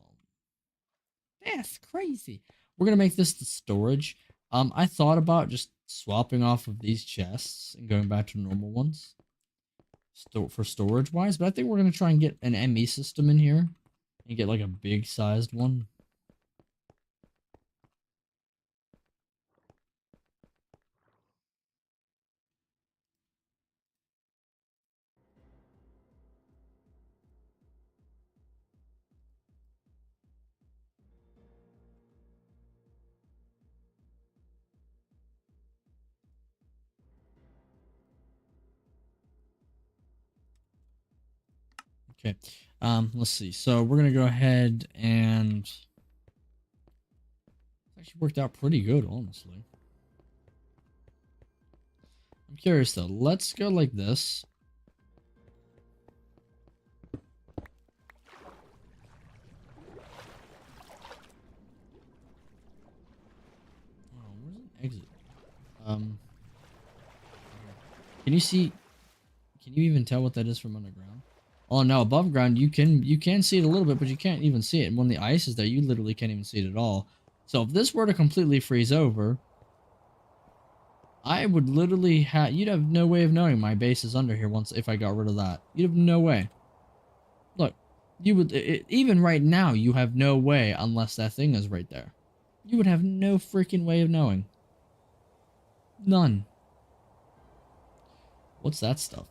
That's crazy. We're gonna make this the storage. I thought about just swapping off of these chests and going back to normal ones. For storage wise, but I think we're gonna try and get an ME system in here and get like a big sized one. Okay. Let's see. So we're gonna go ahead and actually worked out pretty good, honestly. I'm curious though. Let's go like this. Oh, where's an exit? Can you see? Can you even tell what that is from underground? Oh no, above ground you can see it a little bit, but you can't even see it. And when the ice is there, you literally can't even see it at all. So if this were to completely freeze over, I would literally have you'd have no way of knowing my base is under here once if I got rid of that. You'd have no way. Look, you would even right now you have no way unless that thing is right there. You would have no freaking way of knowing. None. What's that stuff?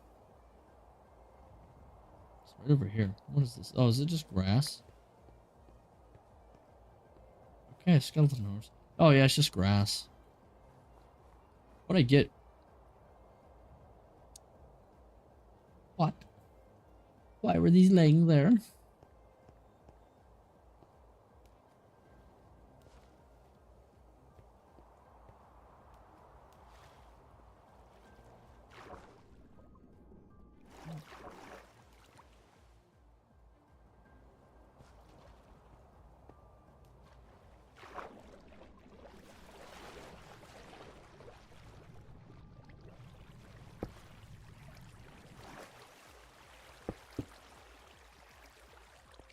It's right over here. What is this? Oh, is it just grass? Okay, skeleton horse. Oh yeah, it's just grass. What'd I get? What? Why were these laying there?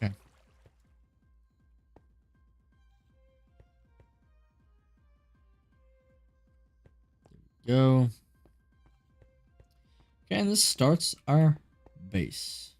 Okay. Go. Okay, and this starts our base.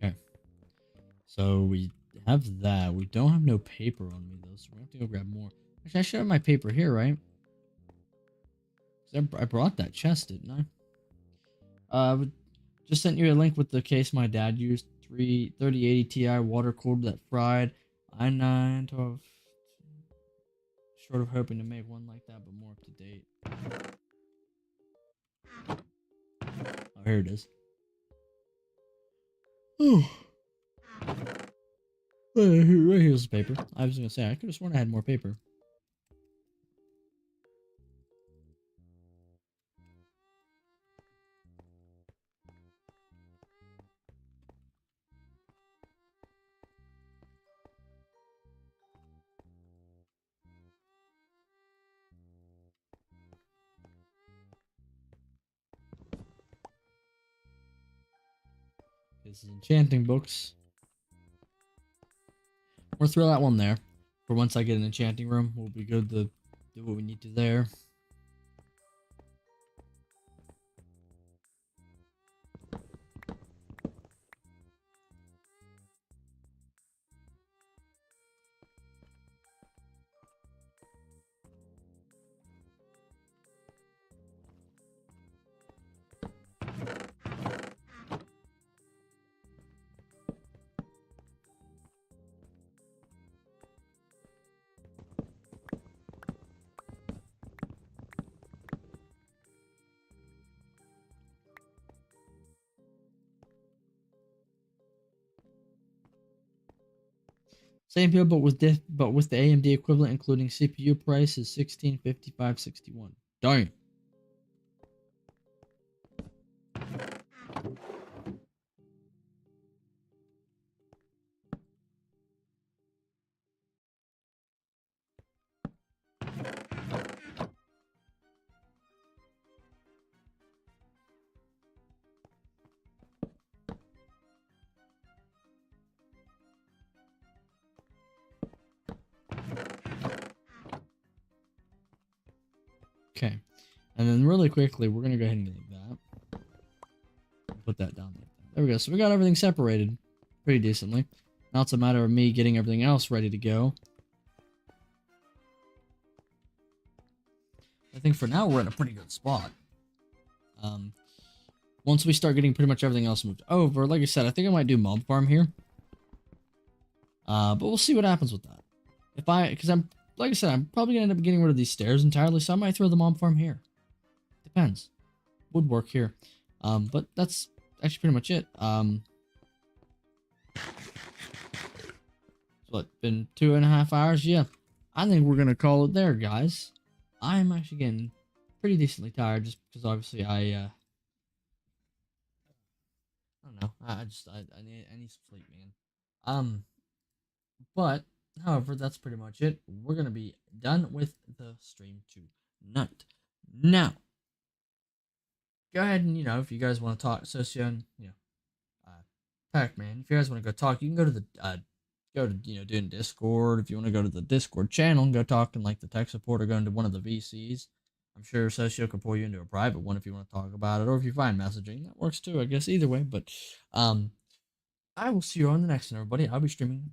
Okay. So we have that. We don't have no paper on me though, so we have to go grab more. Actually, I should have my paper here, right? 'Cause I brought that chest, didn't I? Just sent you a link with the case my dad used. 3080 Ti water cooled that fried. i9 12. Short of hoping to make one like that, but more up to date. Oh, here it is. Oh. Right here's the paper. I was gonna say I could have sworn I had more paper. This is enchanting books. We'll throw that one there. For once I get an enchanting room, we'll be good to do what we need to there. Same build, but with the AMD equivalent, including CPU price, is 1655.61. Darn. Okay, and then really quickly, we're gonna go ahead and get like that. Put that down like that. There we go. So we got everything separated pretty decently. Now it's a matter of me getting everything else ready to go. I think for now we're in a pretty good spot. Once we start getting pretty much everything else moved over, like I said, I think I might do mob farm here. But we'll see what happens with that. Because like I said, I'm probably gonna end up getting rid of these stairs entirely, so I might throw the mob farm here. Depends. Would work here. But that's actually pretty much it. What, been 2.5 hours? Yeah. I think we're gonna call it there, guys. I'm actually getting pretty decently tired just because obviously I don't know. I need some sleep, man. But however, that's pretty much it. We're gonna be done with the stream tonight. Now, go ahead and if you guys want to talk Socio, Pac-Man, if you guys want to go talk, you can go to the doing Discord. If you want to go to the Discord channel and go talk in like the tech support or go into one of the VCs. I'm sure Socio can pull you into a private one if you want to talk about it, or if you find messaging, that works too, I guess, either way. But I will see you on the next one, everybody. I'll be streaming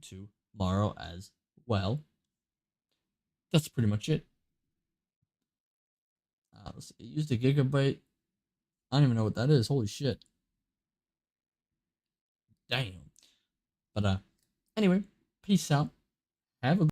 tomorrow as well. That's pretty much it. Let's see. Used a gigabyte. I don't even know what that is. Holy shit. Damn. But anyway, peace out. Have a